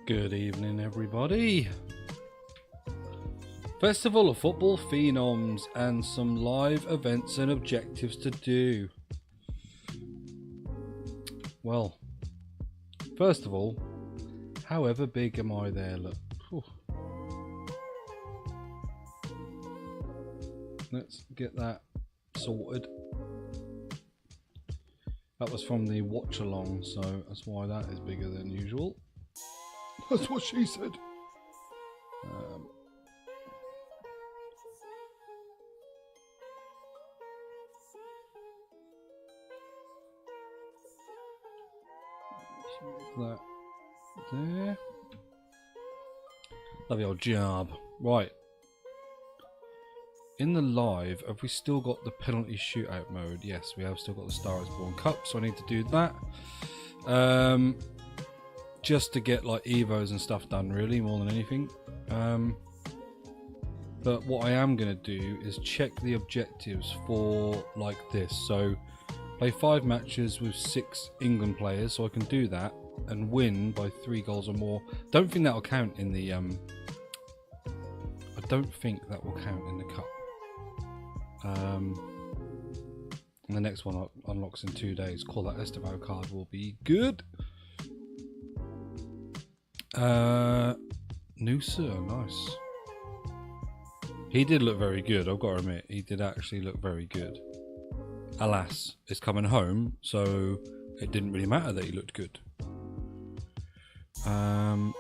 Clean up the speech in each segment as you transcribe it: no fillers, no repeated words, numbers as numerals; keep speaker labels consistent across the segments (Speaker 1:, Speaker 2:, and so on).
Speaker 1: Good evening, everybody. Festival of Football Phenoms and some live events and objectives to do. Well, first of all, however big am I there? Look. Whew. Let's get that sorted. That was from the watch along, so that's why that is bigger than usual. That's what she said. That there. Lovely old job. Right. In the live, have we still got the penalty shootout mode? Yes, we have still got the Star is Born Cup, so I need to do that. Just to get like evos and stuff done, really, more than anything. But what I am going to do is check the objectives for like this. So play 5 matches with 6 England players, so I can do that and win by 3 goals or more. Don't think that will count in the I don't think that will count in the cup. And the next one unlocks in 2 days. Call that Estevao card will be good. Noosa, nice. He did look very good, I've got to admit. He did actually look very good. Alas, it's coming home, so it didn't really matter that he looked good. So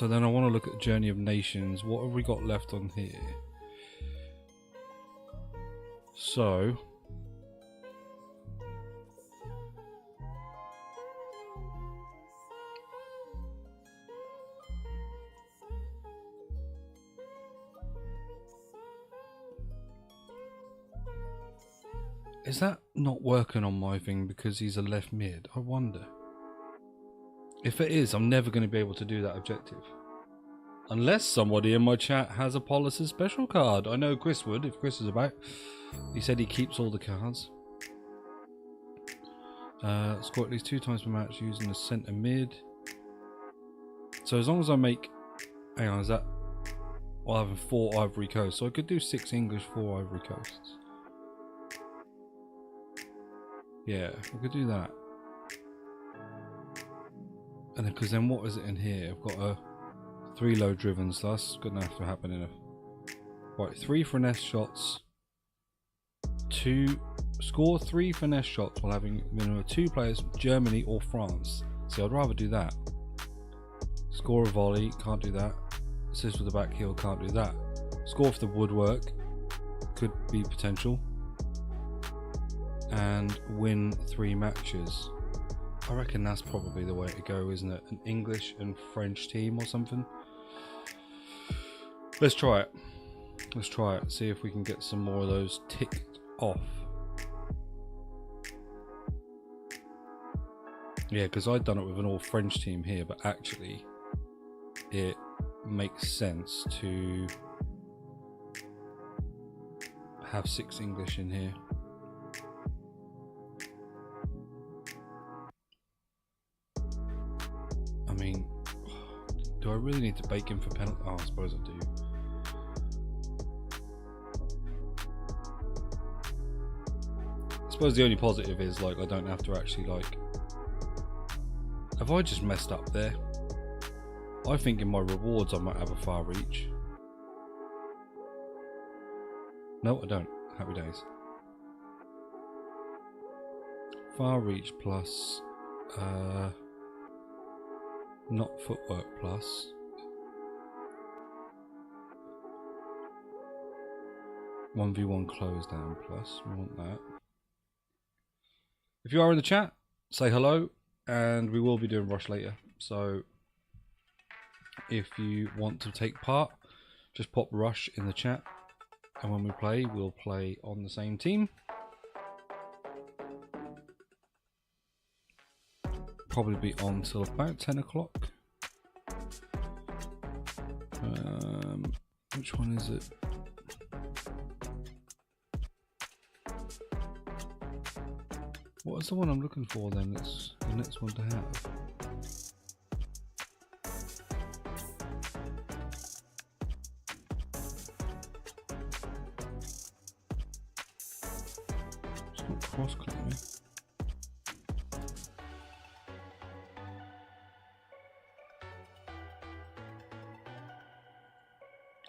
Speaker 1: then I want to look at Journey of Nations. What have we got left on here? So is that not working on my thing because he's a left mid? I wonder. If it is, I'm never going to be able to do that objective. Unless somebody in my chat has a Policy special card. I know Chris would, if Chris is about. He said he keeps all the cards. Score at least 2 times per match using a centre mid. So as long as I make... Hang on, is that... I'll have 4 Ivory Coast. So I could do 6 English, 4 Ivory Coasts. Yeah, I could do that. And then, because then what is it in here? I've got a 3 low driven, so that's going to have to happen in a... Right, 3 finesse shots. 2... Score 3 finesse shots while having a minimum of 2 players from Germany or France. See, I'd rather do that. Score a volley, can't do that. Assist with the back heel, can't do that. Score for the woodwork, could be potential. And win 3 matches. I reckon that's probably the way to go, isn't it? An English and French team or something. Let's try it. Let's try it. See if we can get some more of those ticked off. Yeah, because I'd done it with an all French team here, but actually it makes sense to have 6 English in here. I mean, do I really need to bake in for penalty? Oh, I suppose I do. I suppose the only positive is, like, I don't have to actually, like... Have I just messed up there? I think in my rewards I might have a far reach. No, I don't. Happy days. Far reach plus... not footwork plus. One v one close down plus. We want that. If you are in the chat, say hello, and we will be doing Rush later. So if you want to take part, just pop Rush in the chat, and when we play, we'll play on the same team. Probably be on till about 10 o'clock. Which one is it? What is the one I'm looking for then? That's the next one to have. It's not cross claiming.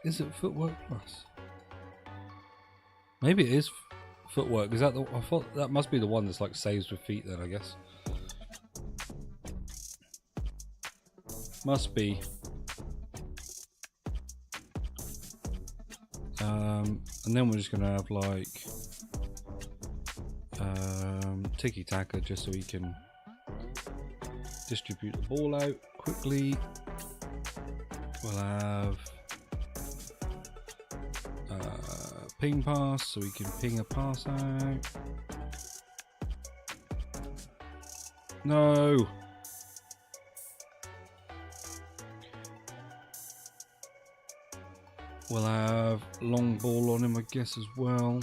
Speaker 1: Is it footwork plus? Maybe it is footwork. Is that the? I thought that must be the one that's like saves with feet. Then I guess must be. And then we're just gonna have like tiki taka just so we can distribute the ball out quickly. We'll have ping pass so we can ping a pass out. No. We'll have long ball on him, I guess, as well.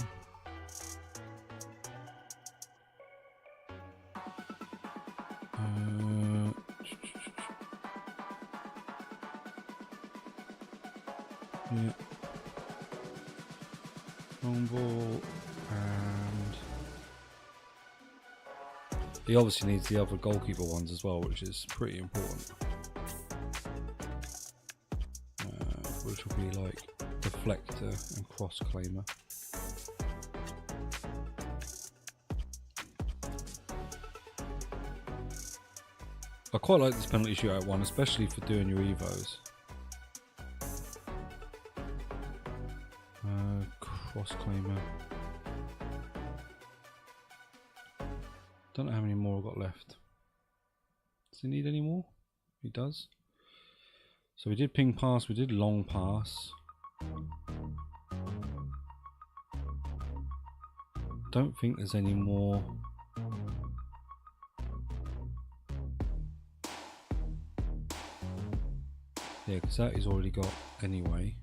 Speaker 1: Yeah. Long ball, and he obviously needs the other goalkeeper ones as well, which is pretty important. Which will be like deflector and cross claimer. I quite like this penalty shootout one, especially for doing your evos. Cross claimer. Don't know how many more I've got left. Does he need any more? He does. So we did ping pass, we did long pass. Don't think there's any more. Yeah, because that he's already got anyway.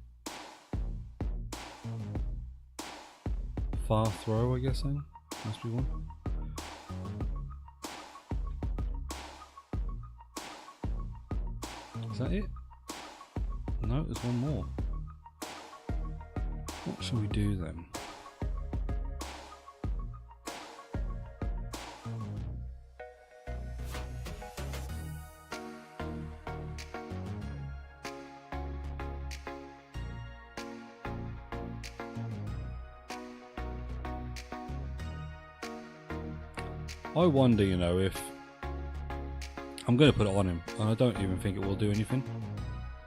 Speaker 1: Far throw, I guess then. Must be one. Is that it? No, there's one more. What shall we do then? I wonder, you know, if I'm going to put it on him, and I don't even think it will do anything.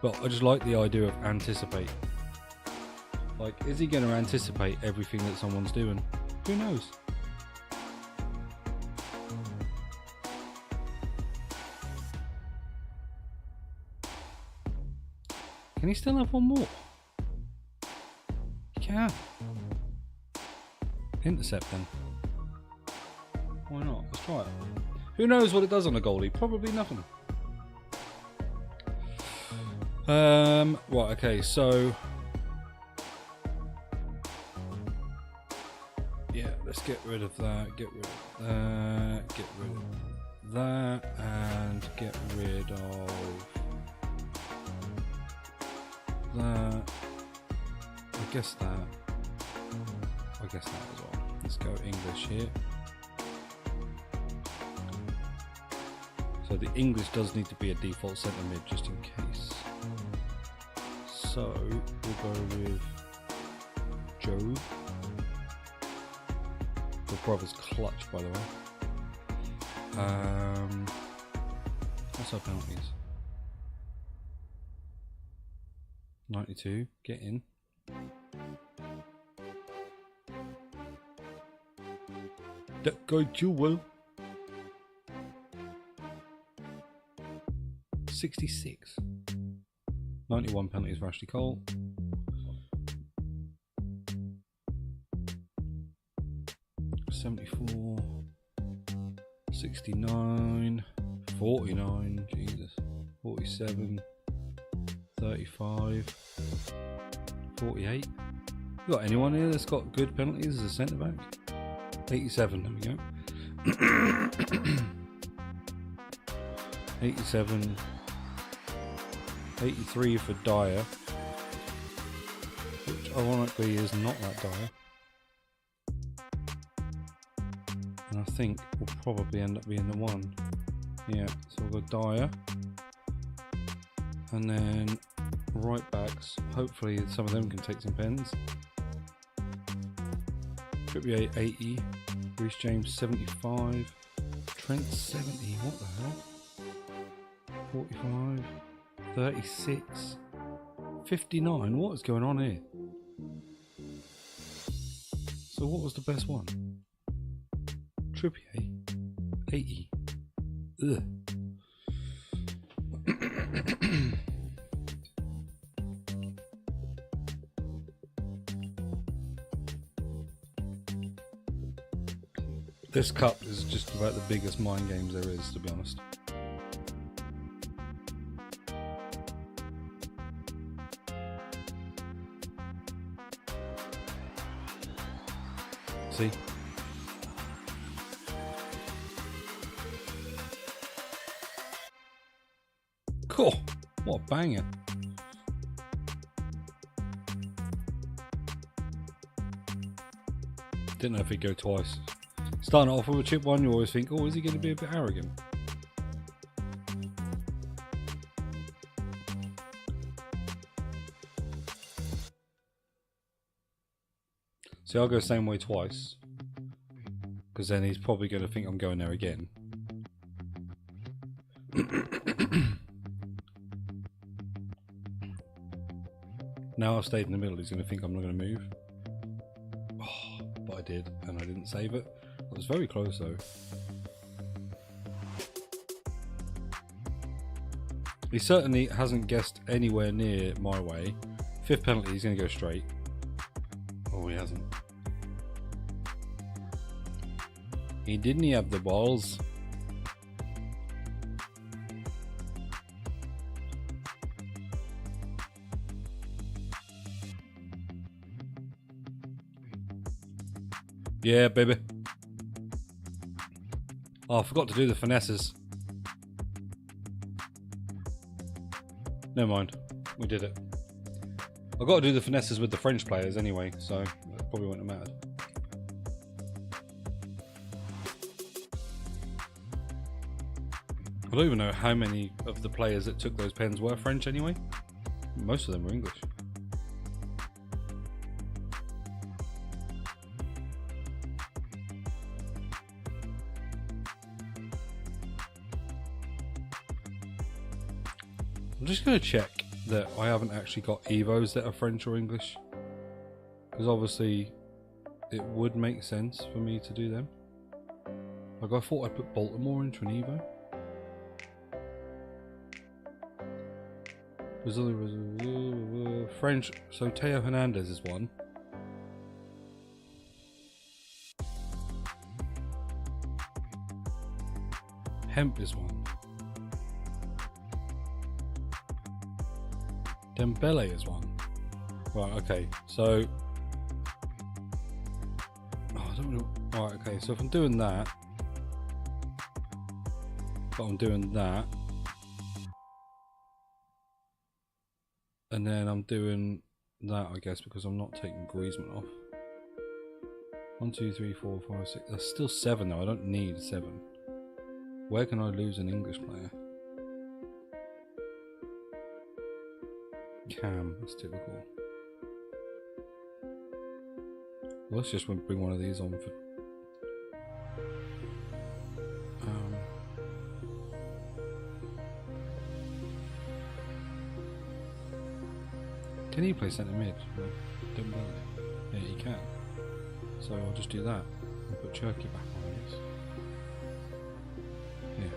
Speaker 1: But I just like the idea of anticipate. Like, is he going to anticipate everything that someone's doing? Who knows? Can he still have one more? He can. Intercept then. Why not? Let's try it. Who knows what it does on a goalie? Probably nothing. Right, okay, so yeah, let's get rid of that, get rid of that, get rid of that, and get rid of that. I guess that as well. Let's go English here. So the English does need to be a default centre mid just in case. So we'll go with Joe. The brother's clutch, by the way. What's our penalties? 92. Get in. That guy Jewel. 66. 91 penalties for Ashley Cole. 74. 69. 49. Jesus. 47. 35. 48. You got anyone here that's got good penalties as a centre back? 87. There we go. 87. 83 for Dyer, which ironically is not that Dyer. And I think will probably end up being the one. Yeah, so we'll go Dyer. And then right backs. Hopefully some of them can take some pens. Trippier 80. Reece James 75. Trent 70. What the hell? 45. 36. 59. What is going on here? So what was the best one? Trippier 80. Ugh. This cup is just about the biggest mind games there is, to be honest. See? Cool. What a banger. Didn't know if he'd go twice. Starting off with a chip one, you always think, oh, is he going to be a bit arrogant? See, I'll go the same way twice. Because then he's probably going to think I'm going there again. Now I've stayed in the middle, he's going to think I'm not going to move. Oh, but I did, and I didn't save it. It was very close though. He certainly hasn't guessed anywhere near my way. Fifth penalty, he's going to go straight. Oh, he hasn't. He didn't have the balls. Yeah, baby. Oh, I forgot to do the finesses. Never mind. We did it. I've got to do the finesses with the French players anyway, so that probably wouldn't have mattered. I don't even know how many of the players that took those pens were French anyway. Most of them were English. I'm just going to check that I haven't actually got Evos that are French or English. Because obviously it would make sense for me to do them. Like I thought I'd put Baltimore into an Evo. French, so Teo Hernandez is one. Hemp is one. Dembele is one. Right, okay, so... Oh, I don't know... Right, okay, so if I'm doing that... But I'm doing that... And then I'm doing that, I guess, because I'm not taking Griezmann off. 1, 2, 3, 4, 5, 6... That's still 7 though, I don't need 7. Where can I lose an English player? Cam, that's typical. Well, let's just bring one of these on for... Can he play centre mid? Don't know. Yeah, he can. So I'll just do that and put Cherky back on, I guess. Yeah.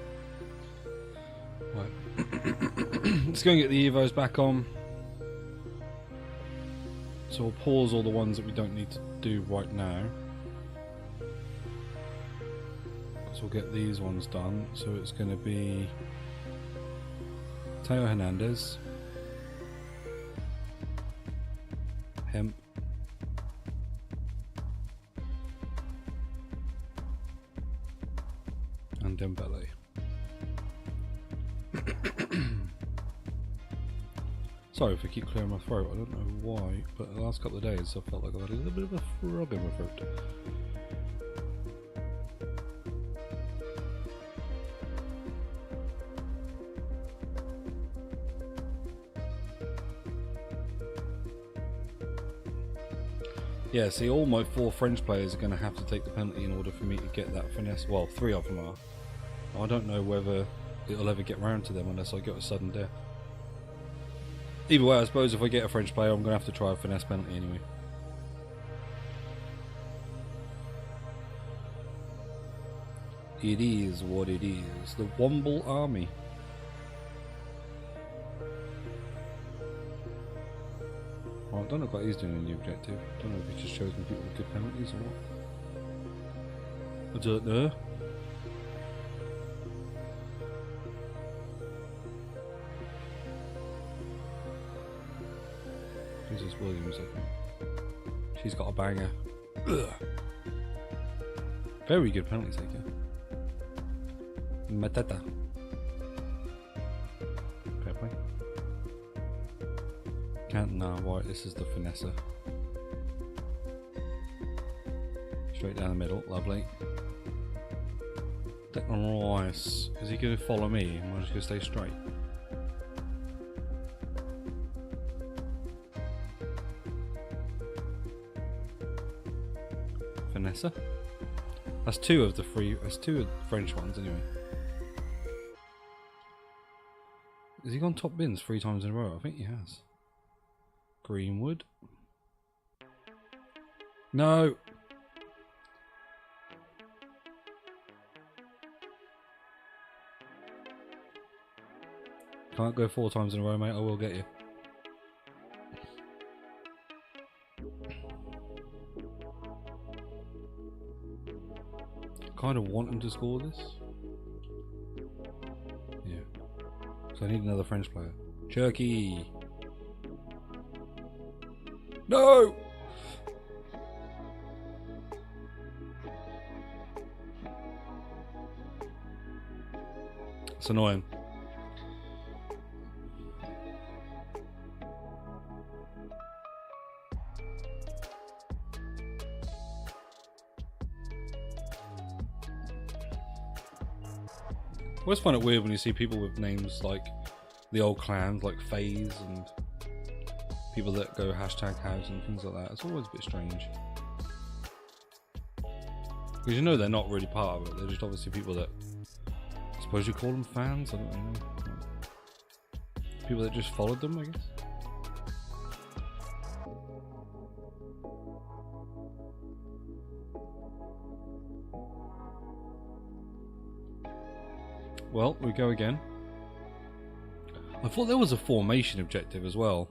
Speaker 1: Right. Let's go and get the Evos back on. So we'll pause all the ones that we don't need to do right now. Because we'll get these ones done. So it's going to be Teo Hernandez. Hemp. And Dembele. Sorry if I keep clearing my throat, I don't know why, but the last couple of days I felt like I had a little bit of a frog in my throat. Yeah, see, all my 4 French players are going to have to take the penalty in order for me to get that finesse. Well, 3 of them are. I don't know whether it'll ever get round to them unless I get a sudden death. Either way, I suppose if I get a French player, I'm going to have to try a finesse penalty anyway. It is what it is. The Womble Army. Well, I don't know what he's doing in the objective. I don't know if he just shows me people with good penalties or what. I don't know. Jesus Williams, I think. She's got a banger. Ugh. Very good penalty taker. Matata. Fair play. Can't now, right, this is the finesser. Straight down the middle, lovely. Declan Rice. Is he going to follow me? Am I just going to stay straight? Finesser? That's 2 of the 3. That's 2 of the French ones anyway. Has he gone top bins 3 times in a row? I think he has. Greenwood. No! Can't go 4 times in a row, mate. I will get you. Kind of want him to score this. Yeah. So I need another French player. Turkey. No! It's annoying. I always find it weird when you see people with names like the old clans, like FaZe, and people that go hashtag house and things like that. It's always a bit strange. Because you know they're not really part of it. They're just obviously people that, I suppose you call them fans? I don't really know. People that just followed them, I guess. Well, we go again. I thought there was a formation objective as well.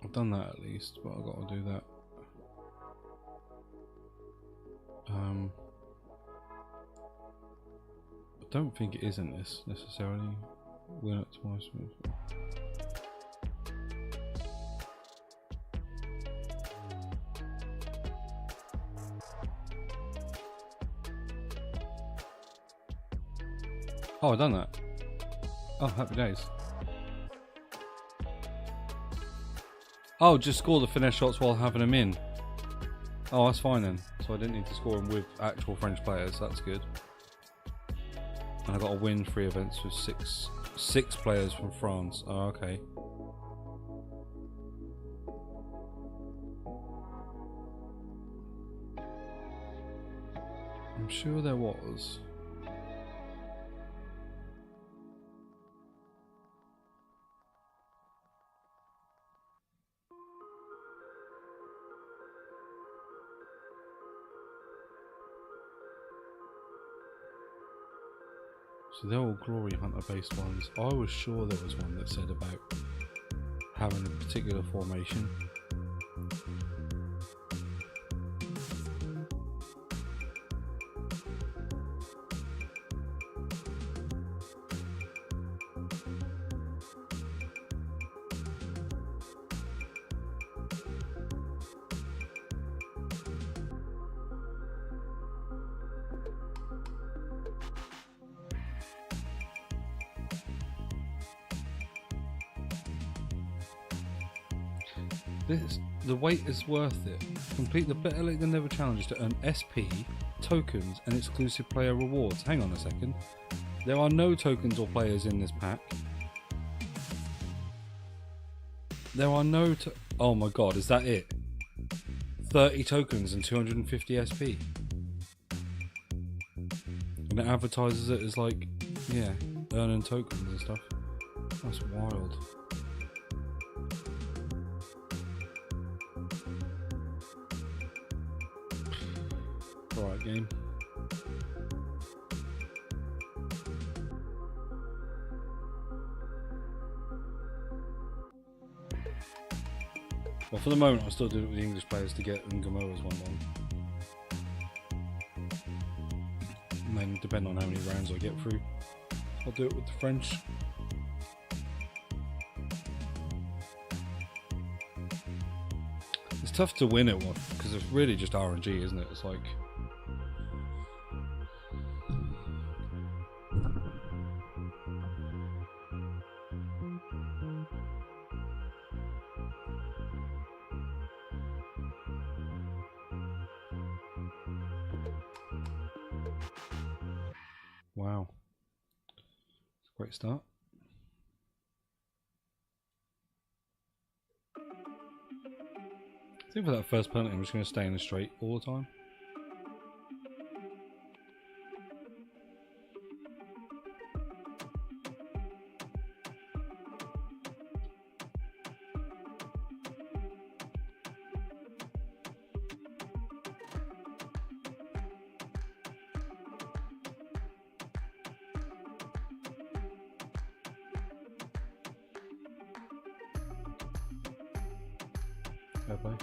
Speaker 1: I've done that at least, but I've got to do that. I don't think it is in this necessarily. Win it twice. Oh, I've done that. Oh, happy days. Oh, just score the finesse shots while having them in. Oh, that's fine then. So I didn't need to score them with actual French players. That's good. And I got to win 3 events with six players from France. Oh, okay. I'm sure there was. So they're all Glory Hunter based ones. I was sure there was one that said about having a particular formation. The wait is worth it. Complete the Better Late Than Never challenge to earn SP, tokens, and exclusive player rewards. Hang on a second. There are no tokens or players in this pack. There are no. Oh my god, is that it? 30 tokens and 250 SP. And it advertises it as like, yeah, earning tokens and stuff. That's wild. Alright, game. Well, for the moment, I'll still do it with the English players to get Ngamoa's 1-1. And then, depending on how many rounds I get through, I'll do it with the French. It's tough to win it because it's really just RNG, isn't it? It's like. Wow. It's a great start. I think for that first penalty, I'm just going to stay in the straight all the time. Fair play.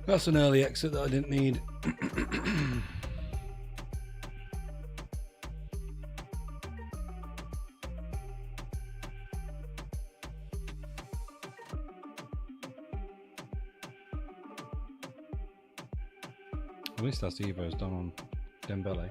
Speaker 1: That's an early exit that I didn't need. At least that's Evo's done on Dembele.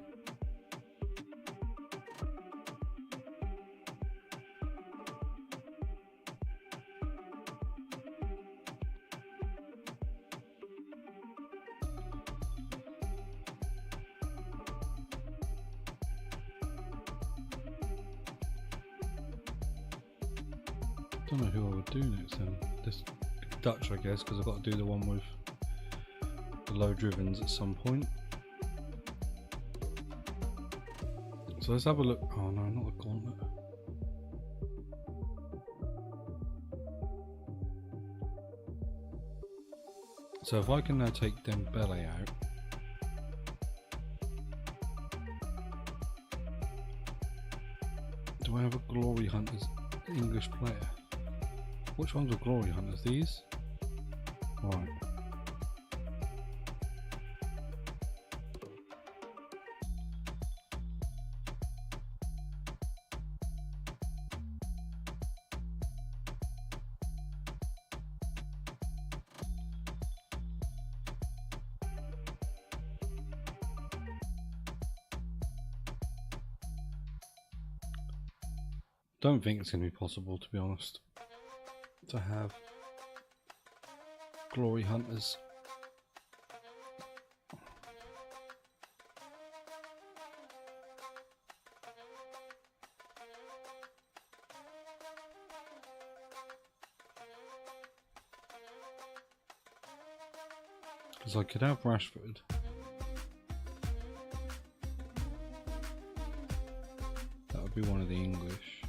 Speaker 1: Don't know who I would do next then. This Dutch, I guess, because I've got to do the one with the low drivens at some point. So let's have a look. Oh no, not the gauntlet. So if I can now take Dembele out. Do I have a Glory Hunters English player? Which ones are Glory Hunters? These? Right. Don't think it's going to be possible, to be honest, to have Glory Hunters. Because I could have Rashford. That would be one of the English.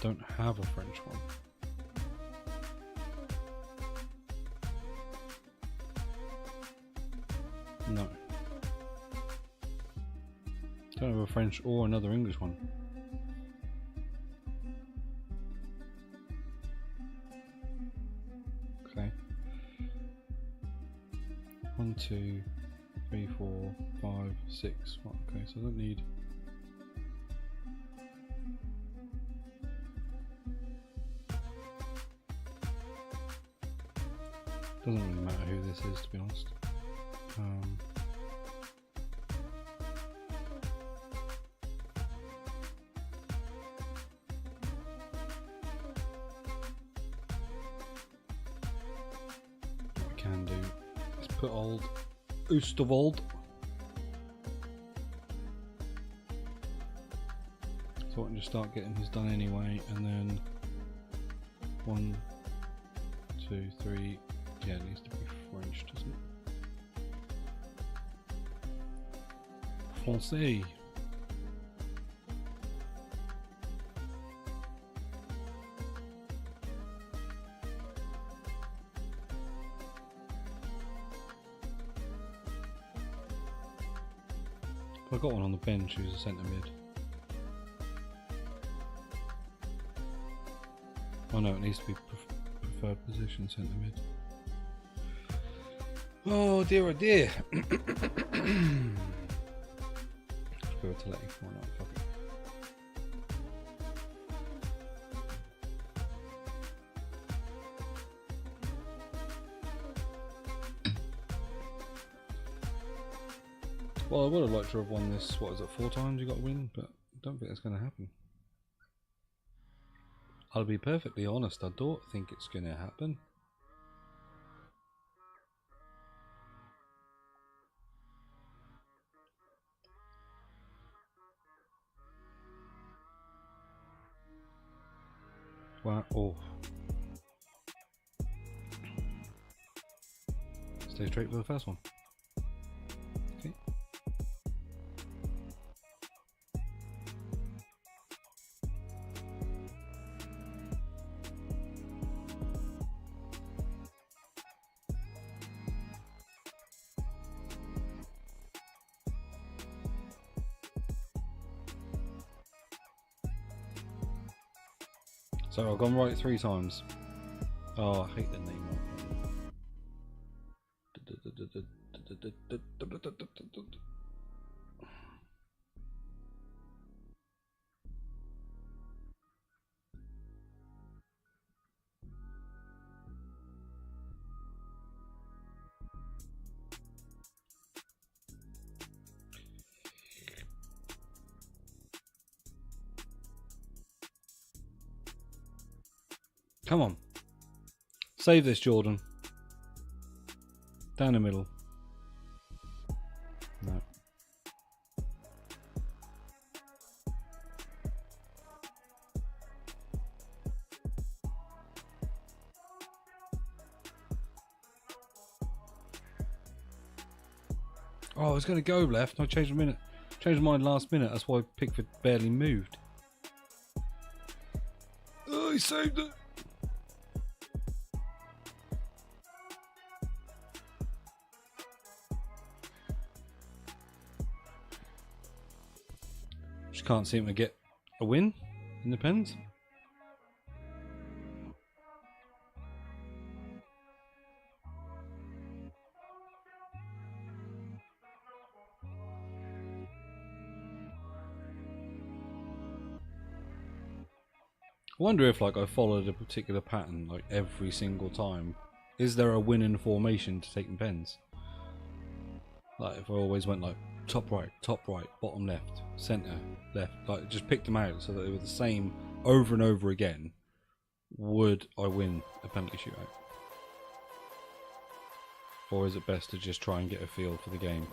Speaker 1: Don't have a French one. No. Don't have a French or another English one. Okay. 1, 2, 3, 4, 5, 6. Okay, so I don't need Doesn't really matter who this is, to be honest. What I can do is put old Oosterwald. So I can just start getting his done anyway, and then 1, 2, 3. Yeah, it needs to be French, doesn't it? Français. I got one on the bench who's a centre mid. Oh no, it needs to be preferred position centre mid. Oh dear, oh dear. Let's go to letting. Why not? Fuck it. Well, I would have liked to have won this. What is it? 4 times you got to win, but I don't think that's going to happen. I'll be perfectly honest. I don't think it's going to happen. Wow. Oh. Stay straight for the first one. Okay. So I've gone right 3 times. Oh, I hate the name of it. Come on. Save this, Jordan. Down the middle. No. Oh, I was going to go left and I changed my mind last minute. That's why Pickford barely moved. Oh, he saved it. Just can't seem to get a win in the pens. I wonder if like I followed a particular pattern like every single time. Is there a winning formation to take in pens? Like if I always went like top right, bottom left, centre, left, like just picked them out so that they were the same over and over again, would I win a penalty shootout? Or is it best to just try and get a feel for the game?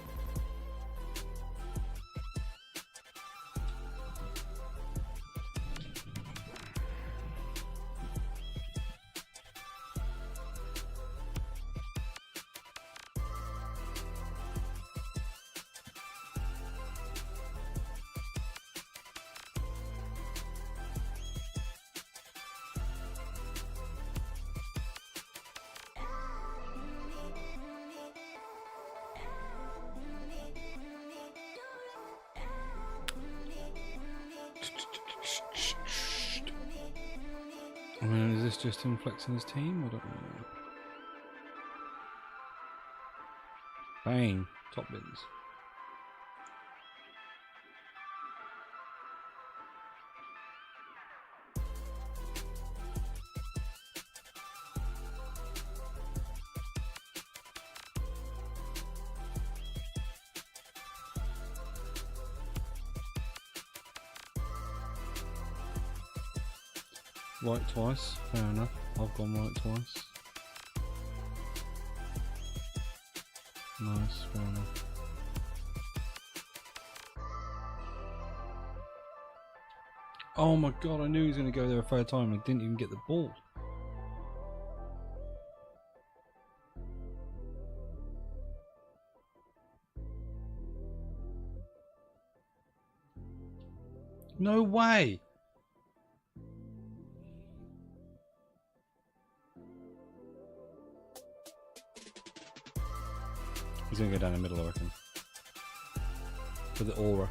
Speaker 1: I mean, is this just him flexing his team? I don't know. Bang, top bins. right twice. Fair enough. I've gone right twice. Nice, fair enough. Oh my god, I knew he was going to go there a third time and I didn't even get the ball. No way! He's going to go down the middle, I reckon. For the aura.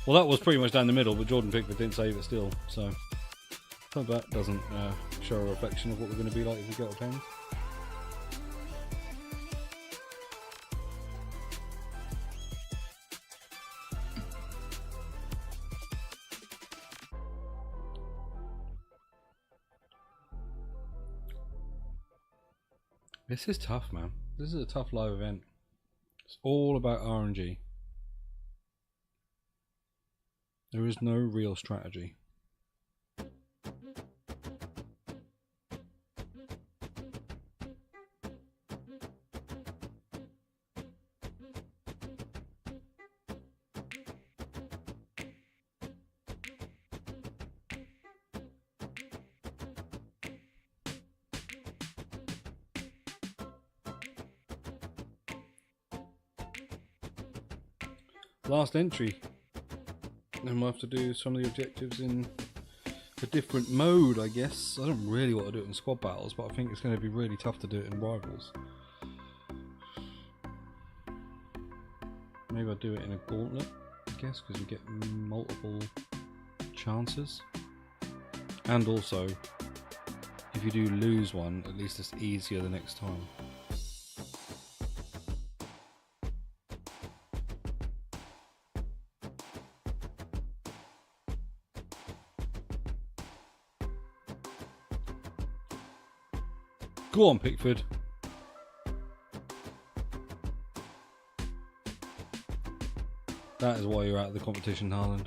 Speaker 1: Well, that was pretty much down the middle, but Jordan Pickford didn't save it still, so that doesn't show a reflection of what we're going to be like if we get our pens. This is tough, man. This is a tough live event. It's all about RNG. There is no real strategy. Last entry. Then we'll have to do some of the objectives in a different mode, I guess. I don't really want to do it in squad battles, but I think it's going to be really tough to do it in rivals. Maybe I'll do it in a gauntlet, I guess, because you get multiple chances. And also, if you do lose one, at least it's easier the next time. Go on, Pickford. That is why you're out of the competition, Haaland.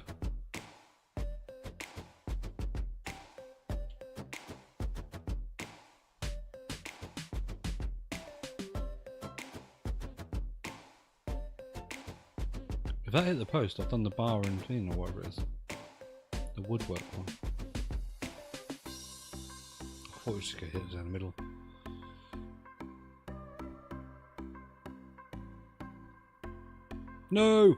Speaker 1: If that hit the post, I've done the bar and thing or whatever it is. The woodwork one. I thought we should get hit down the middle. No!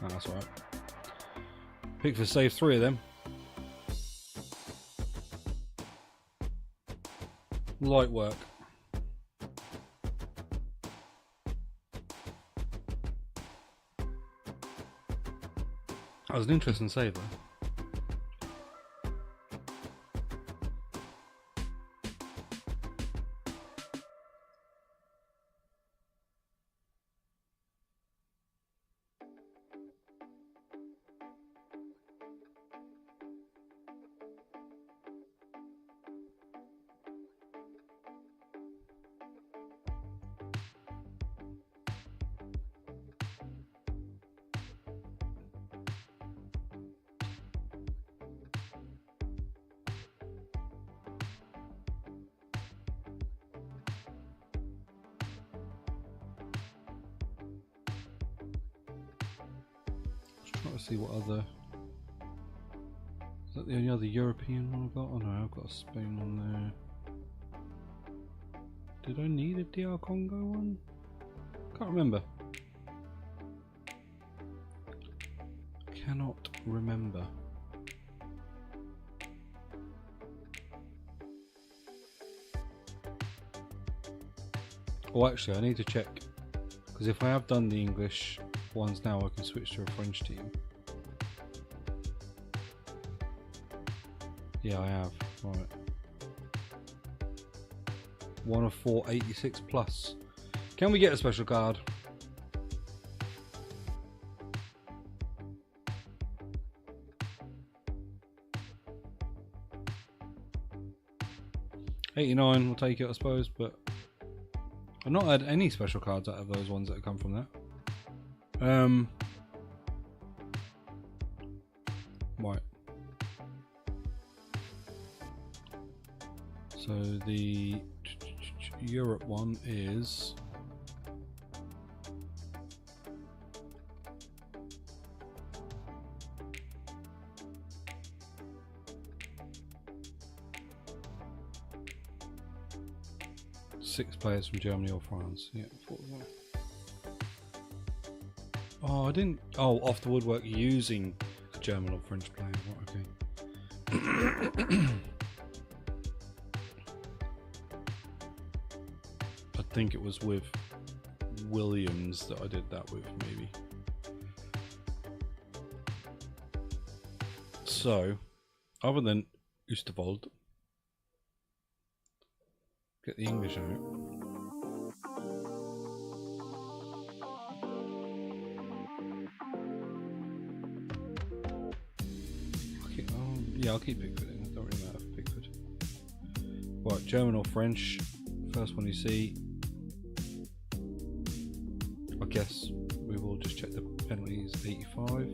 Speaker 1: Oh, that's alright. Pickford saved 3 of them. Light work. That was an interesting save though. Trying to see what other. Is that the only other European one I've got? Oh no, I've got a Spain on there. Did I need a DR Congo one? Can't remember. Cannot remember. Oh, actually, I need to check because if I have done the English ones now, I can switch to a French team. Yeah, I have. Right. 1 of 4, 86 plus. Can we get a special card? $89, we'll take it, I suppose, but I've not had any special cards out of those ones that have come from that. Right. So the Europe one is six players from Germany or France. Yeah, oh, I didn't. Oh, off the woodwork using a German or French player. Right, okay. I think it was with Williams that I did that with, maybe. So, other than Oosterwolde, get the English out. I'll keep Pickford in. It don't really matter for Pickford. Right, German or French. First one you see. I guess we will just check the penalties. 85.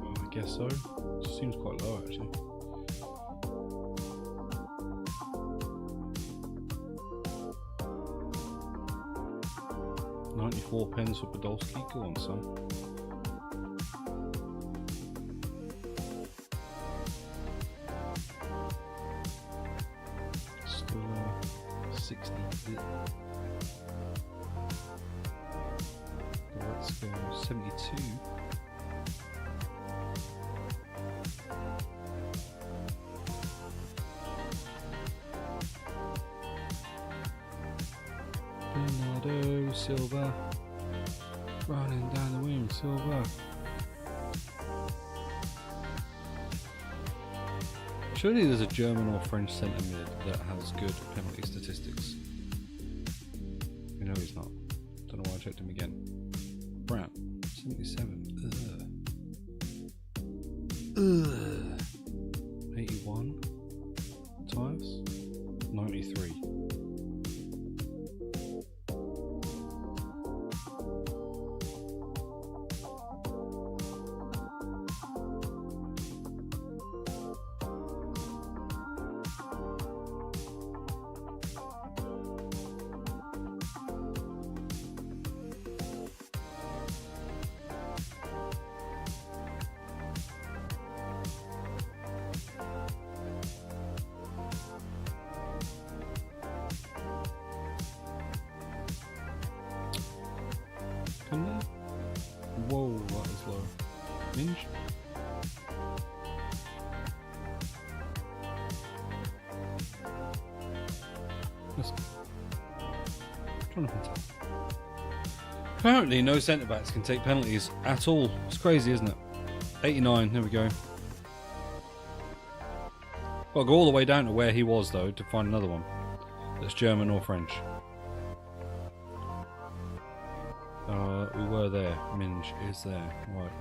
Speaker 1: I guess so. Seems quite low actually. £94 for Podolski. Go on, son. Still 60. Let's go 72. Bernardo Silva running down the wing. Silva. Surely there's a German or French centre mid that has good penalty statistics. You know he's not. Don't know why I checked him again. Brown, 77. Ugh. 81. Tyres, 93. Whoa, that is low. Minge? Let's go. Jonathan. Apparently no centre backs can take penalties at all. It's crazy, isn't it? 89, there we go. Got to go all the way down to where he was though to find another one that's German or French. We were there. Minge is there. Right.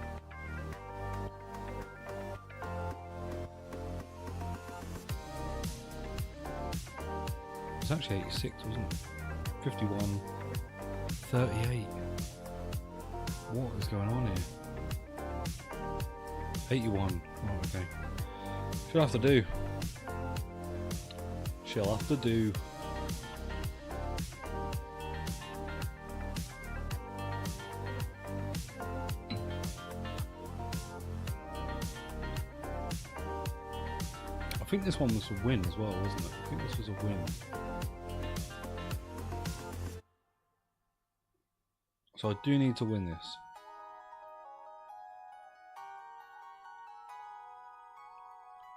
Speaker 1: It's actually 86, wasn't it? 51. 38. What is going on here? 81. Oh, okay. She'll have to do. She'll have to do. I think this one was a win as well, wasn't it? I think this was a win. So I do need to win this.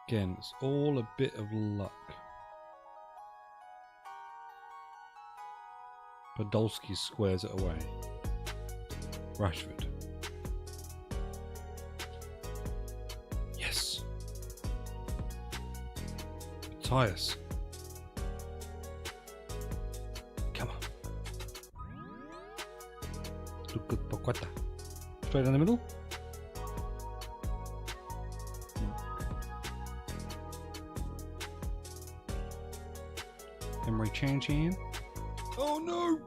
Speaker 1: Again, it's all a bit of luck. Podolski squares it away. Rashford. Yes. Matthias. Come on. Straight in the middle. Kimray Chan. Oh no!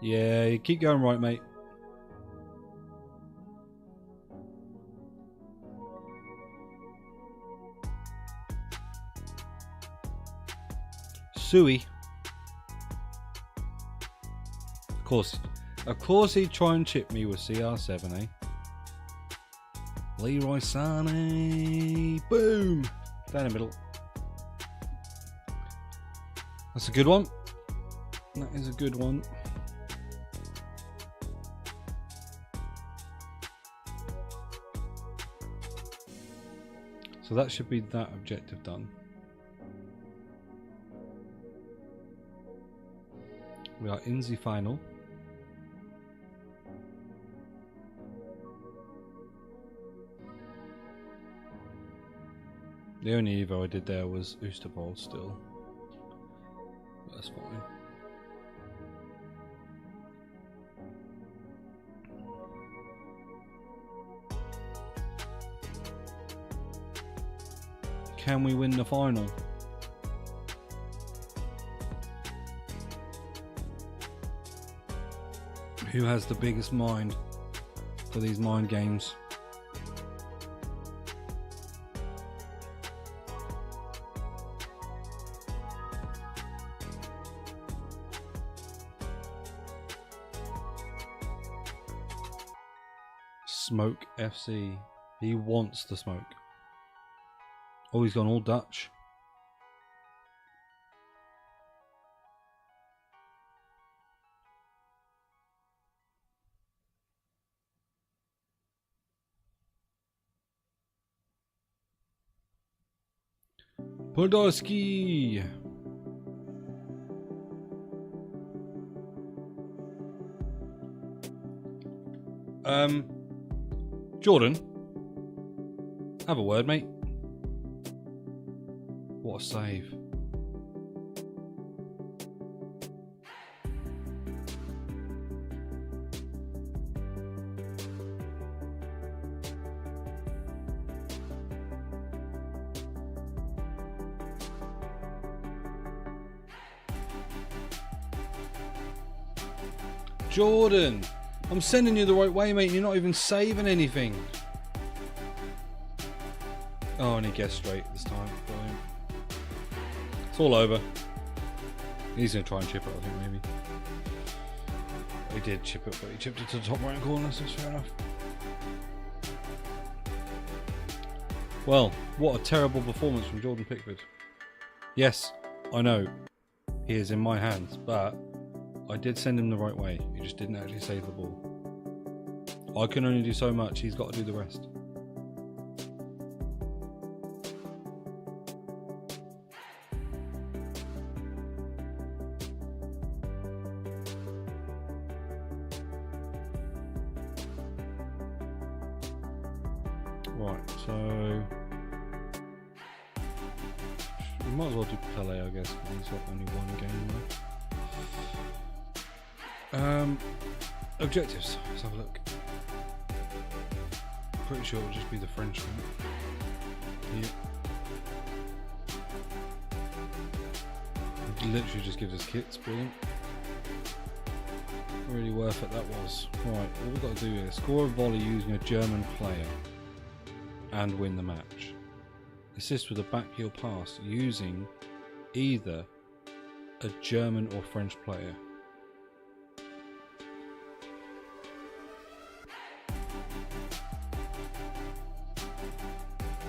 Speaker 1: Yeah, you keep going right, mate. Suey. Of course he'd try and chip me with CR7, eh? Leroy Sané. Boom! Down the middle. That's a good one. That is a good one. So that should be that objective done. We are in the final. The only Evo I did there was Oosterbold still. But that's fine. Can we win the final? Who has the biggest mind for these mind games? Smoke FC. He wants the smoke. Oh, he's gone all Dutch. Podolski. Jordan, have a word, mate. What a save. Jordan, I'm sending you the right way, mate. You're not even saving anything. Oh, and he guessed straight this time. Brilliant. It's all over. He's going to try and chip it, I think, maybe. He did chip it, but he chipped it to the top right corner, so it's fair enough. Well, what a terrible performance from Jordan Pickford. Yes, I know. He is in my hands, but I did send him the right way. He just didn't actually save the ball. I can only do so much. He's got to do the rest. Right, so we might as well do Pele, I guess, because he's got only one game left. Objectives. Let's have a look. Pretty sure it'll just be the French one. Yeah. It literally just gives us kits. Brilliant. Really worth it that was. Right, what we've got to do here: score a volley using a German player and win the match. Assist with a backheel pass using either a German or French player.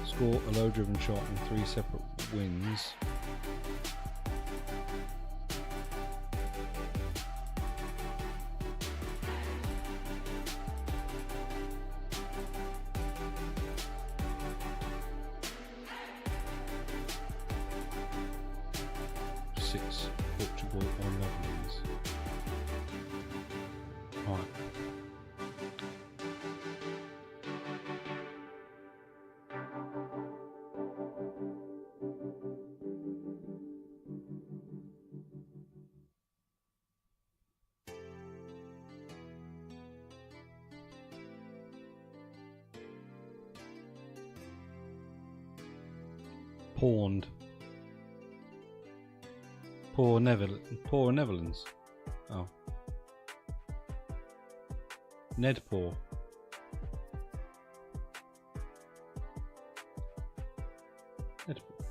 Speaker 1: Score a low-driven shot in 3 separate wins. Portugal or Netherlands. Right. pawned. Poor Netherlands. Oh. Ned Poor. Ned Poor.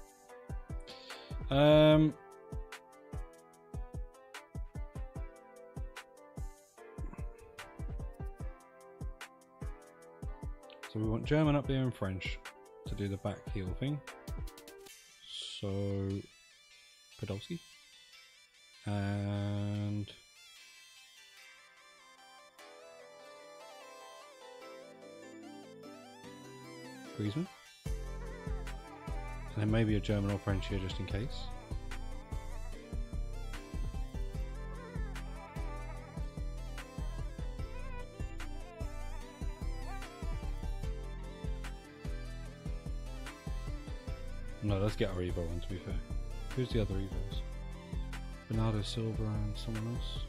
Speaker 1: So we want German up there and French to do the back heel thing. So Podolski and Griezmann, and then maybe a German or French here just in case. No, let's get our Evo one, to be fair. Who's the other Evos? Bernardo Silva and someone else?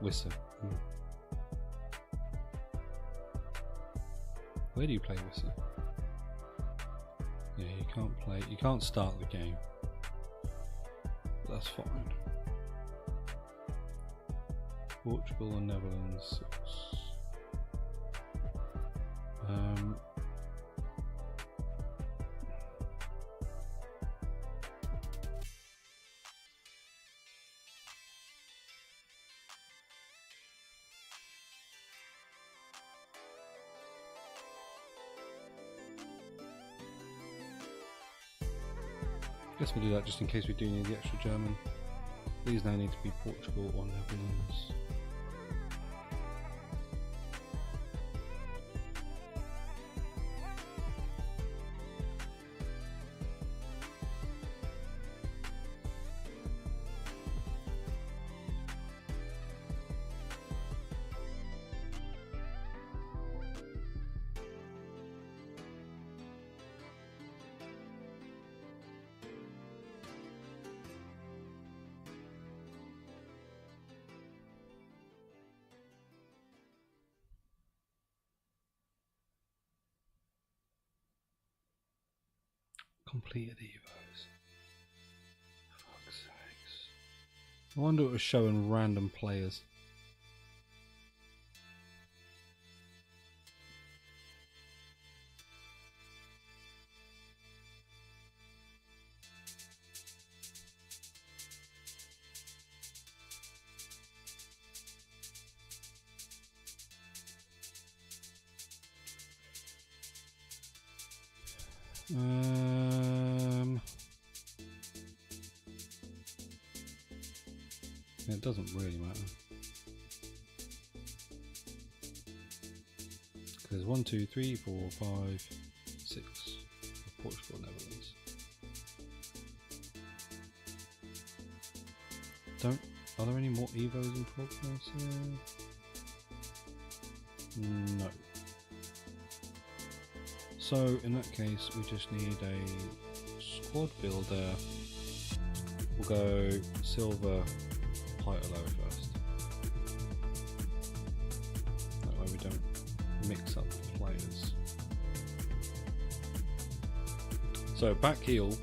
Speaker 1: Wissa. Where do you play Wissa? Yeah, you can't start the game. But that's fine. Portugal and Netherlands 6. Guess we'll do that just in case we do need the extra German. These now need to be Portugal or Netherlands. Completed Evos. Fuck's sakes. I wonder what it was showing random players. It doesn't really matter. Because 1, 2, 3, 4, 5, 6 for Portugal and Netherlands. Are there any more Evos in progress here? No. So in that case we just need a squad builder. We'll go silver, height or low first. That way we don't mix up the players. So back heel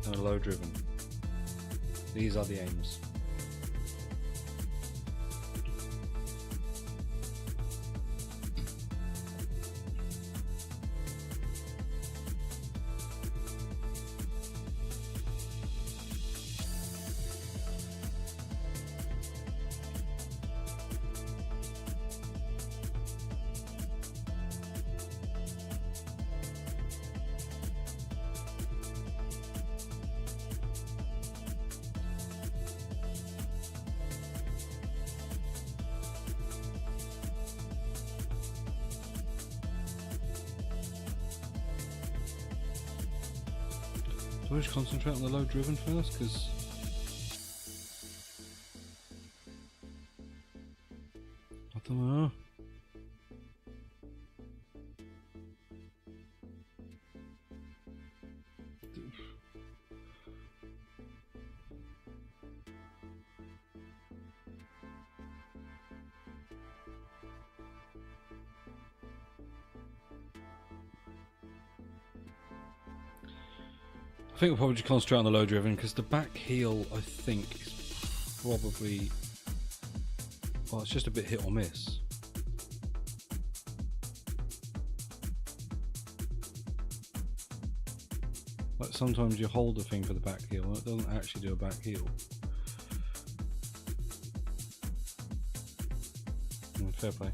Speaker 1: and a low driven. These are the aims. So we just concentrate on the low driven first, because I don't know. I think we'll probably just concentrate on the low driven because the back heel, I think, is probably... Well, it's just a bit hit or miss. Like sometimes you hold the thing for the back heel and it doesn't actually do a back heel. Fair play.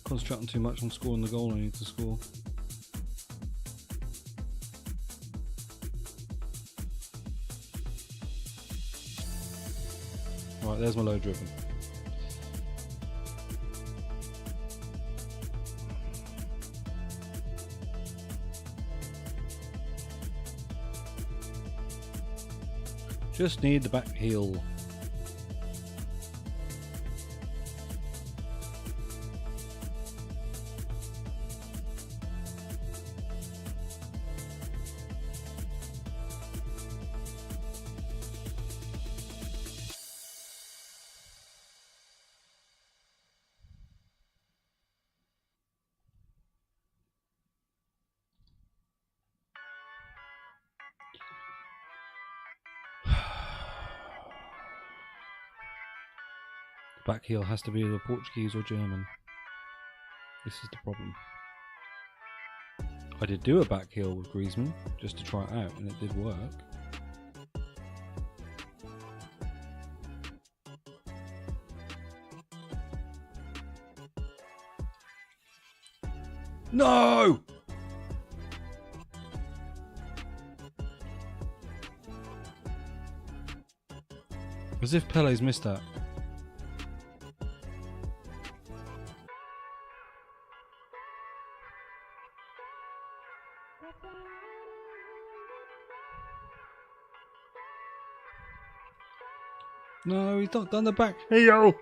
Speaker 1: Concentrating too much on scoring the goal I need to score. Right, there's my low driven. Just need the back heel. Back heel has to be either Portuguese or German. This is the problem. I did do a back heel with Griezmann just to try it out and it did work. No! As if Pele's missed that. No, he's not done the back heel.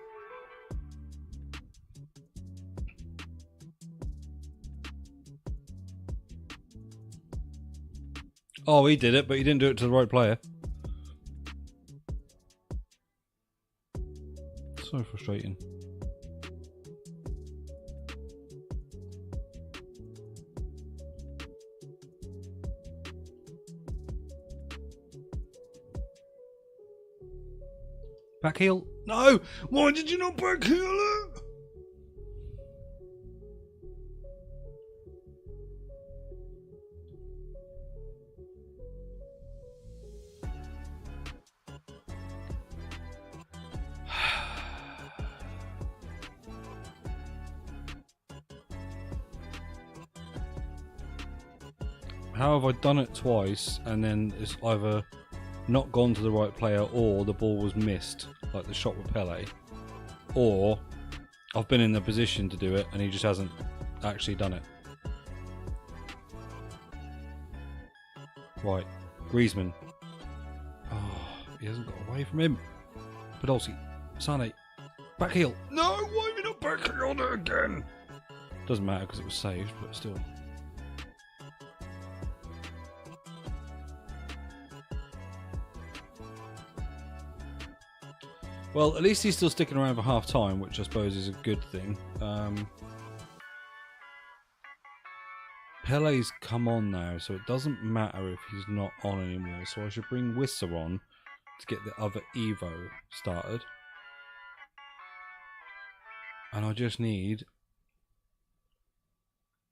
Speaker 1: Oh, he did it, but he didn't do it to the right player. So frustrating. Back heel. No! Why did you not back heel it? How have I done it twice and then it's either not gone to the right player or the ball was missed, like the shot with Pele, or I've been in the position to do it and he just hasn't actually done it. Right, Griezmann. Oh, he hasn't got away from him. Podolski, Sane, back heel. No, why have you not back heeled it again? Doesn't matter because it was saved, but still. Well, at least he's still sticking around for half time, which I suppose is a good thing. Pele's come on now, so it doesn't matter if he's not on anymore. So I should bring Wissa on to get the other Evo started. And I just need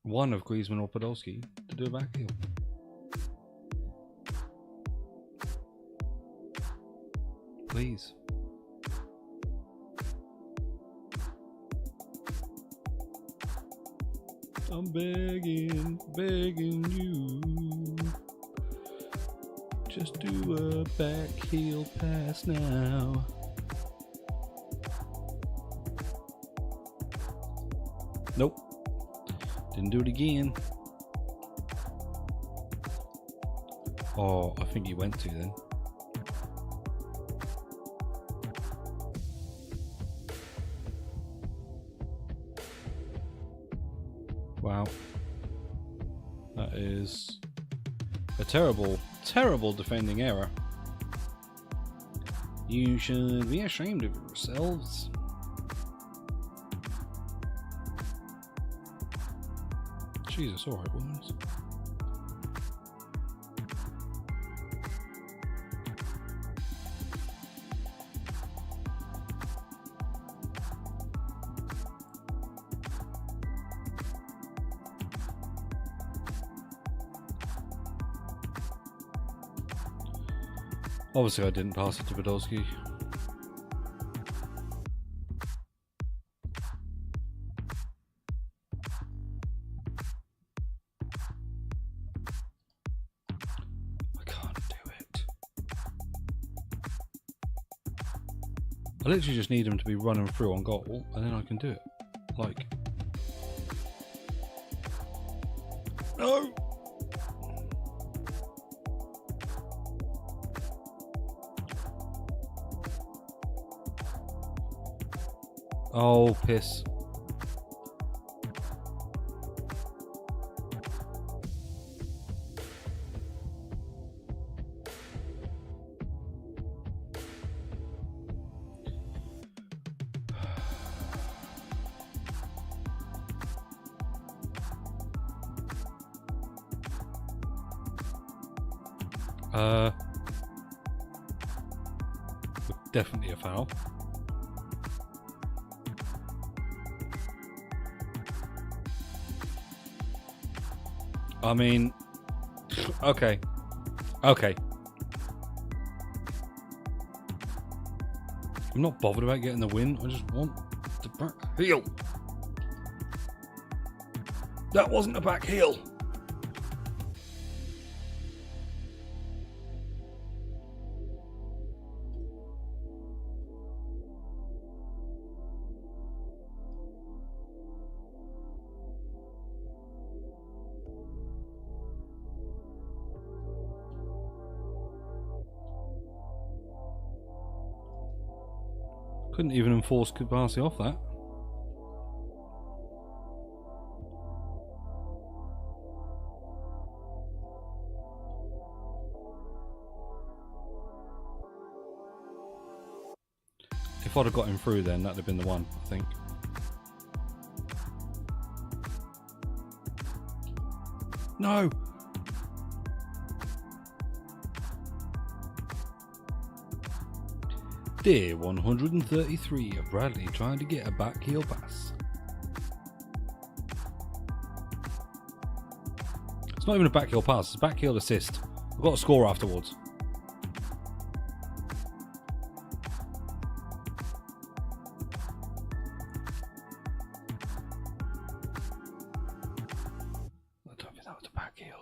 Speaker 1: one of Griezmann or Podolski to do a back heel. Please. I'm begging, begging you. Just do a back heel pass now. Nope. Didn't do it again. Oh, I think he went to then. Wow. That is a terrible, terrible defending error. You should be ashamed of yourselves. Jesus, alright, boys. Obviously I didn't pass it to Podolski. I can't do it. I literally just need him to be running through on goal and then I can do it. Like... No! Oh, piss. Definitely a foul. I mean, okay. Okay. I'm not bothered about getting the win. I just want the back heel. That wasn't a back heel. Couldn't even enforce Kubasi off that. If I'd have got him through then, that'd have been the one, I think. No! Day 133 of Bradley trying to get a back heel pass. It's not even a back heel pass, it's a back heel assist. I've got a score afterwards. I don't think that was a back heel.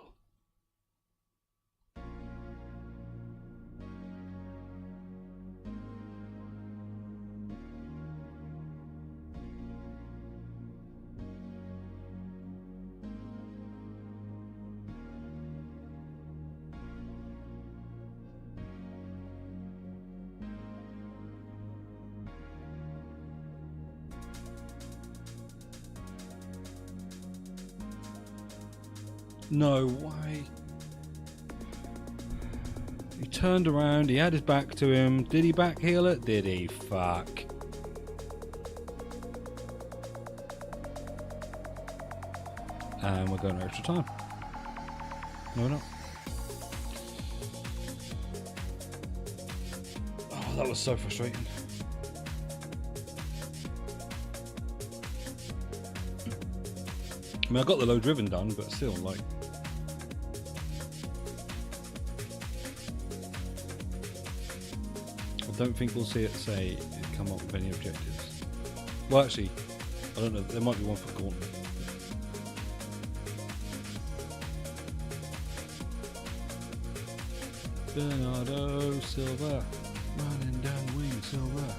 Speaker 1: No way. He turned around, he had his back to him. Did he back heel it? Did he? Fuck. And we're going to extra time. No, we're not. Oh, that was so frustrating. I mean, I got the low driven done, but still, like... I don't think we'll see it say it come up with any objectives. Well, actually, I don't know. There might be one for Gauntlet. Bernardo Silva, running down wing Silva.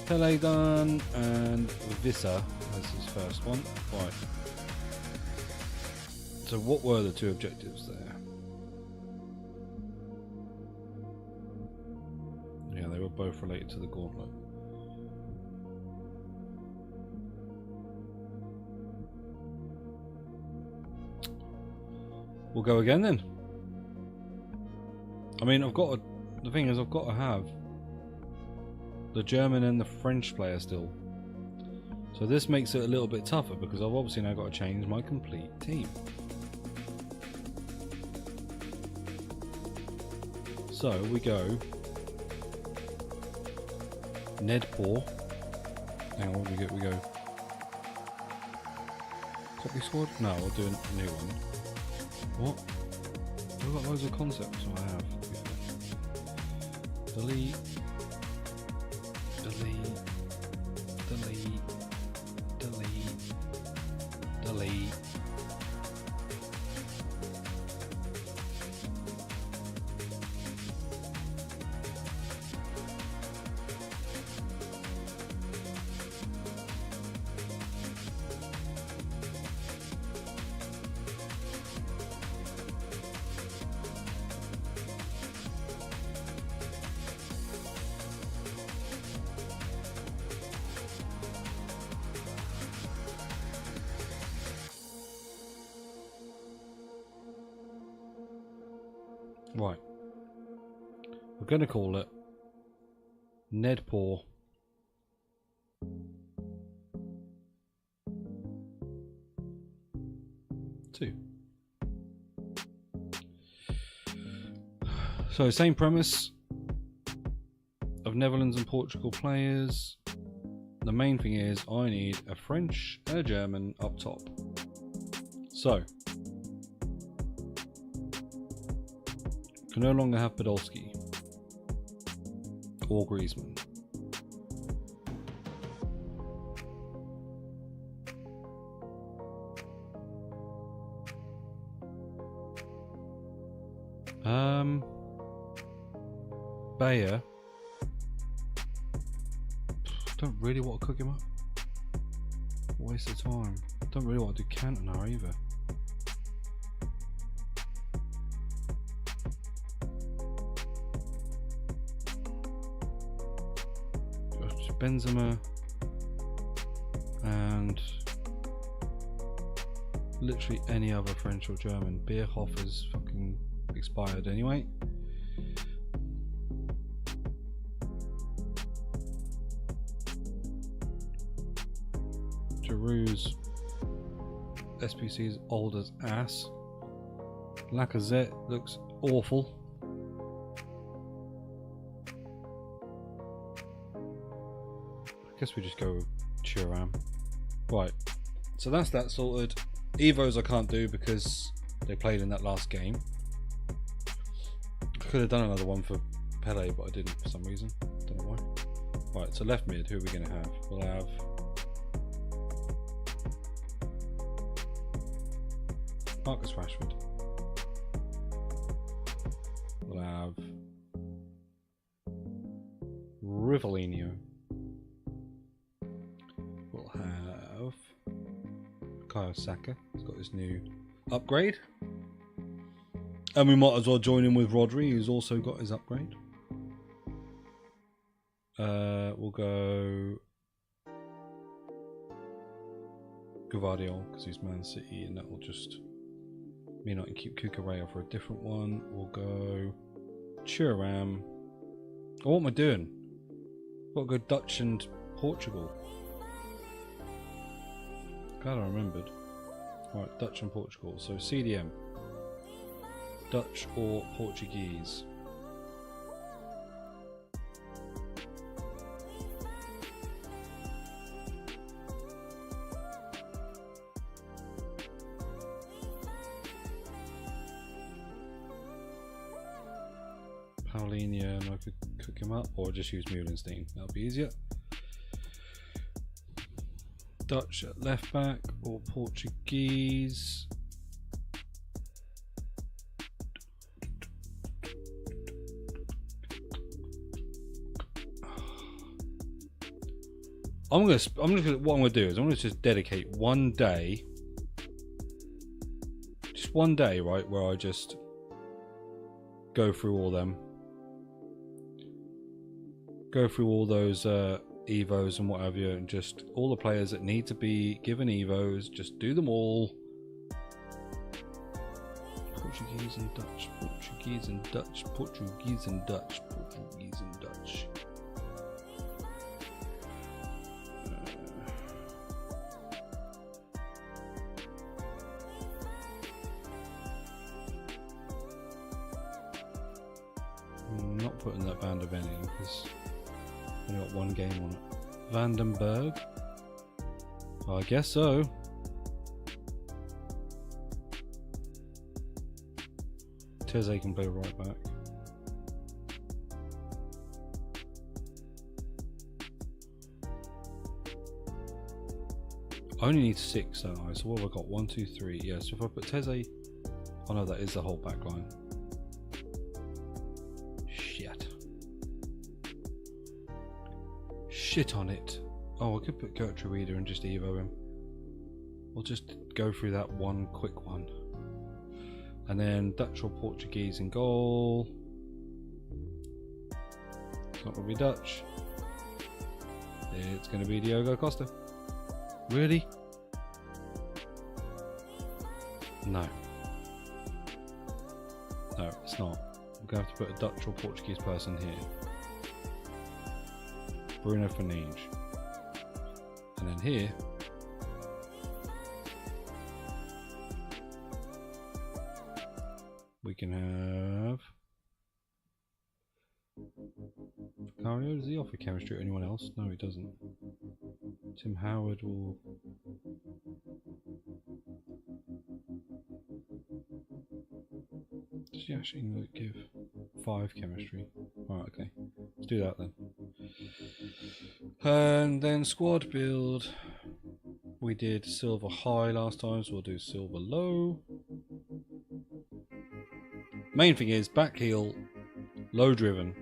Speaker 1: Pele done, and Vissa as his first one. Right. So what were the two objectives there? Yeah, they were both related to the Gauntlet. We'll go again then. I mean, the thing is, I've got to have the German and the French player still. So this makes it a little bit tougher because I've obviously now got to change my complete team. So we go Ned Poor. Hang on, we go copy squad? No, we'll do a new one. What? I've got loads of concepts. I have. Delete. Delete. Delete. Delete. Delete. Right. We're going to call it Nedpaw 2. So same premise of Netherlands and Portugal players. The main thing is I need a French and a German up top. So can no longer have Podolski or Griezmann. Bayer. Don't really want to cook him up. Waste of time. Don't really want to do Cantona either. Benzema and literally any other French or German. Bierhoff is fucking expired anyway. Giroud's SPC is old as ass. Lacazette looks awful. I guess we just go with Thuram. Right, so that's that sorted. Evos I can't do because they played in that last game. I could have done another one for Pele, but I didn't for some reason. Don't know why. Right, so left mid, who are we going to have? We'll have Marcus Rashford. We'll have Rivellino. We'll have Kyle Saka. He's got his new upgrade. And we might as well join him with Rodri, who's also got his upgrade. We'll go Gvardiol because he's Man City, and that will just mean I can keep Kukurea for a different one. We'll go Thuram. Oh, what am I doing? Got to go Dutch and Portugal. Glad I remembered. Right, Dutch and Portugal. So CDM. Dutch or Portuguese. Paulinho, and I could cook him up, or just use Meulenstein. That'll be easier. Dutch at left back or Portuguese. What I'm gonna do is I'm gonna just dedicate one day, right, where I just go through all them. Go through all those Evos and what have you, and just all the players that need to be given Evos, just do them all. Portuguese and Dutch, Portuguese and Dutch, Portuguese and Dutch, Portuguese and Dutch. I'm not putting that Van der Ven in because we got one game on it. Vandenberg? I guess so. Teze can play right back. I only need 6, don't I? So what have I got? 1, 2, 3. Yeah, so if I put Teze... Oh no, that is the whole back line. Shit. Shit on it. Oh, I could put Gertrude Reader and just Evo him. We'll just go through that one quick one. And then Dutch or Portuguese in goal. It's not going to be Dutch. It's going to be Diogo Costa. Really? No. No, it's not. We're going to have to put a Dutch or Portuguese person here. Bruno Fernandes. And then here, we can have Vicario. Does he offer chemistry to anyone else? No, he doesn't. Tim Howard will. Does he actually give 5 chemistry? Alright, okay. Let's do that then. And then squad build. We did silver high last time, so we'll do silver low. Main thing is back heel, low driven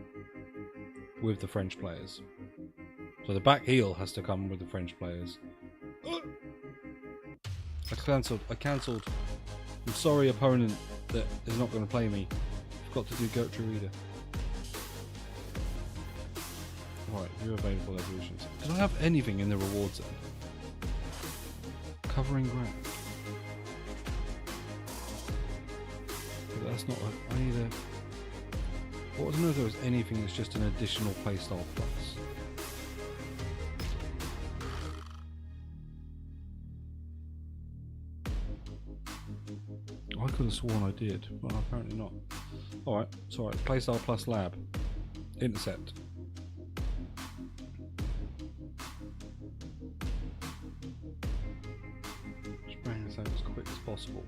Speaker 1: with the French players. So the back heel has to come with the French players. I cancelled. I'm sorry, opponent that is not going to play me. I've got to do Gertrude Reader. Right, view available evolutions. Did I have anything in the rewards then? Covering ground. But that's not a... I need a... What, I don't know if there was anything that's just an additional playstyle plus. I could have sworn I did, but apparently not. Alright, it's alright. Playstyle plus lab. Intercept. Just bring this out as quick as possible.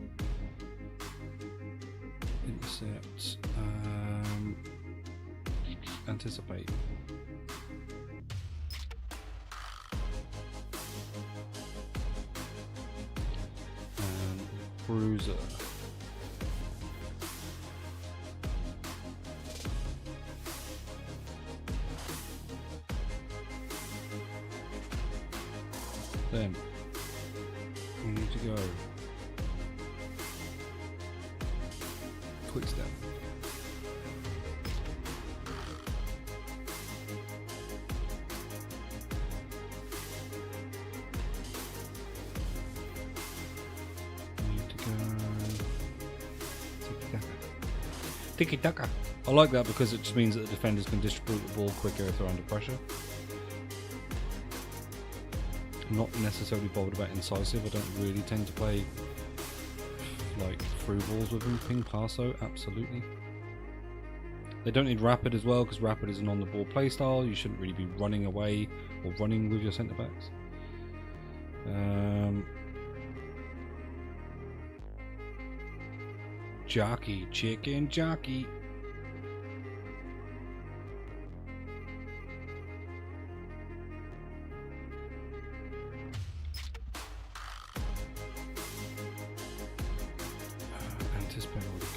Speaker 1: Intercept. Anticipate. And bruiser. Then we need to go quick step. We need to go tiki taka. I like that because it just means that the defenders can distribute the ball quicker if they're under pressure. Not necessarily bothered about incisive. I don't really tend to play like through balls with them. Ping passo, absolutely. They don't need rapid as well because rapid is an on the ball play style. You shouldn't really be running away or running with your centre backs. Jockey, chicken jockey.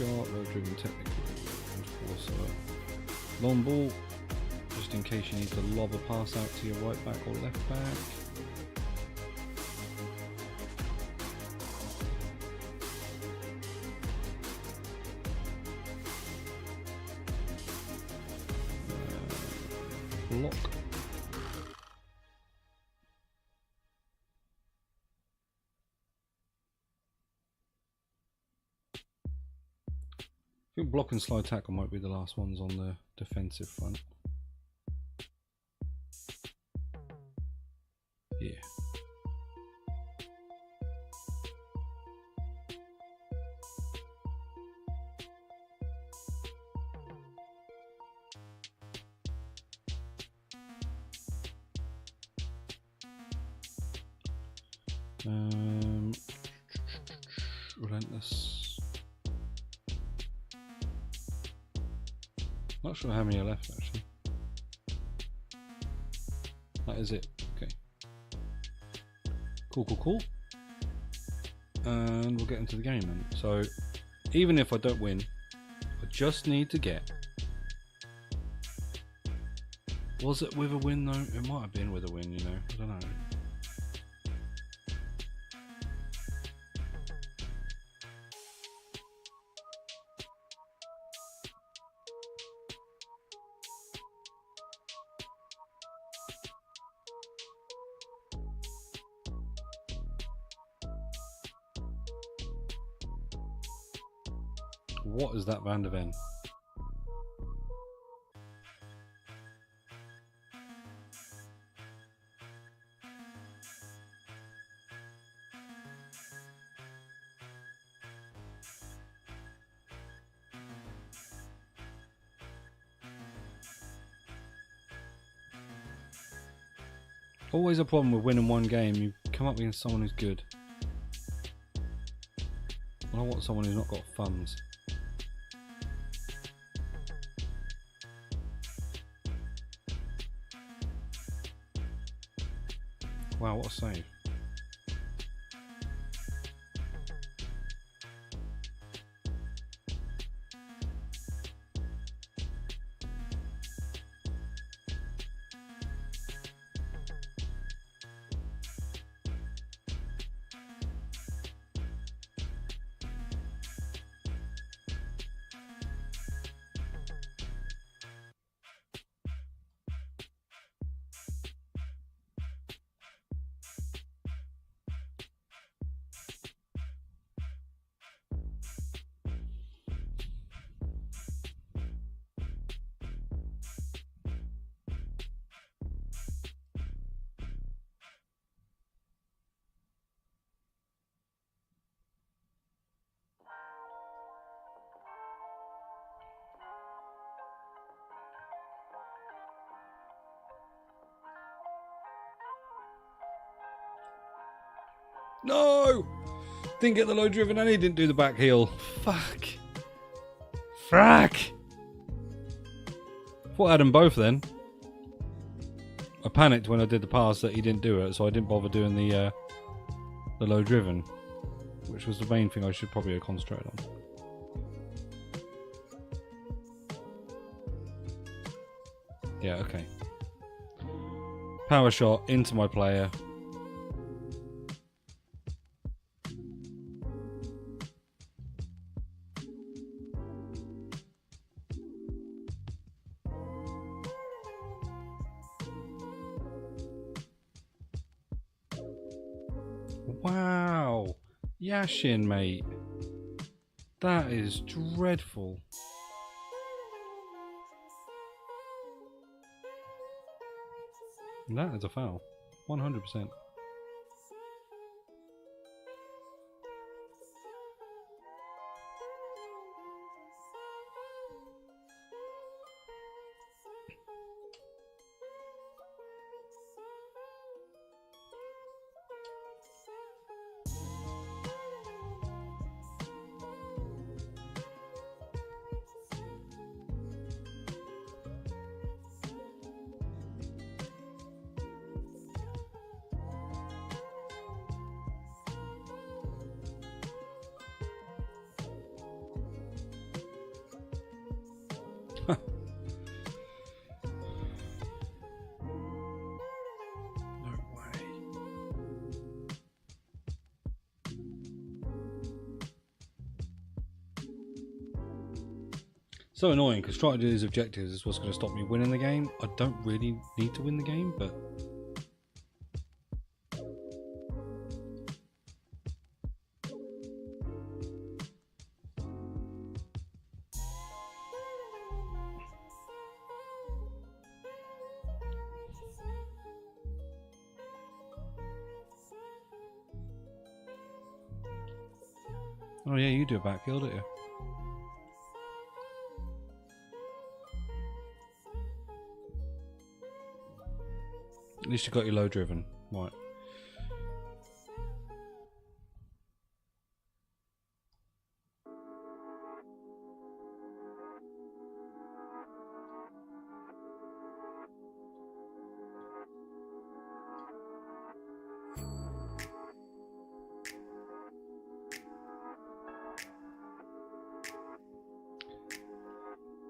Speaker 1: Low driven technical enforcer. Long ball, just in case you need to lob a pass out to your right back or left back. Block. I think block and slide tackle might be the last ones on the defensive front. Yeah. Relentless. Not sure how many are left actually. That is it. Okay. Cool, cool, cool. And we'll get into the game then. So, even if I don't win, I just need to get... Was it with a win though? It might have been with a win, you know. I don't know. What is that Van der Ven? Always a problem with winning one game. You come up against someone who's good. I want someone who's not got funds. Wow, what a save. No! Didn't get the low driven and he didn't do the back heel. Fuck. Frack! Thought I had them both then. I panicked when I did the pass that he didn't do it, so I didn't bother doing the low driven, which was the main thing I should probably have concentrated on. Yeah, okay. Power shot into my player. Wow, Yashin, mate. That is dreadful. That is a foul. 100%. So annoying because trying to do these objectives is what's going to stop me winning the game. I don't really need to win the game, but oh yeah, you do a back heel, don't you? At least you got your low driven, right?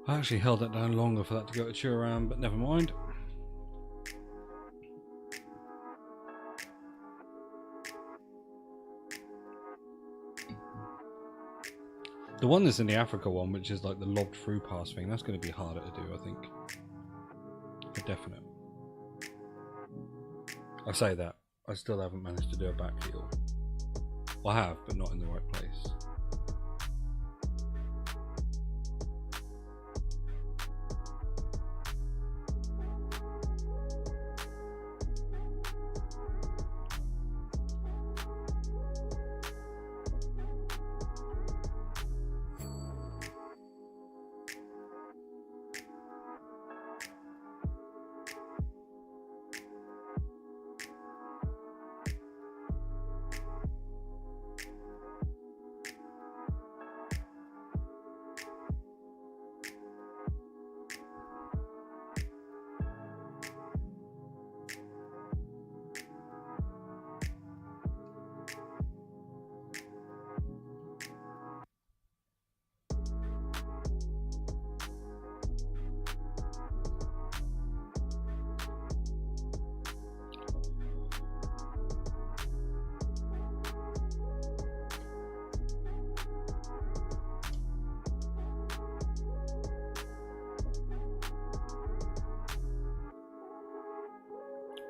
Speaker 1: I actually held that down longer for that to go to Turan, but never mind. The one that's in the Africa one, which is like the lobbed through pass thing, that's going to be harder to do, I think. For definite. I say that. I still haven't managed to do a back heel. I have, but not in the right place.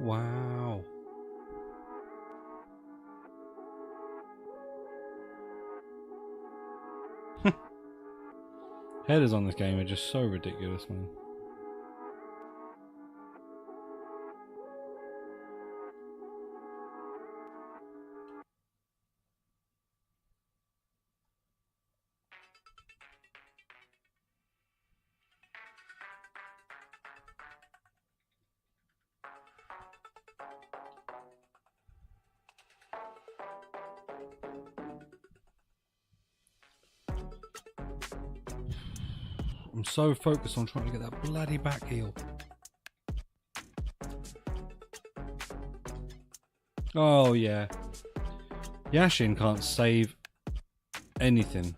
Speaker 1: Wow. Headers on this game are just so ridiculous, man. I'm so focused on trying to get that bloody back heel. Oh yeah. Yashin can't save anything.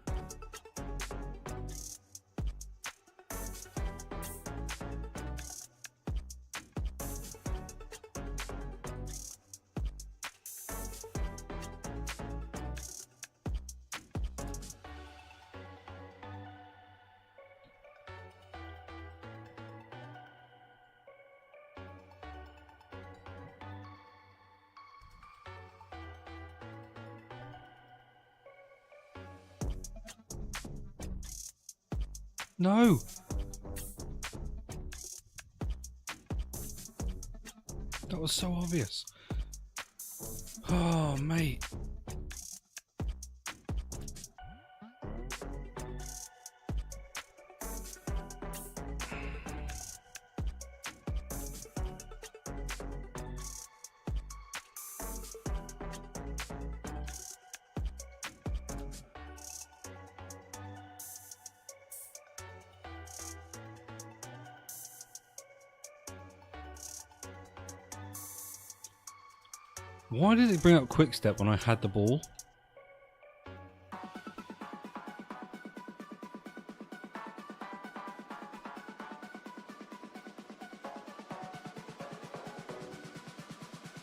Speaker 1: No! That was so obvious. Oh, mate. Why did it bring up quick step when I had the ball?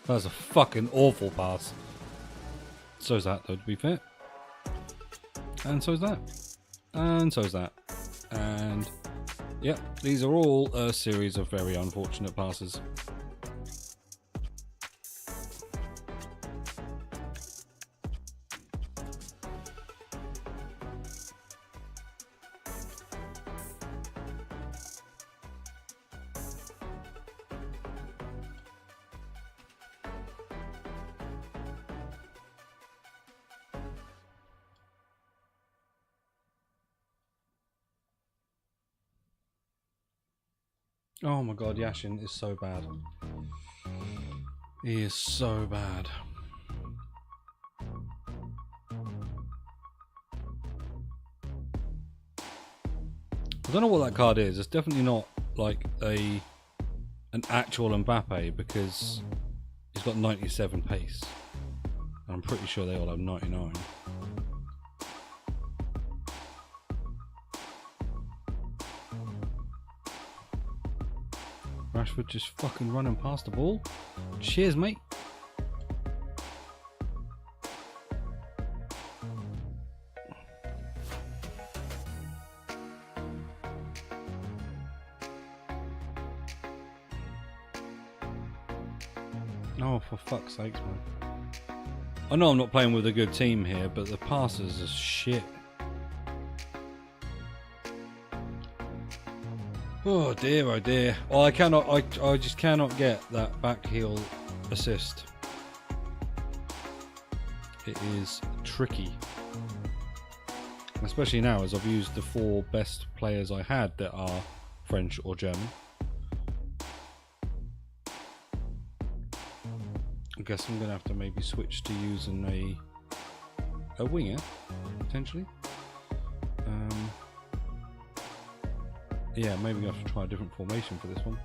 Speaker 1: That was a fucking awful pass. So's that though, to be fair. And so's that. And so's that. And yep, these are all a series of very unfortunate passes. Oh my god, Yashin is so bad. He is so bad. I don't know what that card is. It's definitely not like an actual Mbappe because he's got 97 pace. And I'm pretty sure they all have 99. for just fucking running past the ball. Cheers, mate. Oh, for fuck's sakes, man. I know I'm not playing with a good team here, but the passes are shit. Oh dear, oh dear. Oh, I just cannot get that back heel assist. It is tricky. Especially now, as I've used the 4 best players I had that are French or German. I guess I'm going to have to maybe switch to using a winger, potentially. Yeah, maybe I have to try a different formation for this one.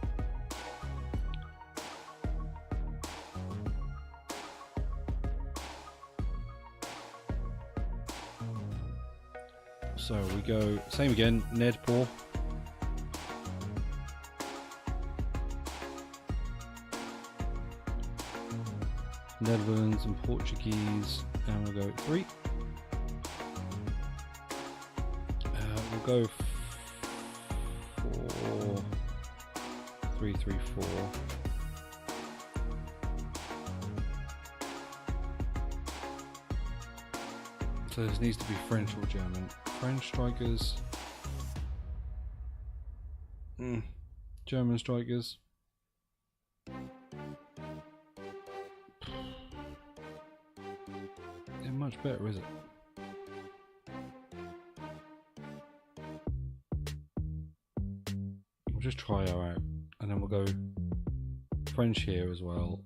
Speaker 1: So we go, same again, Ned Paul. Netherlands and Portuguese, and we'll go 3. We'll go 4-3-3-4. So this needs to be French or German. French strikers. German strikers. They're much better, is it? We'll just try her out, and then we'll go French here as well.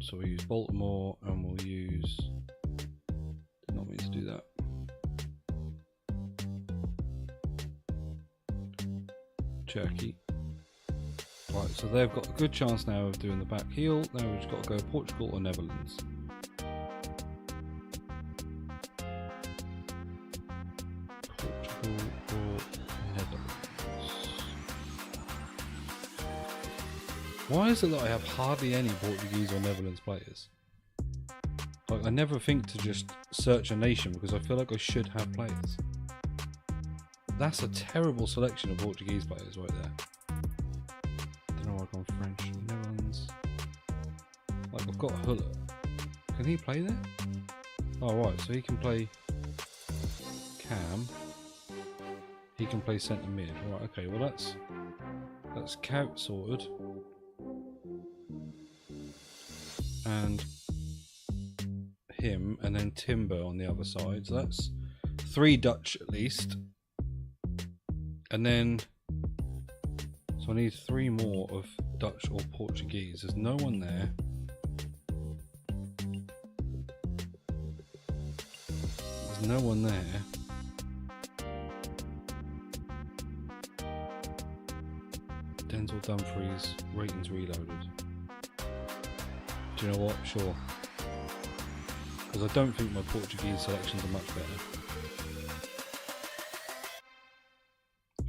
Speaker 1: So we'll use Baltimore, and we'll use. Did not mean to do that. Turkey. Right, so they've got a good chance now of doing the back heel. Now we've just got to go Portugal or Netherlands. Portugal or Netherlands. Why is it that I have hardly any Portuguese or Netherlands players? Like, I never think to just search a nation because I feel like I should have players. That's a terrible selection of Portuguese players right there. Don't know why I've gone French. Netherlands. Like, I've got Huller. Can he play there? Oh, right, so he can play Cam. He can play centre mid. Right, okay, well that's Cout sorted. And him, and then Timber on the other side. So that's 3 Dutch at least. And then, so I need 3 more of Dutch or Portuguese. There's no one there. There's no one there. Denzel Dumfries, ratings reloaded. Do you know what? Sure. Because I don't think my Portuguese selections are much better.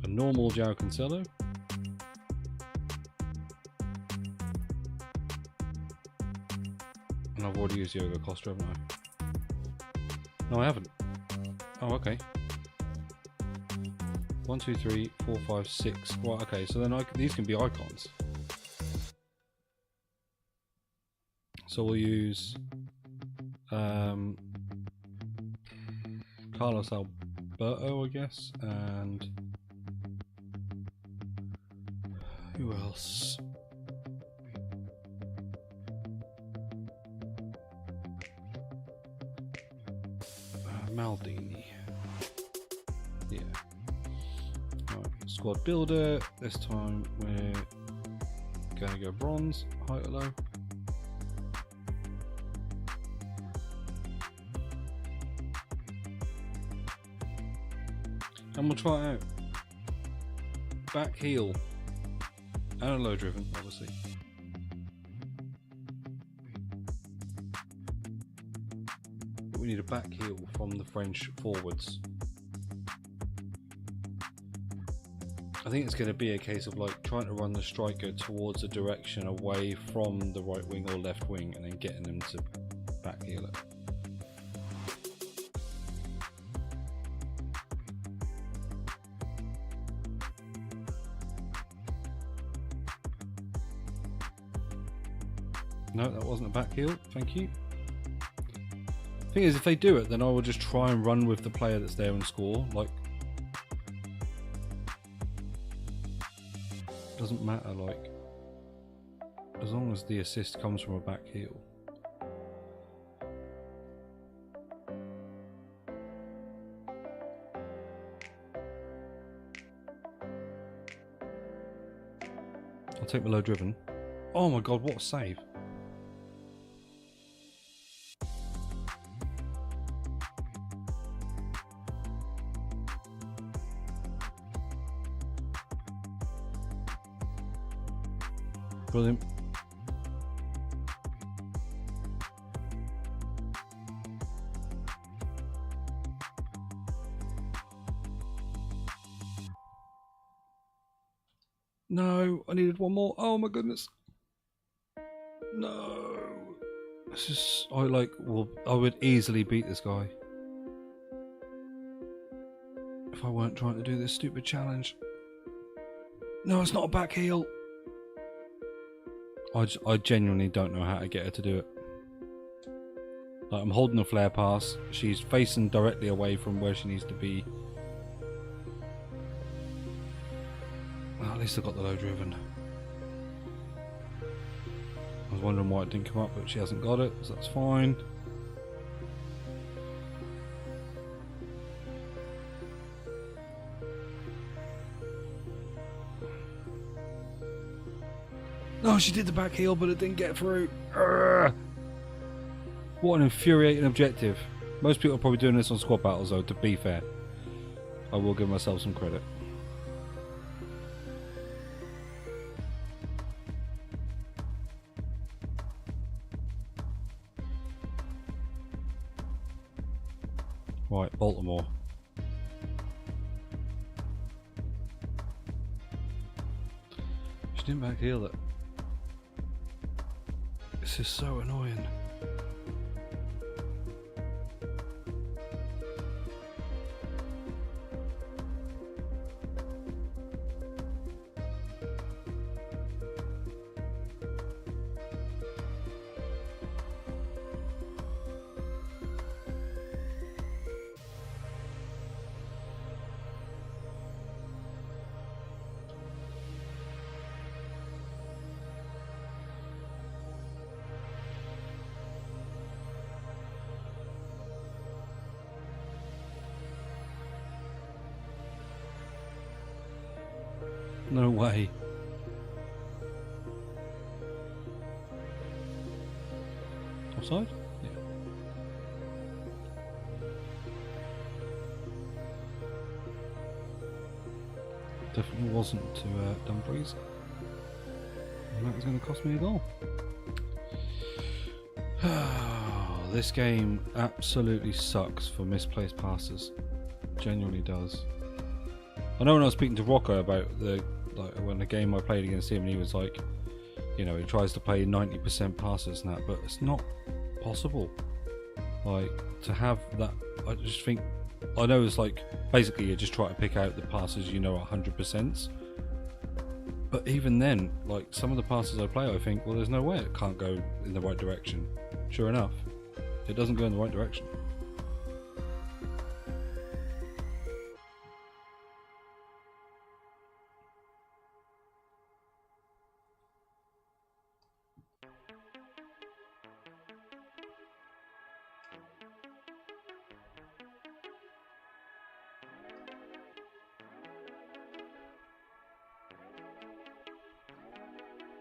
Speaker 1: A normal João Cancelo. And I've already used Diogo Costa, haven't I? No, I haven't. Oh, okay. 1, 2, 3, 4, 5, 6. Right, okay, so then these can be icons. So we'll use Carlos Alberto, I guess, and who else? Maldini. Yeah. Right, squad builder. This time we're gonna go bronze, height or low. And we'll try it out. Back heel. And a low driven, obviously. But we need a back heel from the French forwards. I think it's going to be a case of like trying to run the striker towards a direction away from the right wing or left wing and then getting them to back heel it. No, that wasn't a back heel, thank you. Thing is, if they do it, then I will just try and run with the player that's there and score. Like, doesn't matter, like, as long as the assist comes from a back heel. I'll take the low driven. Oh my god, what a save. Brilliant. No, I needed one more. Oh my goodness. No. This is, I would easily beat this guy if I weren't trying to do this stupid challenge. No, it's not a back heel. I genuinely don't know how to get her to do it. Like, I'm holding a flare pass. She's facing directly away from where she needs to be. Well, at least I got the low driven. I was wondering why it didn't come up, but she hasn't got it, so that's fine. No, she did the back heel, but it didn't get through. Urgh. What an infuriating objective. Most people are probably doing this on squad battles, though, to be fair. I will give myself some credit. Right, Baltimore. She didn't back heel it. This is so annoying. No way. Offside? Yeah. Definitely wasn't to Dumfries. And that was going to cost me a goal. This game absolutely sucks for misplaced passes. Genuinely does. I know when I was speaking to Rocco about when the game I played against him, and he was like, you know, he tries to play 90% passes and that, but it's not possible. Like, to have that, I just think, I know it's like, basically you just try to pick out the passes you know 100%. But even then, like, some of the passes I play, I think, well, there's no way it can't go in the right direction. Sure enough, it doesn't go in the right direction.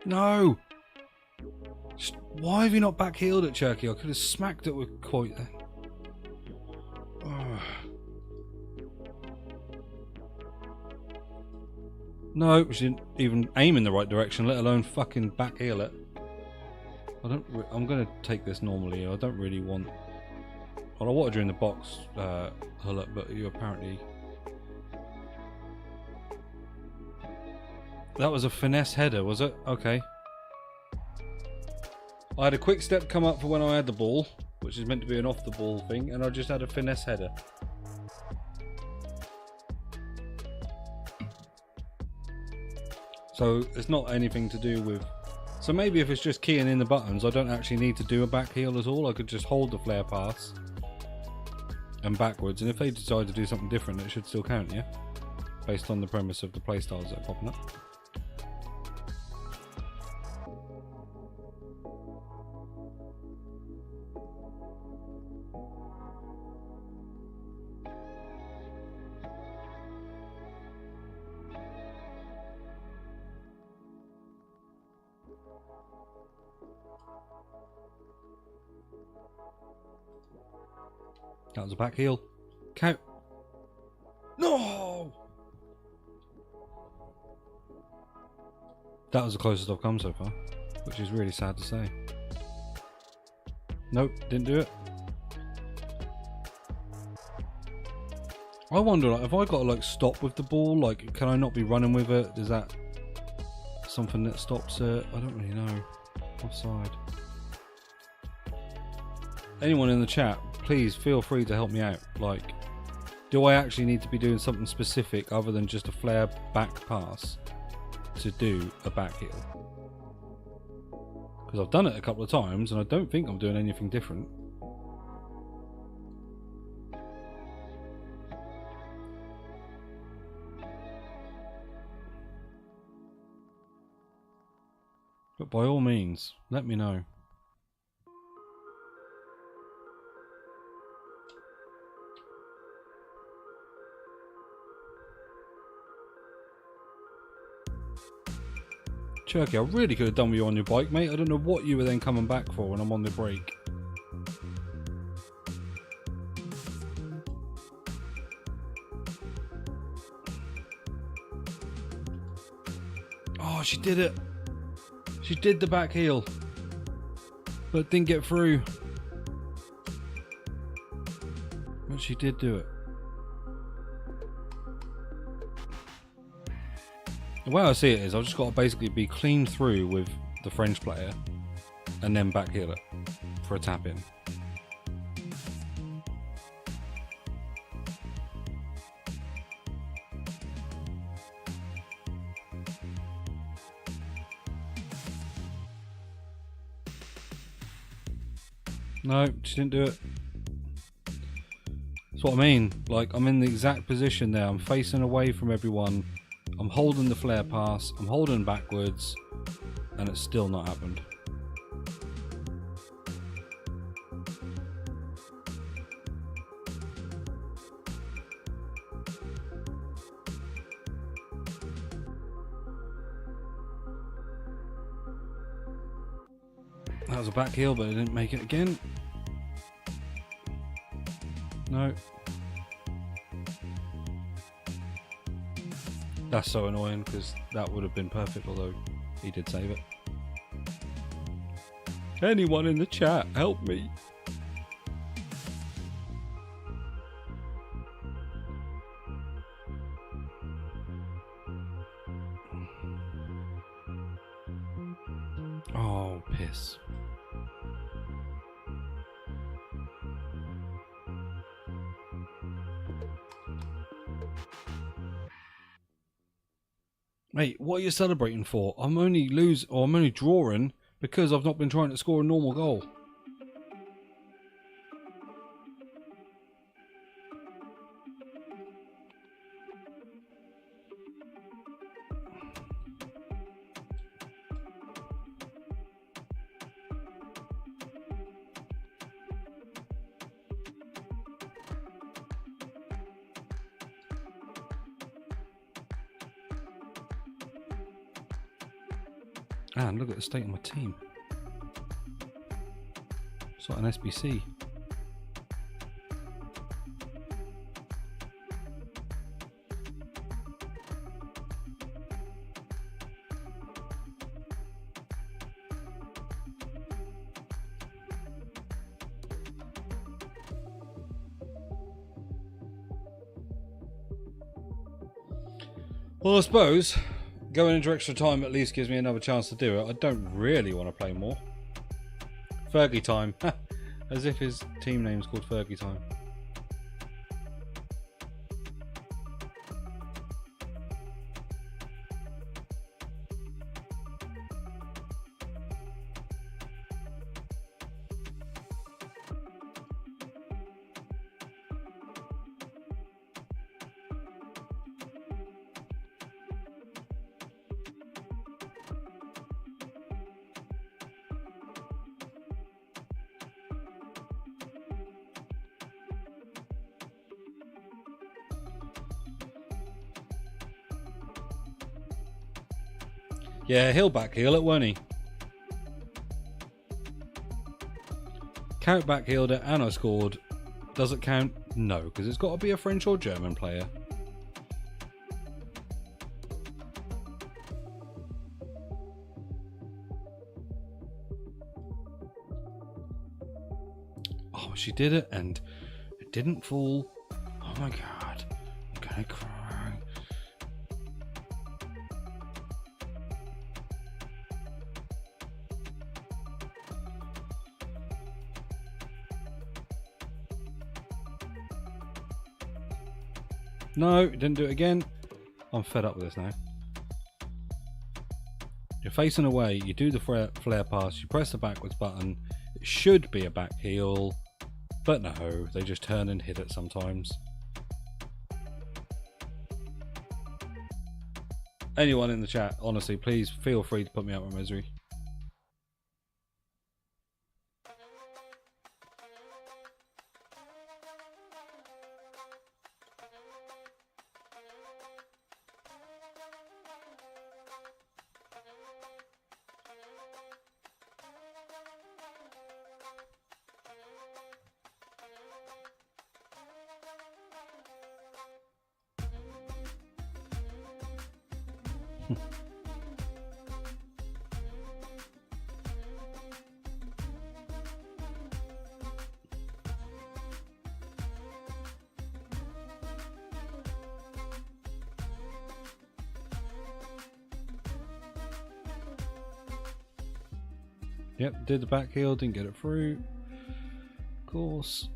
Speaker 1: No! Why have you not back heeled it, Cherky? I could have smacked it with quite then. No, she didn't even aim in the right direction, let alone fucking back heel it. I'm going to take this normally. I don't really want... Well, I wanted you in the box, Hullet, but you apparently... That was a finesse header, was it? Okay. I had a quick step come up for when I had the ball, which is meant to be an off the ball thing, and I just had a finesse header. So it's not anything to do with... So maybe if it's just keying in the buttons, I don't actually need to do a back heel at all. I could just hold the flare pass and backwards, and if they decide to do something different, it should still count, yeah? Based on the premise of the playstyles that are popping up. That was a back heel. Count. No! That was the closest I've come so far, which is really sad to say. Nope, didn't do it. I wonder, like, have I got to like stop with the ball? Like, can I not be running with it? Is that something that stops it? I don't really know. Offside. Anyone in the chat, please feel free to help me out. Like, do I actually need to be doing something specific other than just a flare back pass to do a back heel? Because I've done it a couple of times and I don't think I'm doing anything different. But by all means, let me know. Cherky, I really could have done with you on your bike, mate. I don't know what you were then coming back for when I'm on the break. Oh, she did it. She did the back heel, but didn't get through. But she did do it. The way I see it is I've just got to basically be clean through with the French player and then back heel it for a tap in. No, she didn't do it. That's what I mean. Like, I'm in the exact position there. I'm facing away from everyone. I'm holding the flare pass, I'm holding backwards, and it's still not happened. That was a back heel, but I didn't make it again. No. That's so annoying because that would have been perfect, although he did save it. Anyone in the chat, help me. Oh, piss. Mate, what are you celebrating for? I'm only drawing because I've not been trying to score a normal goal. And look at the state of my team. It's like an SBC. Well, I suppose Going into extra time at least gives me another chance to do it. I don't really want to play more. Fergie time. As if his team name's called Fergie time. Yeah, he'll back heel it, won't he? Count back heeled it and I scored. Does it count? No, because it's got to be a French or German player. Oh, she did it and it didn't fall. Oh my god. I'm gonna cry. No, didn't do it again. I'm fed up with this now. You're facing away, you do the flare pass, you press the backwards button. It should be a back heel, but no, they just turn and hit it sometimes. Anyone in the chat, honestly, please feel free to put me out of my misery. Yep, did the back heel, didn't get it through. Of course.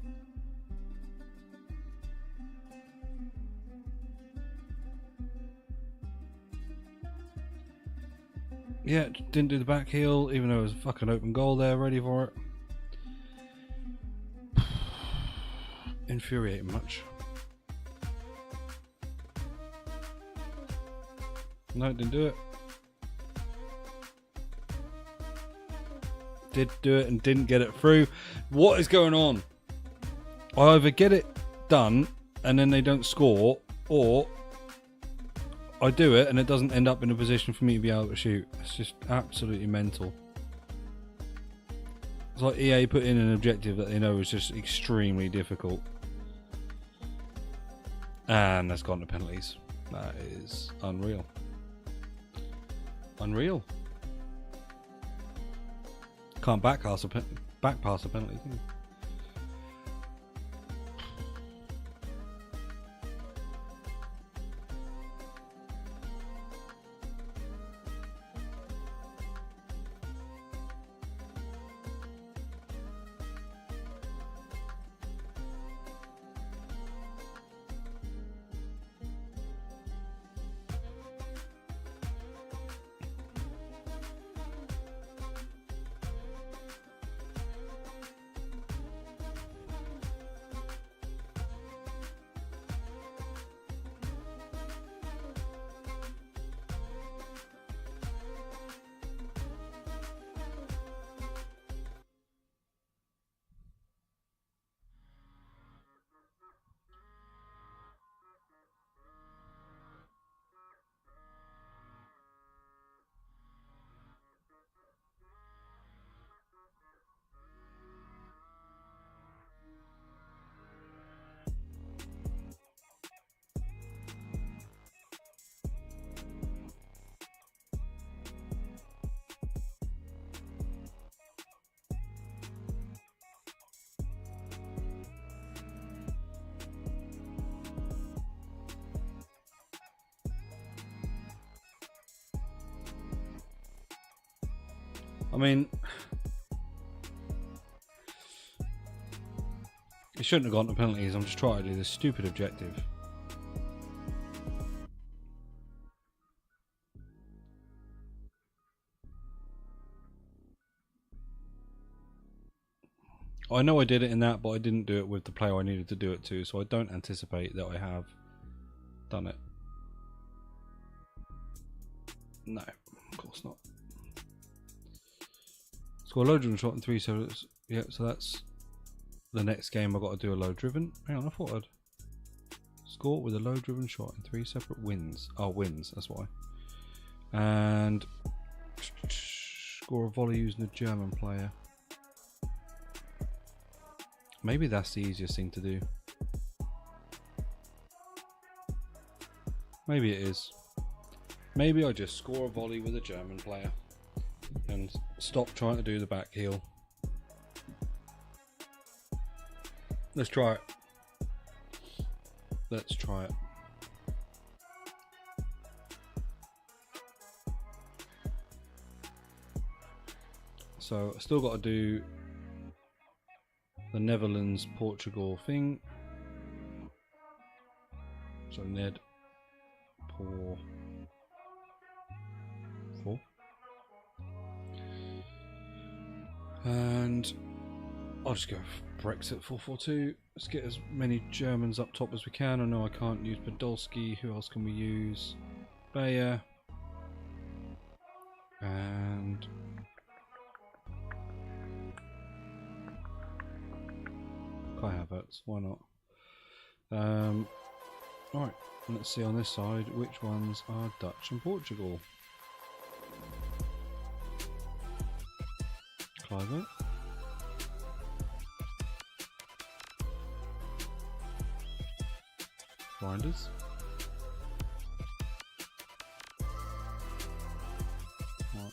Speaker 1: Yeah, didn't do the back heel, even though it was a fucking open goal there, ready for it. Infuriating much. No, didn't do it. Did do it and didn't get it through. What is going on? I either get it done and then they don't score, or I do it and it doesn't end up in a position for me to be able to shoot. It's just absolutely mental. It's like EA put in an objective that they know is just extremely difficult. And that's gone to penalties. That is unreal. Unreal. Can't back pass a penalty. mean, it shouldn't have gone to penalties. I'm just trying to do this stupid objective. I know I did it in that, but I didn't do it with the player I needed to do it to, so I don't anticipate that I have done it. No, of course not. Score a low driven shot in 3 seconds. Yeah, so that's the next game. I've got to do a low driven. Hang on, I thought I'd score with a low driven shot in 3 separate wins. Oh, wins, that's why. And score a volley using a German player. Maybe that's the easiest thing to do. Maybe it is. Maybe I just score a volley with a German player and stop trying to do the back heel. Let's try it. Let's try it. So I still got to do the Netherlands Portugal thing. So Ned Por 4. And I'll just go Brexit 442. Let's get as many Germans up top as we can. I know I can't use Podolski. Who else can we use? Bayer. And Kai Havertz, why not? Right, let's see on this side which ones are Dutch and Portugal. Clive. Grinders. Right.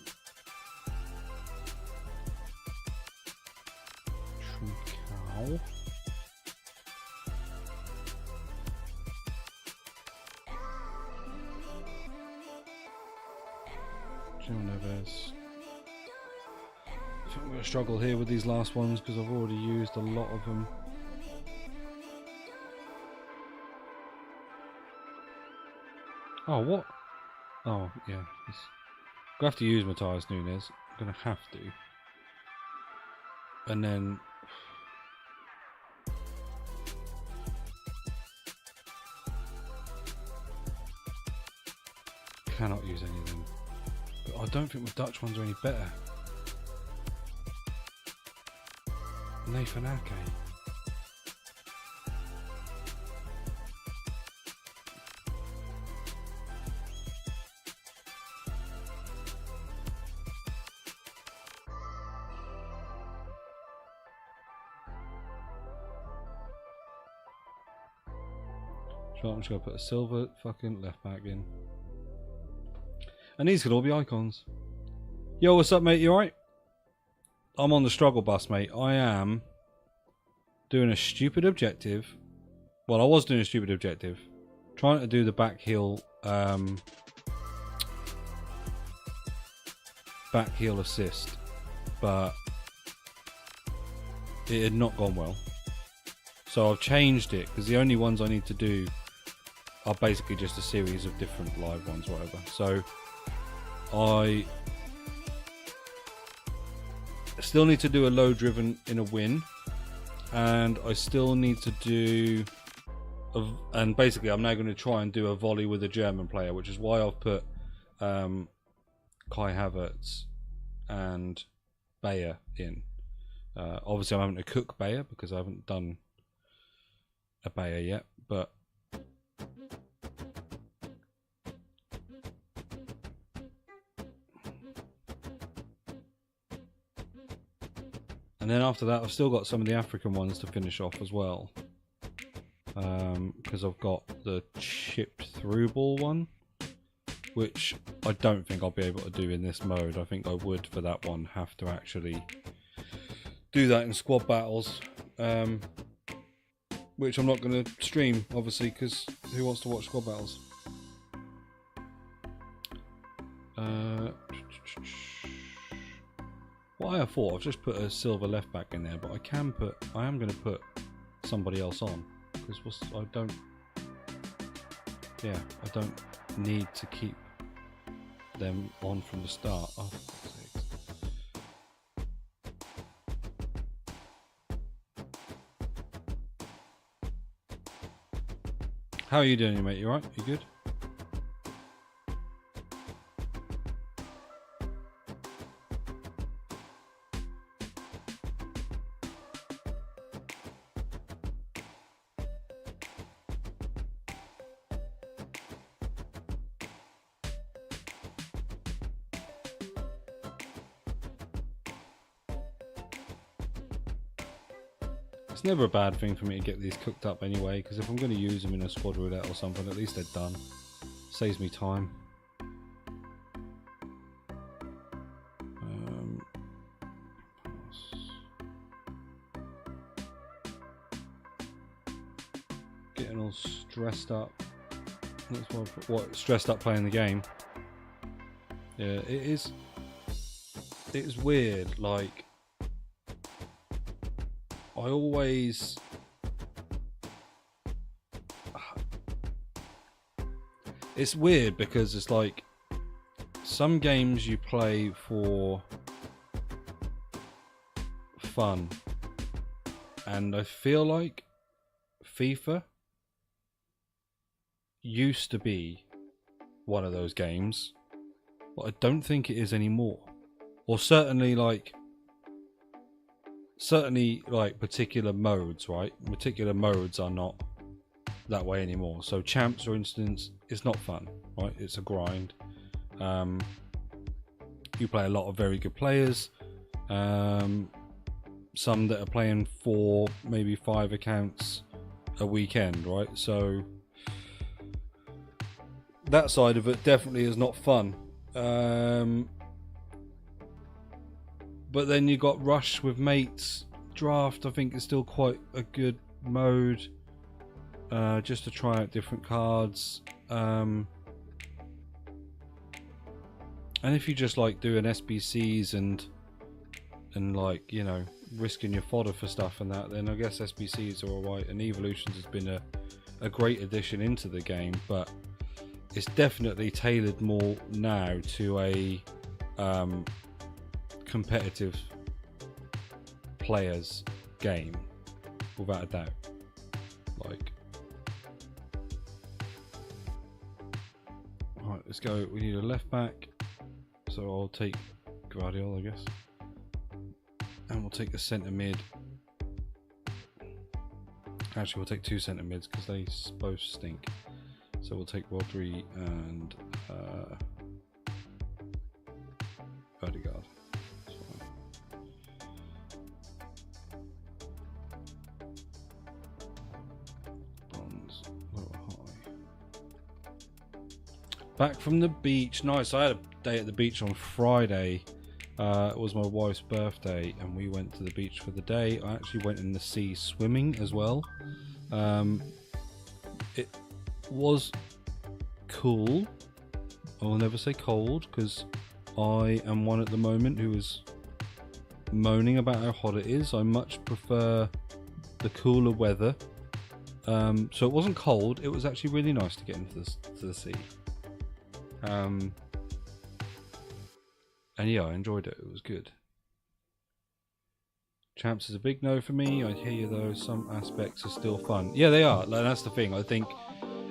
Speaker 1: Trincao. Neves. I think I'm going to struggle here with these last ones because I've already used a lot of them. Oh, what? Oh, yeah. I'm going to have to use Matthias Nunes. I'm going to have to. And then cannot use any of them. But I don't think my Dutch ones are any better. Nathan Ake. So I'm just going to put a silver fucking left back in. And these could all be icons. Yo, what's up, mate? You alright? I'm on the struggle bus, mate. I am doing a stupid objective. Well, I was doing a stupid objective. Trying to do the back heel assist. But it had not gone well. So I've changed it, because the only ones I need to do are basically just a series of different live ones, whatever. So I still need to do a low driven in a win, and I still need to do and basically I'm now going to try and do a volley with a German player, which is why I've put Kai Havertz and Bayer in. Obviously I'm having to cook Bayer because I haven't done a Bayer yet, but and then after that I've still got some of the African ones to finish off as well, because I've got the chipped through ball one, which I don't think I'll be able to do in this mode. I think I would, for that one, have to actually do that in squad battles, which I'm not going to stream, obviously, because who wants to watch squad battles? I have thought I've just put a silver left back in there, but I am going to put somebody else on, because I don't need to keep them on from the start. Oh, for God's sakes. How are you doing, mate? You alright? You good? It's never a bad thing for me to get these cooked up anyway, because if I'm going to use them in a squad roulette or something, at least they're done. Saves me time. Getting all stressed up. That's what stressed up playing the game. Yeah, it is. It is weird. Like, I always it's weird because it's like some games you play for fun, and I feel like FIFA used to be one of those games, but I don't think it is anymore. Or certainly like particular modes, right? Particular modes are not that way anymore. So champs, for instance, is not fun, right? It's a grind. You play a lot of very good players, some that are playing 4, maybe 5 accounts a weekend, right? So that side of it definitely is not fun. But then you got Rush with Mates. Draft, I think, is still quite a good mode, just to try out different cards. And if you just like doing SBCs and like, you know, risking your fodder for stuff and that, then I guess SBCs are alright. And Evolutions has been a great addition into the game, but it's definitely tailored more now to a competitive players game, without a doubt. Like, right, let's go. We need a left back, so I'll take Guardiola, I guess, and we'll take a centre mid. Actually, we'll take 2 centre mids because they both stink. So we'll take Rodri and Odegaard. Bronze, lower high. Back from the beach. Nice. I had a day at the beach on Friday. It was my wife's birthday, and we went to the beach for the day. I actually went in the sea swimming as well. It was cool. I will never say cold, because I am one at the moment who is moaning about how hot it is. I much prefer the cooler weather. So it wasn't cold. It was actually really nice to get into the sea. And yeah, I enjoyed it. It was good. Champs is a big no for me. I hear you though. Some aspects are still fun. Yeah, they are. Like, that's the thing. I think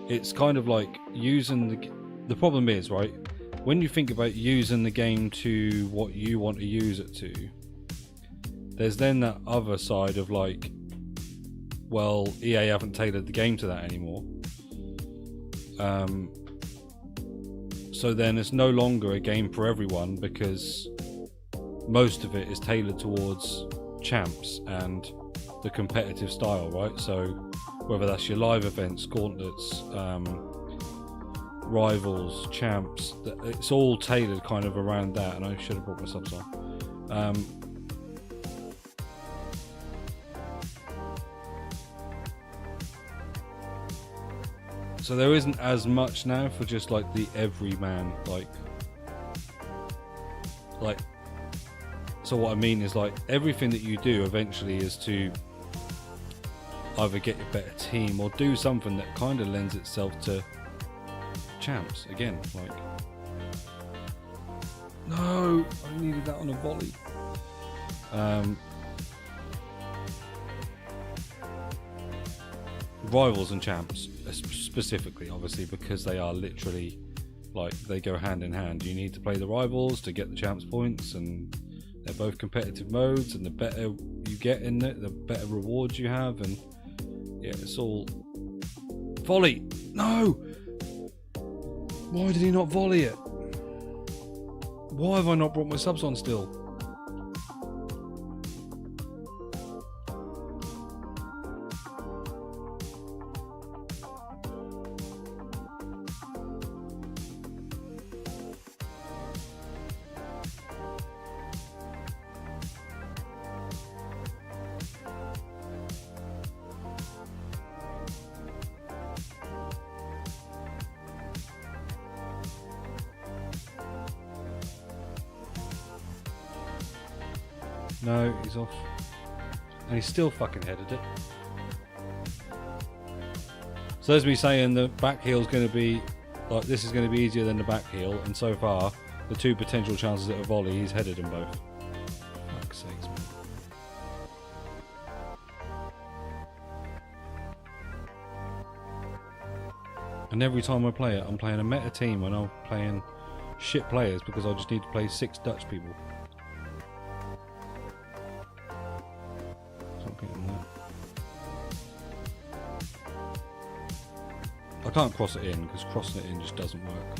Speaker 1: it's kind of like using the problem is, right, when you think about using the game to what you want to use it to, there's then that other side of like, well, EA haven't tailored the game to that anymore. So then it's no longer a game for everyone, because most of it is tailored towards champs and the competitive style, right? So whether that's your live events, gauntlets, rivals, champs, it's all tailored kind of around that. And I should have brought my subs on. So there isn't as much now for just like the everyman, like So what I mean is, like, everything that you do eventually is to either get a better team or do something that kind of lends itself to champs again. Like, no, I needed that on a volley. Rivals and champs specifically, obviously, because they are literally, like, they go hand in hand. You need to play the rivals to get the champs points, and they're both competitive modes, and the better you get in it, the better rewards you have. And yeah, it's all volley. No, why did he not volley it? Why have I not brought my subs on still? No, he's off. And he's still fucking headed it. So there's me saying the back heel's going to be, like, this is going to be easier than the back heel, and so far, the two potential chances at a volley, he's headed them both. Fuck's sakes, man. And every time I play it, I'm playing a meta team and I'm playing shit players because I just need to play 6 Dutch people. I can't cross it in because crossing it in just doesn't work.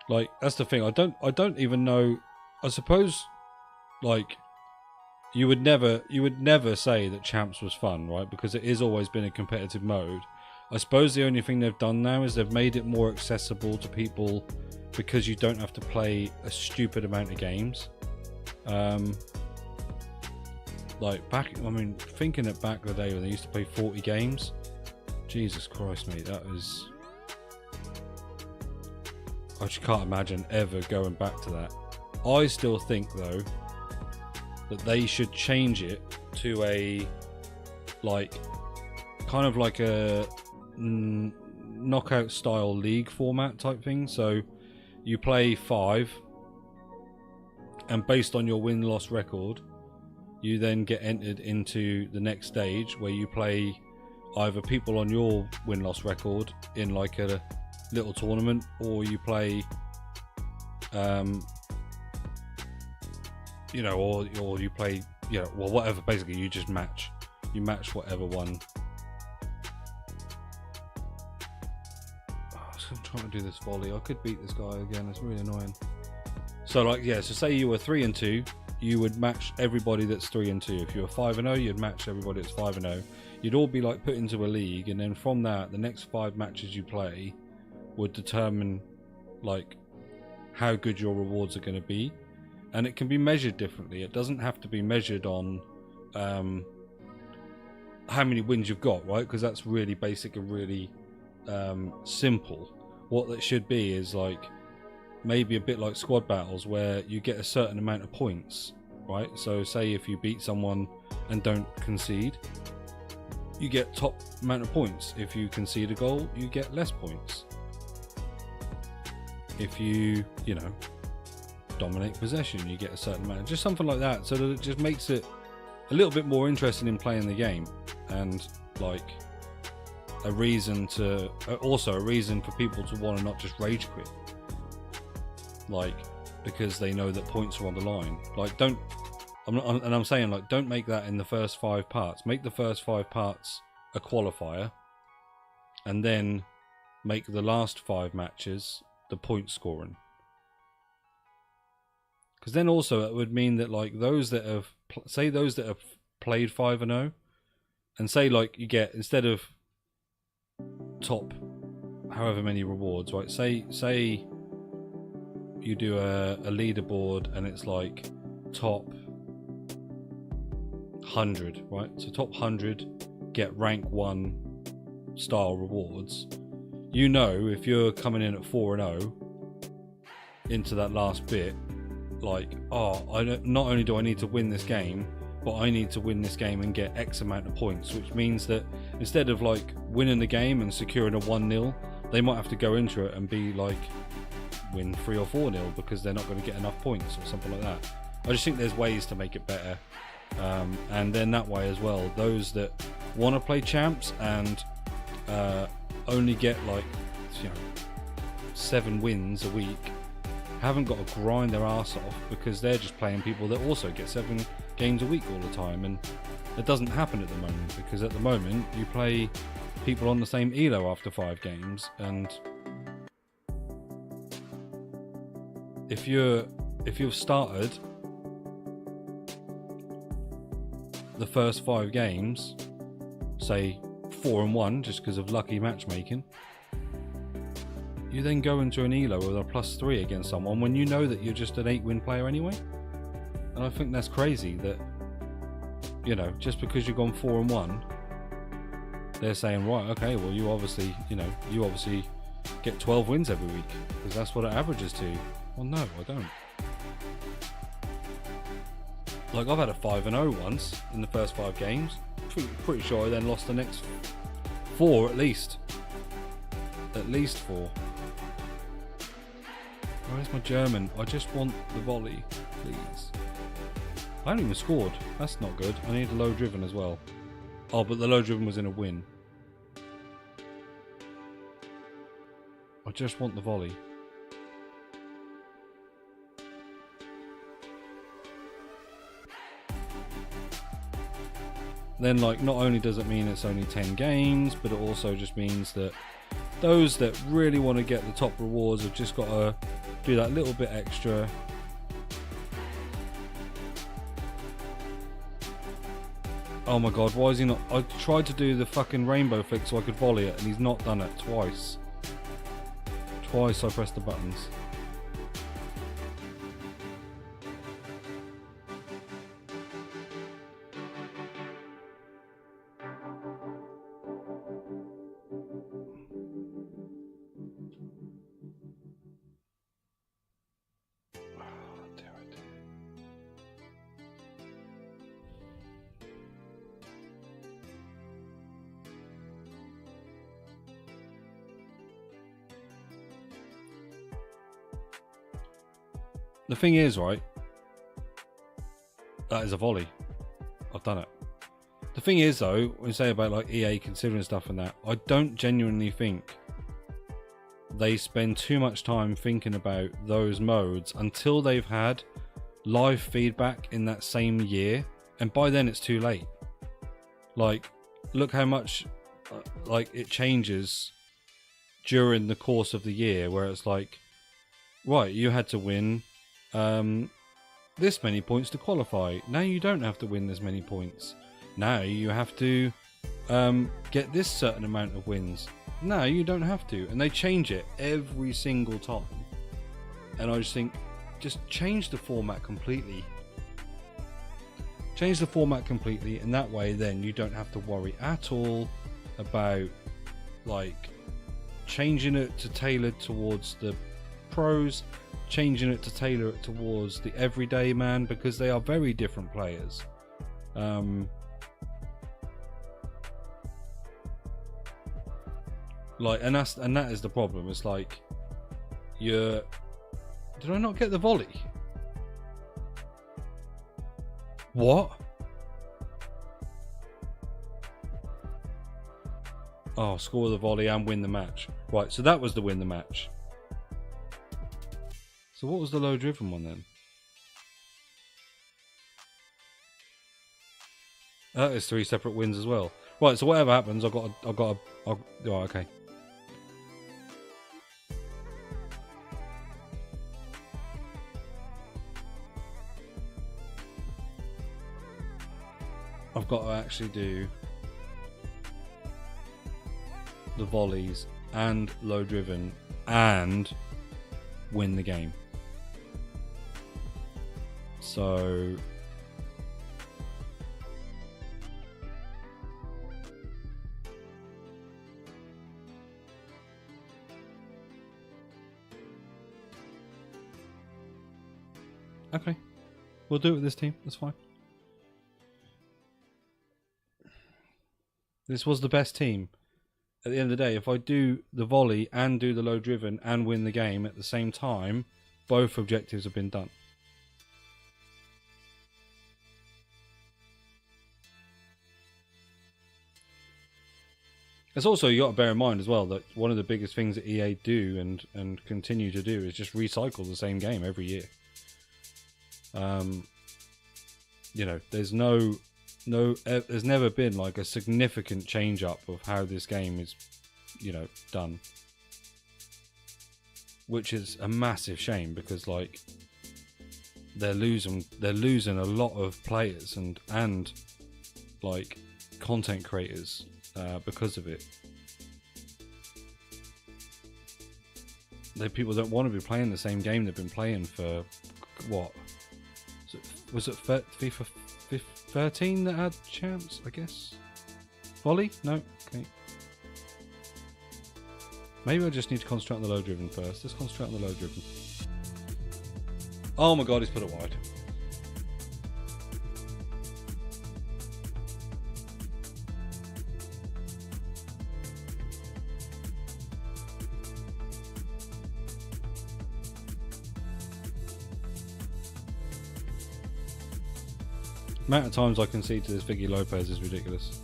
Speaker 1: Like, that's the thing. I don't even know. I suppose, like, you would never say that champs was fun, right? Because it is always been a competitive mode. I suppose the only thing they've done now is they've made it more accessible to people because you don't have to play a stupid amount of games. Like thinking it back the day when they used to play 40 games. Jesus Christ, mate, that was. I just can't imagine ever going back to that. I still think, though, that they should change it to a, like, kind of like a knockout style league format type thing. So you play 5, and based on your win-loss record, you then get entered into the next stage where you play either people on your win-loss record in like a little tournament, or you play you know, or you play, you know, well, whatever. Basically you just match whatever one. I'm trying to do this volley. I could beat this guy again. It's really annoying. So, like, yeah, so say you were 3-2, you would match everybody that's 3-2. If you were 5-0, you'd match everybody that's 5-0. You'd all be like put into a league, and then from that, the next 5 matches you play would determine, like, how good your rewards are going to be. And it can be measured differently. It doesn't have to be measured on how many wins you've got, right? Because that's really basic and really simple. What that should be is like maybe a bit like squad battles, where you get a certain amount of points, right? So say if you beat someone and don't concede, you get top amount of points. If you concede a goal, you get less points. If you know, dominate possession, you get a certain amount. Just something like that, so that it just makes it a little bit more interesting in playing the game, and like a reason to, also a reason for people to want to not just rage quit, like, because they know that points are on the line. Like, I'm saying, like, don't make that in the first 5 parts. Make the first 5 parts a qualifier, and then make the last 5 matches the point scoring. Because then also it would mean that like those that have played 5-0, and say like you get, instead of top however many rewards, right? Say you do a leaderboard and it's like top 100, right? So top 100 get rank 1 style rewards. You know, if you're coming in at 4-0 into that last bit, like, oh, not only do I need to win this game, but I need to win this game and get X amount of points, which means that instead of like winning the game and securing a 1-0, they might have to go into it and be like win 3 or 4-0 because they're not going to get enough points or something like that. I just think there's ways to make it better, and then that way as well, those that want to play champs and only get like 7 wins a week haven't got to grind their ass off because they're just playing people that also get 7 games a week all the time, and it doesn't happen at the moment because at the moment you play people on the same elo after 5 games, and if you've started the first 5 games, say 4-1 just because of lucky matchmaking, you then go into an elo with a +3 against someone when you know that you're just an 8-win player anyway. And I think that's crazy that, you know, just because you've gone 4-1, they're saying, right, okay, well you obviously get 12 wins every week because that's what it averages to. Well, no, I don't. Like, I've had a 5-0 once in the first 5 games. Pretty sure I then lost the next 4 at least. At least 4. Where's my German? I just want the volley, please. I haven't even scored. That's not good. I need a low driven as well. Oh, but the low driven was in a win. I just want the volley. Then, like, not only does it mean it's only 10 games, but it also just means that those that really want to get the top rewards have just got to do that little bit extra. Oh my god, why is he not? I tried to do the fucking rainbow flick so I could volley it, and he's not done it twice. Twice I pressed the buttons. The thing is, right, that is a volley. I've done it. The thing is, though, when you say about like EA considering stuff and that, I don't genuinely think they spend too much time thinking about those modes until they've had live feedback in that same year, and by then it's too late. Like, look how much like it changes during the course of the year, where it's like, right, you had to win this many points to qualify. Now you don't have to win this many points. Now you have to get this certain amount of wins. No, you don't have to. And they change it every single time. And I just think, just change the format completely. Change the format completely, and that way then you don't have to worry at all about like changing it to tailored towards the pros, changing it to tailor it towards the everyday man, because they are very different players. Like, and that is the problem. It's like, did I not get the volley? What? Oh, score the volley and win the match. Right, so that was the win the match. So what was the low driven one then? That is 3 separate wins as well. Right, so whatever happens, oh, okay. I've got to actually do the volleys and low driven and win the game. So okay, we'll do it with this team, that's fine. This was the best team. At the end of the day, if I do the volley and do the low driven and win the game at the same time, both objectives have been done. It's also, you got to bear in mind as well that one of the biggest things that EA do and continue to do is just recycle the same game every year. You know, there's there's never been like a significant change up of how this game is, you know, done, which is a massive shame because like they're losing a lot of players and like content creators because of it. People don't want to be playing the same game they've been playing for what was it FIFA 13 that had champs, I guess? Volley? No? Okay. Maybe I just need to concentrate on the low driven first. Let's concentrate on the low driven. Oh my god, he's put it wide. The amount of times I concede to this Vicky Lopez is ridiculous.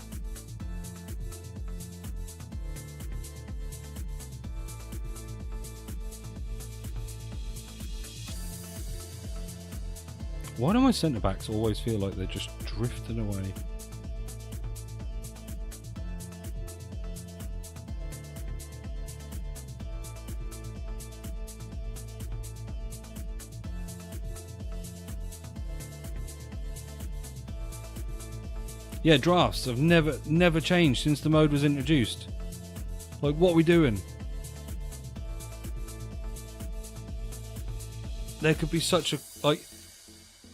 Speaker 1: Why do my centre backs always feel like they're just drifting away? Yeah, drafts have never changed since the mode was introduced. Like, what are we doing? There could be such a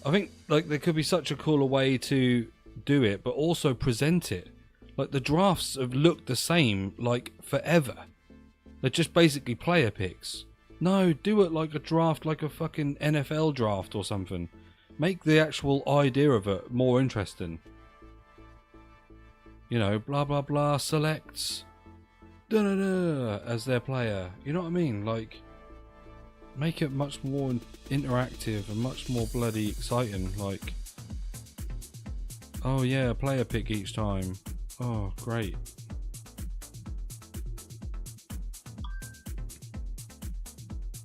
Speaker 1: I think like there could be such a cooler way to do it, but also present it. Like the drafts have looked the same like forever. They're just basically player picks. No, do it like a draft, like a fucking NFL draft or something. Make the actual idea of it more interesting. You know, blah blah blah selects da-da-da as their player. You know what I mean? Like, make it much more interactive and much more bloody exciting. Like, oh yeah, player pick each time. Oh, great.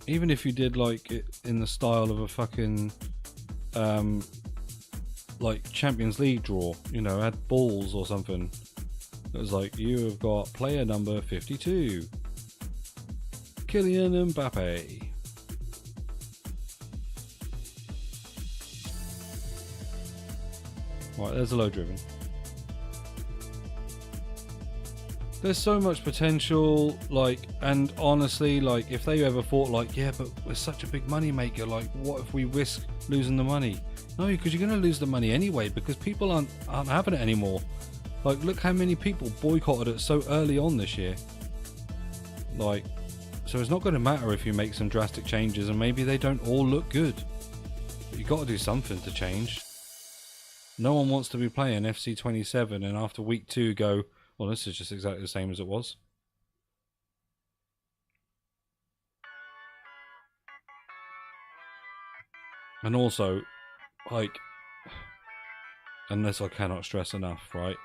Speaker 1: Even if you did like it in the style of a fucking like Champions League draw, you know, had balls or something. It was like, you have got player number 52, Kylian Mbappe. Right, there's a low driven. There's so much potential, like, and honestly, like, if they ever thought, like, yeah, but we're such a big money maker, like, what if we risk losing the money? No, because you're going to lose the money anyway, because people aren't having it anymore. Like, look how many people boycotted it so early on this year. Like, so it's not going to matter if you make some drastic changes, and maybe they don't all look good. But you've got to do something to change. No one wants to be playing FC27 and after week 2 go, well, this is just exactly the same as it was. And also, like, unless I cannot stress enough, right?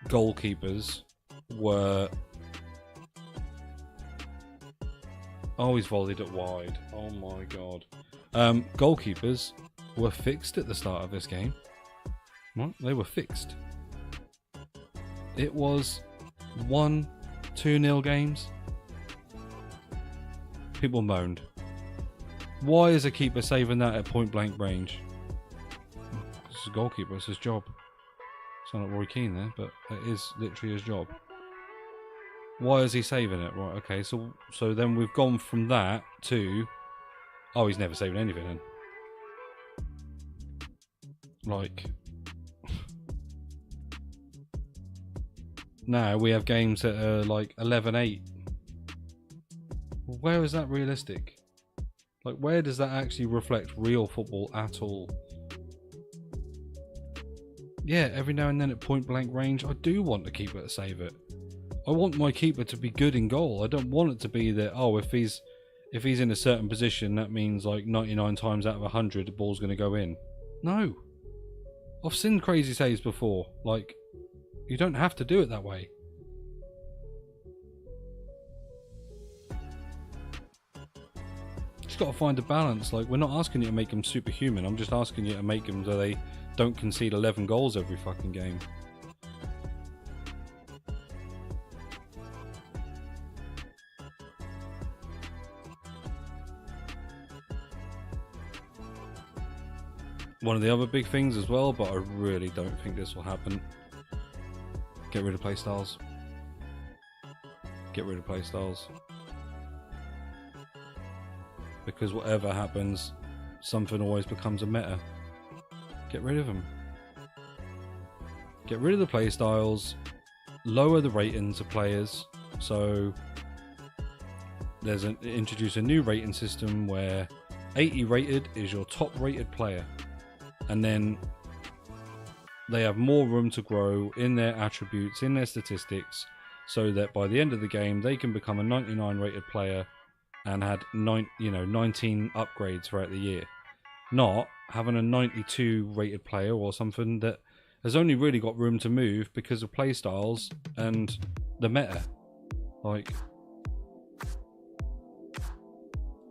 Speaker 1: Goalkeepers were... Oh, he's volleyed it wide. Oh my god. Goalkeepers were fixed at the start of this game. What? They were fixed. It was 1-2-0 games. People moaned. Why is a keeper saving that at point blank range? This is a goalkeeper, it's his job. Sound like Roy Keane there, but it is literally his job. Why is he saving it? Right, okay, so then we've gone from that to... Oh, he's never saving anything then. Like... Now we have games that are like 11-8. Where is that realistic? Like, where does that actually reflect real football at all? Yeah, every now and then at point blank range, I do want a keeper to save it. I want my keeper to be good in goal. I don't want it to be that, oh, if he's in a certain position, that means like 99 times out of 100 the ball's going to go in. No. I've seen crazy saves before. Like, you don't have to do it that way. Just got to find a balance. Like, we're not asking you to make them superhuman. I'm just asking you to make them so they don't concede 11 goals every fucking game. One of the other big things as well, but I really don't think this will happen. Get rid of playstyles. Get rid of playstyles. Because whatever happens, something always becomes a meta. Get rid of them. Get rid of the playstyles. Lower the ratings of players. So introduce a new rating system where 80 rated is your top rated player. And then they have more room to grow in their attributes, in their statistics, so that by the end of the game they can become a 99 rated player and had 19 upgrades throughout the year. Not having a 92 rated player or something that has only really got room to move because of playstyles and the meta. Like,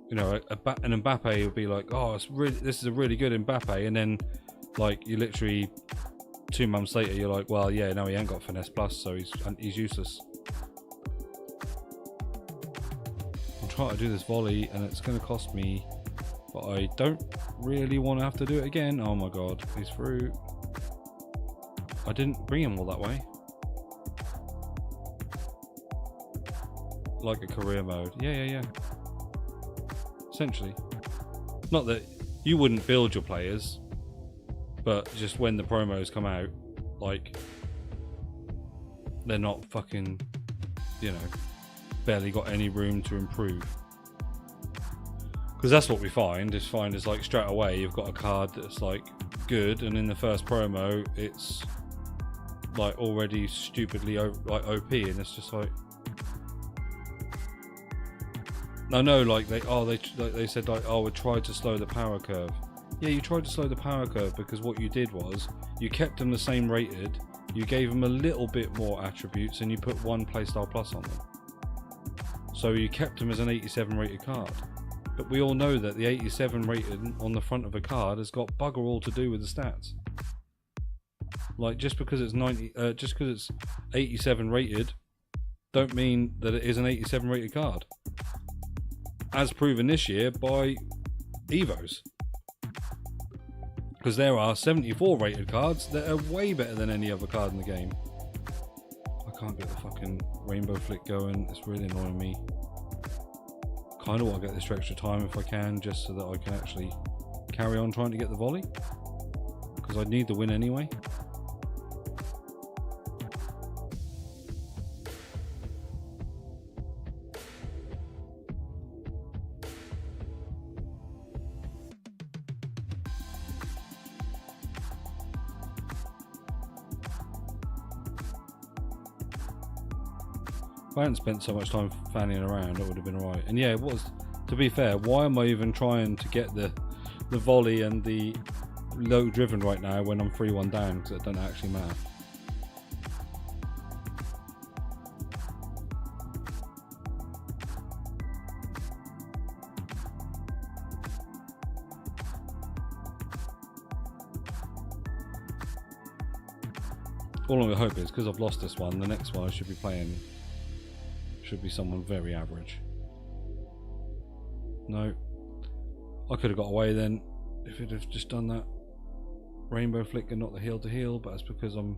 Speaker 1: you know, an Mbappe would be like, oh, this is a really good Mbappe, and then like you literally 2 months later you're like, well, yeah, no, he ain't got finesse plus, so he's useless. I'm trying to do this volley and it's going to cost me, but I don't really want to have to do it again. Oh my god, he's through. I didn't bring him all that way. Like a career mode. Yeah. Essentially. Not that you wouldn't build your players, but just when the promos come out, like, they're not fucking, you know, barely got any room to improve. Because that's what we find is like straight away you've got a card that's like good, and in the first promo it's like already stupidly like OP, and it's just like, I know, like they said like, oh, we tried to slow the power curve. Yeah, you tried to slow the power curve because what you did was you kept them the same rated, you gave them a little bit more attributes, and you put one playstyle plus on them. So you kept them as an 87 rated card. But we all know that the 87 rated on the front of a card has got bugger all to do with the stats. Like, just because it's 87 rated, don't mean that it is an 87 rated card. As proven this year by Evos. Because there are 74 rated cards that are way better than any other card in the game. I can't get the fucking rainbow flick going, it's really annoying me. Kind of want to get this extra time if I can, just so that I can actually carry on trying to get the volley. Because I need the win anyway. If I hadn't spent so much time fanning around, it would have been alright. And yeah, it was, to be fair, why am I even trying to get the volley and the low driven right now when I'm 3-1 down, because it doesn't actually matter. All I'm going to hope is, because I've lost this one, the next one I should be playing should be someone very average. No. I could have got away then if it had just done that rainbow flick and not the heel to heel, but that's because I'm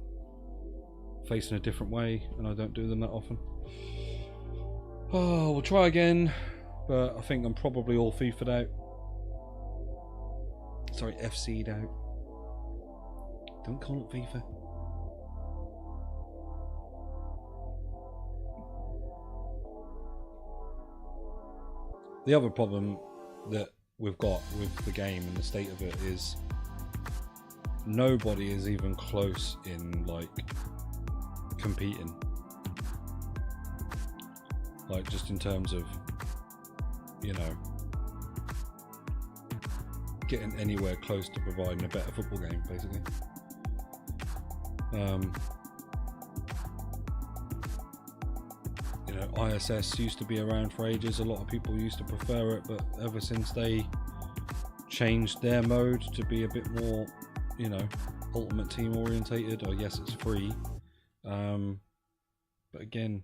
Speaker 1: facing a different way and I don't do them that often. Oh, we'll try again, but I think I'm probably all FIFA'd out. Sorry, FC'd out. Don't call it FIFA. The other problem that we've got with the game and the state of it is nobody is even close in like competing, like just in terms of, you know, getting anywhere close to providing a better football game, basically. You know, ISS used to be around for ages. A lot of people used to prefer it, but ever since they changed their mode to be a bit more, you know, ultimate team orientated, or yes, it's free, but again,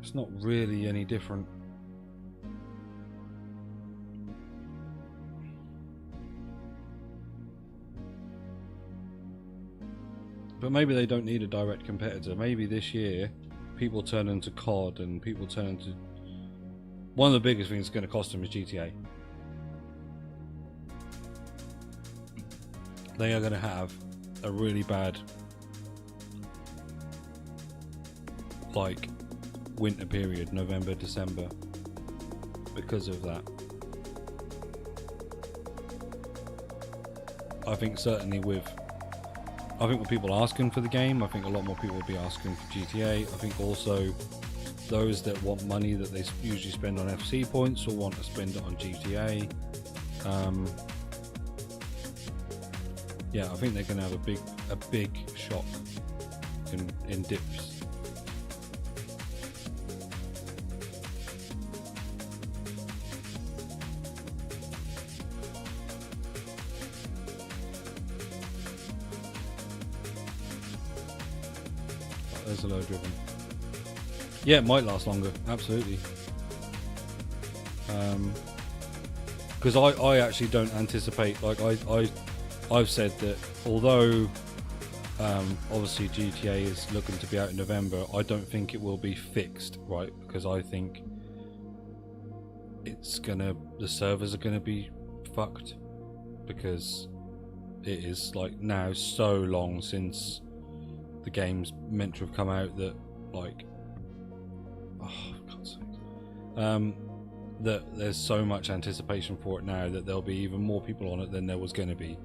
Speaker 1: it's not really any different. But maybe they don't need a direct competitor. Maybe this year people turn into COD and people turn into... One of the biggest things it's going to cost them is GTA. They are going to have a really bad, like, winter period, November, December, because of that. I think certainly with... I think with people asking for the game, I think a lot more people will be asking for GTA. I think also those that want money that they usually spend on FC points will want to spend it on GTA. Yeah, I think they're going to have a big shock in dips. There's a low driven. Yeah, it might last longer, absolutely. Because I actually don't anticipate, like I've said that although obviously GTA is looking to be out in November, I don't think it will be fixed, right? Because I think the servers are gonna be fucked, because it is like now so long since the game's meant to have come out that, like, oh, for God's sake, that there's so much anticipation for it now that there'll be even more people on it than there was going to be.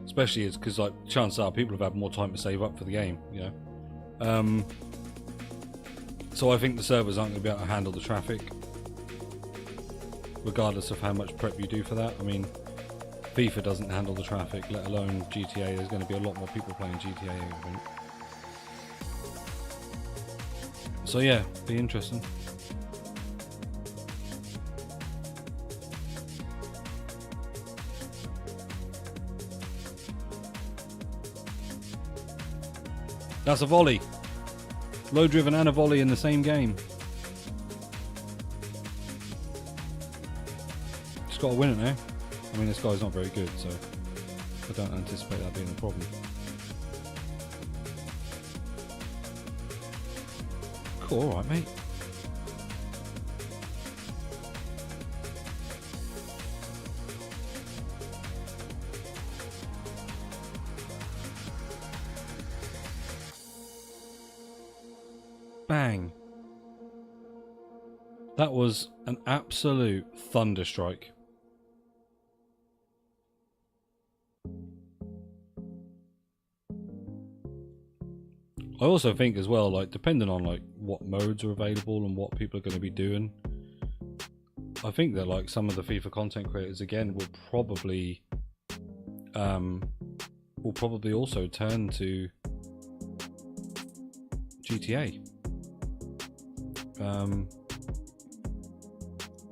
Speaker 1: Especially because, like, chances are people have had more time to save up for the game, you know. So I think the servers aren't going to be able to handle the traffic, regardless of how much prep you do for that. I mean, FIFA doesn't handle the traffic, let alone GTA. There's going to be a lot more people playing GTA, I think. So yeah, be interesting. That's a volley. Low driven and a volley in the same game. Just got to win it now. I mean, this guy's not very good, so I don't anticipate that being a problem. Cool, alright, mate. Bang. That was an absolute thunderstrike. I also think as well, like, depending on like what modes are available and what people are going to be doing, I think that like some of the FIFA content creators again will probably also turn to GTA.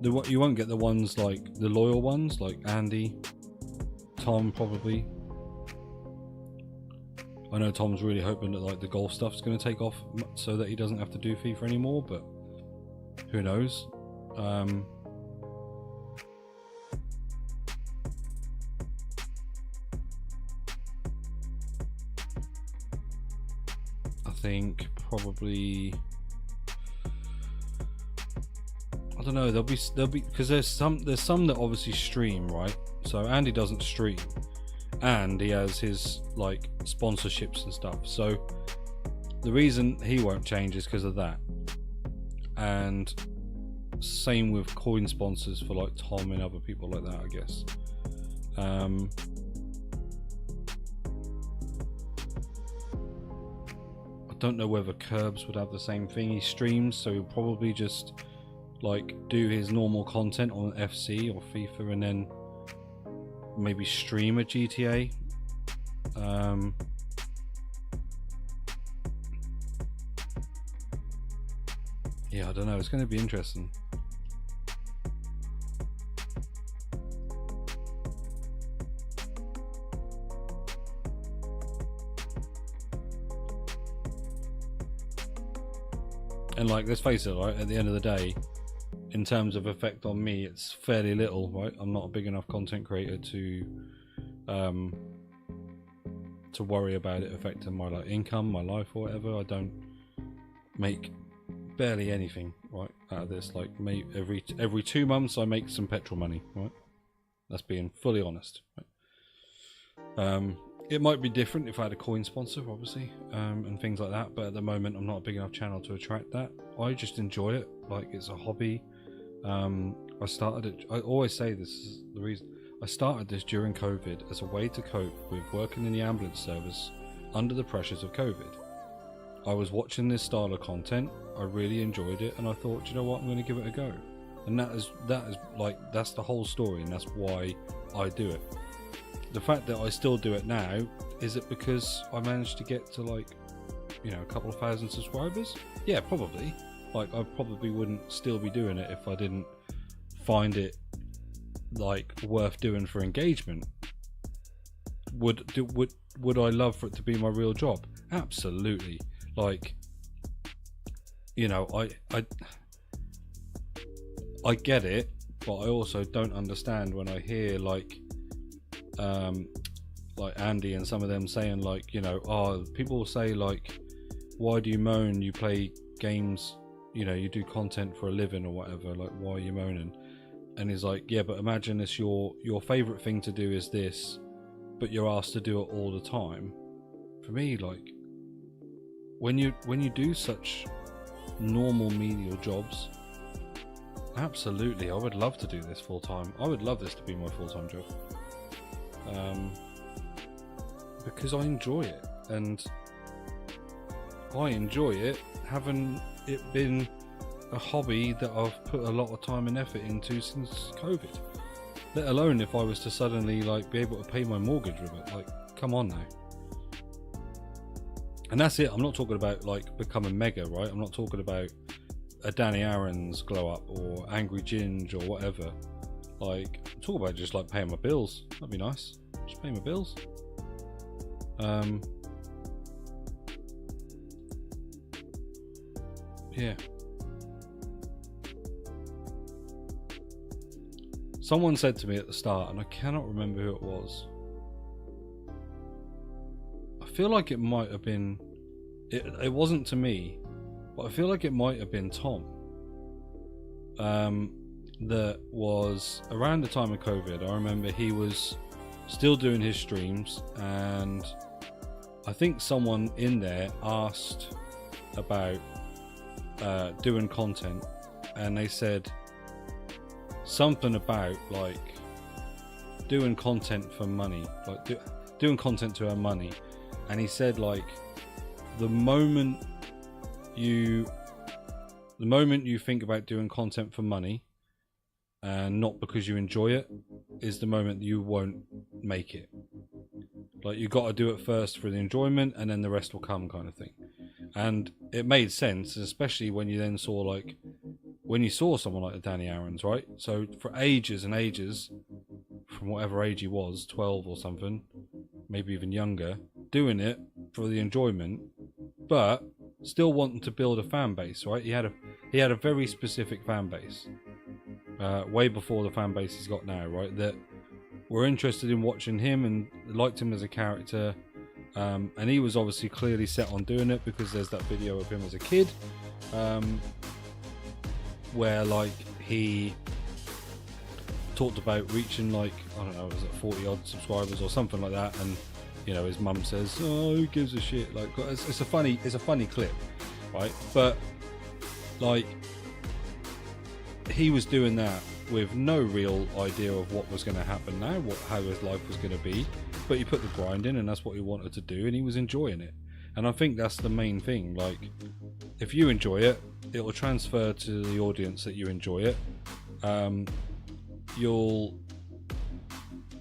Speaker 1: You won't get the ones like the loyal ones like Andy, Tom probably. I know Tom's really hoping that like the golf stuff's going to take off so that he doesn't have to do FIFA anymore, but who knows? think probably, I don't know, there'll be because there's some that obviously stream, right? So Andy doesn't stream, and he has his like sponsorships and stuff. So the reason he won't change is because of that. And same with coin sponsors for like Tom and other people like that, I guess. I don't know whether Curbs would have the same thing. He streams, so he'll probably just like do his normal content on FC or FIFA and then maybe stream a GTA. Yeah, I don't know, it's going to be interesting. And like, let's face it, right, at the end of the day, in terms of effect on me, it's fairly little, right? I'm not a big enough content creator to worry about it affecting my like income, my life or whatever. I don't make barely anything right out of this. Like every 2 months I make some petrol money, right? That's being fully honest, right? It might be different if I had a coin sponsor, obviously, and things like that, but at the moment I'm not a big enough channel to attract that. I just enjoy it, like it's a hobby. I started it, I always say this is the reason, I started this during COVID as a way to cope with working in the ambulance service under the pressures of COVID. I was watching this style of content, I really enjoyed it, and I thought, you know what, I'm going to give it a go. And that is like, that's the whole story, and that's why I do it. The fact that I still do it now, is it because I managed to get to like, you know, a couple of thousand subscribers? Yeah, probably. Like, I probably wouldn't still be doing it if I didn't find it like worth doing for engagement. Would I love for it to be my real job? Absolutely. Like, you know, I get it, but I also don't understand when I hear like Andy and some of them saying like, you know, oh, people say like, why do you moan? You play games, you know, you do content for a living or whatever, like why are you moaning? And he's like, yeah, but imagine this, your favorite thing to do is this, but you're asked to do it all the time. For me, like, when you do such normal menial jobs, absolutely, I would love to do this full time. I would love this to be my full-time job, because I enjoy it, and I enjoy it having it been a hobby that I've put a lot of time and effort into since COVID. Let alone if I was to suddenly like be able to pay my mortgage with it. Like, come on now. And that's it. I'm not talking about like becoming mega, right? I'm not talking about a Danny Aaron's glow up or Angry Ginge or whatever. Like, I'm talking about just like paying my bills. That'd be nice. Just pay my bills. Yeah. Someone said to me at the start, and I cannot remember who it was. I feel like it might have been, it wasn't to me, but I feel like it might have been Tom. That was around the time of COVID. I remember he was still doing his streams, and I think someone in there asked about doing content, and they said something about like doing content for money, like doing content to earn money. And he said like the moment you think about doing content for money and not because you enjoy it is the moment you won't make it. Like, you got to do it first for the enjoyment and then the rest will come, kind of thing. And it made sense, especially when you then saw like, when you saw someone like the Danny Aaron's, right? So for ages and ages, from whatever age he was, 12 or something, maybe even younger, doing it for the enjoyment, but still wanting to build a fan base, right? He had a very specific fan base, way before the fan base he's got now, right? That were interested in watching him and liked him as a character, And he was obviously clearly set on doing it, because there's that video of him as a kid, where like he talked about reaching like, I don't know, was it 40 odd subscribers or something like that, and you know his mum says, oh, who gives a shit, like it's a funny clip, right? But like he was doing that with no real idea of what was going to happen now, how his life was going to be, but he put the grind in, and that's what he wanted to do, and he was enjoying it. And I think that's the main thing. Like, if you enjoy it, it will transfer to the audience that you enjoy it.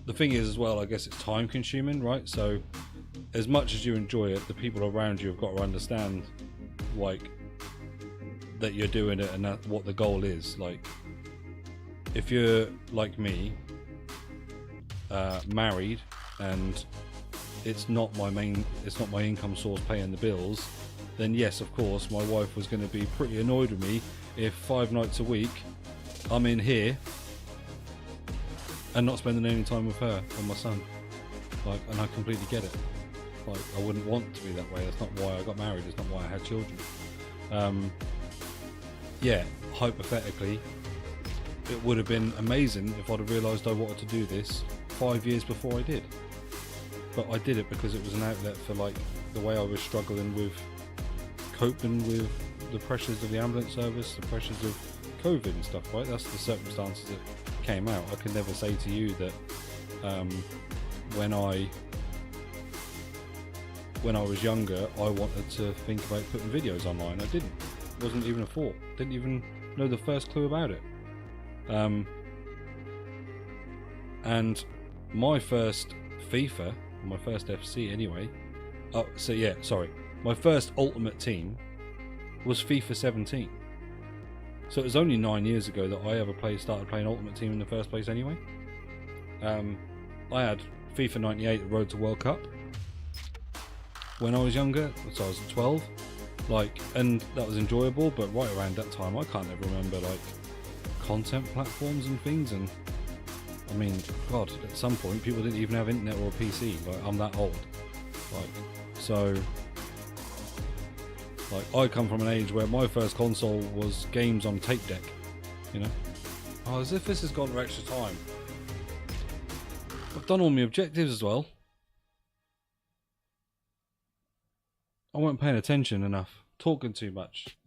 Speaker 1: The thing is as well, I guess it's time consuming, right? So as much as you enjoy it, the people around you have got to understand like that you're doing it, and that what the goal is. Like, if you're like me, married, and it's not my income source paying the bills, then yes, of course, my wife was going to be pretty annoyed with me if 5 nights a week I'm in here and not spending any time with her or my son. Like, and I completely get it. Like, I wouldn't want to be that way. That's not why I got married. It's not why I had children. Yeah, hypothetically, it would have been amazing if I'd have realised I wanted to do this 5 years before I did. But I did it because it was an outlet for like the way I was struggling with coping with the pressures of the ambulance service, the pressures of COVID and stuff, right? That's the circumstances that came out. I can never say to you that when I was younger, I wanted to think about putting videos online. I didn't. It wasn't even a thought. Didn't even know the first clue about it. And my first FIFA, my first FC anyway, my first Ultimate Team was FIFA 17. So it was only 9 years ago that I ever started playing Ultimate Team in the first place anyway. I had FIFA 98, the Road to World Cup, when I was younger, so I was 12, like, and that was enjoyable, but right around that time I can't ever remember like content platforms and things, and I mean, God, at some point people didn't even have internet or a PC. Like, I'm that old. Like, so, like, I come from an age where my first console was games on tape deck, you know? Oh, as if this has gone for extra time. I've done all my objectives as well. I weren't paying attention enough. Talking too much.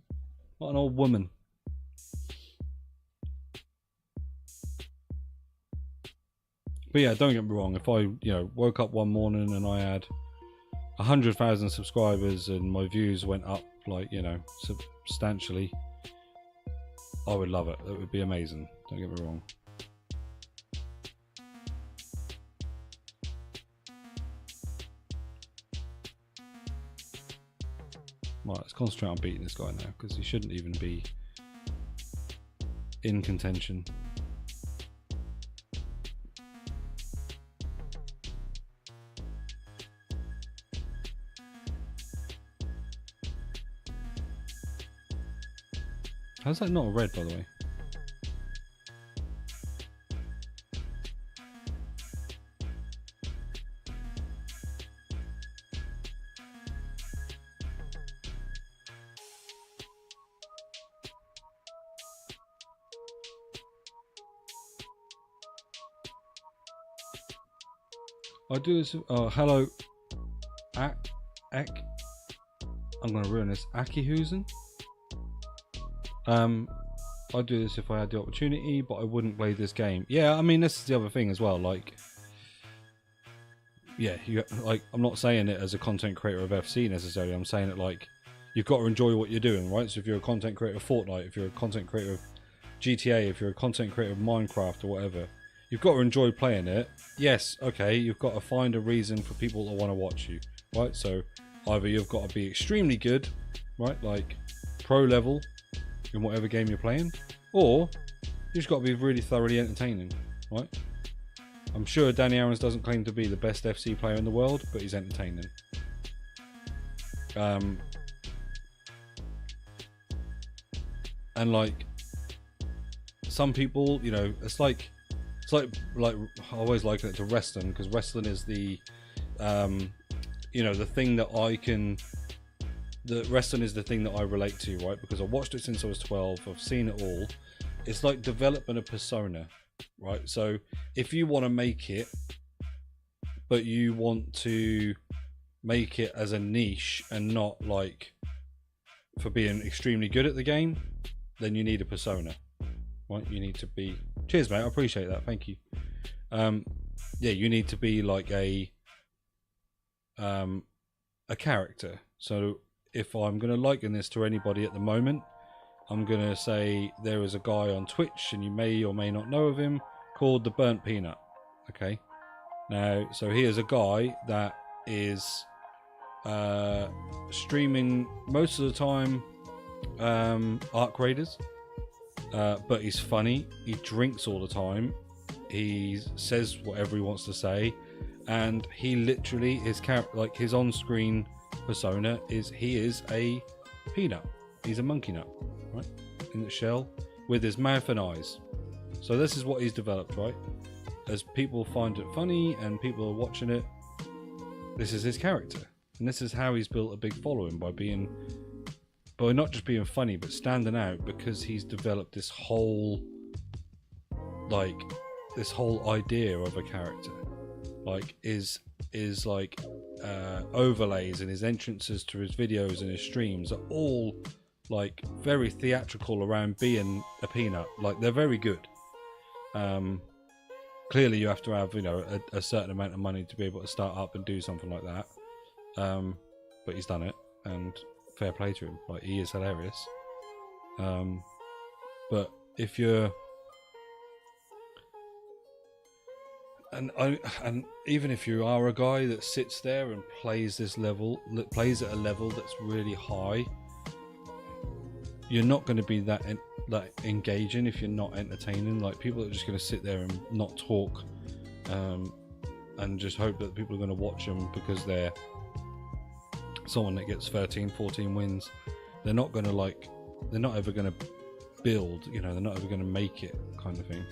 Speaker 1: Like an old woman. But yeah, don't get me wrong, if I, woke up one morning and I had 100,000 subscribers and my views went up, like, substantially, I would love it. It would be amazing. Don't get me wrong. Right, let's concentrate on beating this guy now, because he shouldn't even be in contention. How's that not a red, by the way? I do this. Oh, hello. I'm going to ruin this. Akihusen? I'd do this if I had the opportunity, but I wouldn't play this game. Yeah, I mean, this is the other thing as well. Like, yeah, I'm not saying it as a content creator of FC necessarily. I'm saying it like, you've got to enjoy what you're doing, right? So if you're a content creator of Fortnite, if you're a content creator of GTA, if you're a content creator of Minecraft or whatever, you've got to enjoy playing it. Yes, okay, you've got to find a reason for people to want to watch you, right? So either you've got to be extremely good, right, like pro level in whatever game you're playing, or you've just got to be really thoroughly entertaining, right? I'm sure Danny Aarons doesn't claim to be the best FC player in the world, but he's entertaining. And like some people, it's like I always liken it to wrestling, because wrestling is the you know, the thing that I can, the wrestling is the thing that I relate to, right? Because I watched it since I was 12. I've seen it all. It's like developing a persona, right? So if you want to make it, but you want to make it as a niche and not like for being extremely good at the game, then you need a persona, right? You need to be, cheers mate, I appreciate that, thank you. Yeah, you need to be like a character. So if I'm going to liken this to anybody at the moment, I'm going to say there is a guy on Twitch, and you may or may not know of him, called the Burnt Peanut. Okay, now, so he is a guy that is streaming most of the time Arc Raiders, but he's funny, he drinks all the time, he says whatever he wants to say, and he literally, his character, like his on-screen persona is, he is a peanut. He's a monkey nut, right, in the shell, with his mouth and eyes. So this is what he's developed, right? As people find it funny and people are watching it, this is his character, and this is how he's built a big following, by being, by not just being funny, but standing out, because he's developed this whole, like, this whole idea of a character, like is like overlays, and his entrances to his videos and his streams are all like very theatrical around being a peanut. Like, they're very good. Clearly you have to have, you know, a certain amount of money to be able to start up and do something like that, but he's done it, and fair play to him. Like, he is hilarious. But if you're, and even if you are a guy that sits there and plays this level, plays at a level that's really high, you're not going to be that engaging if you're not entertaining. Like, people are just going to sit there and not talk, and just hope that people are going to watch them because they're someone that gets 13, 14 wins. They're not going to, like, they're not ever going to build, you know, they're not ever going to make it, kind of thing.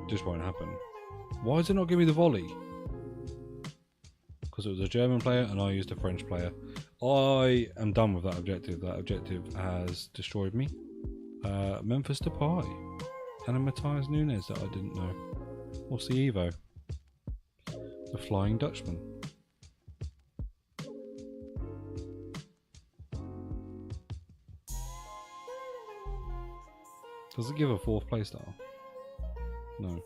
Speaker 1: Just won't happen. Why does it not give me the volley? Because it was a German player and I used a French player. I am done with that objective. That objective has destroyed me. Memphis Depay and a Matthias Nunes that I didn't know. What's the Evo? The Flying Dutchman. Does it give a 4th playstyle? No.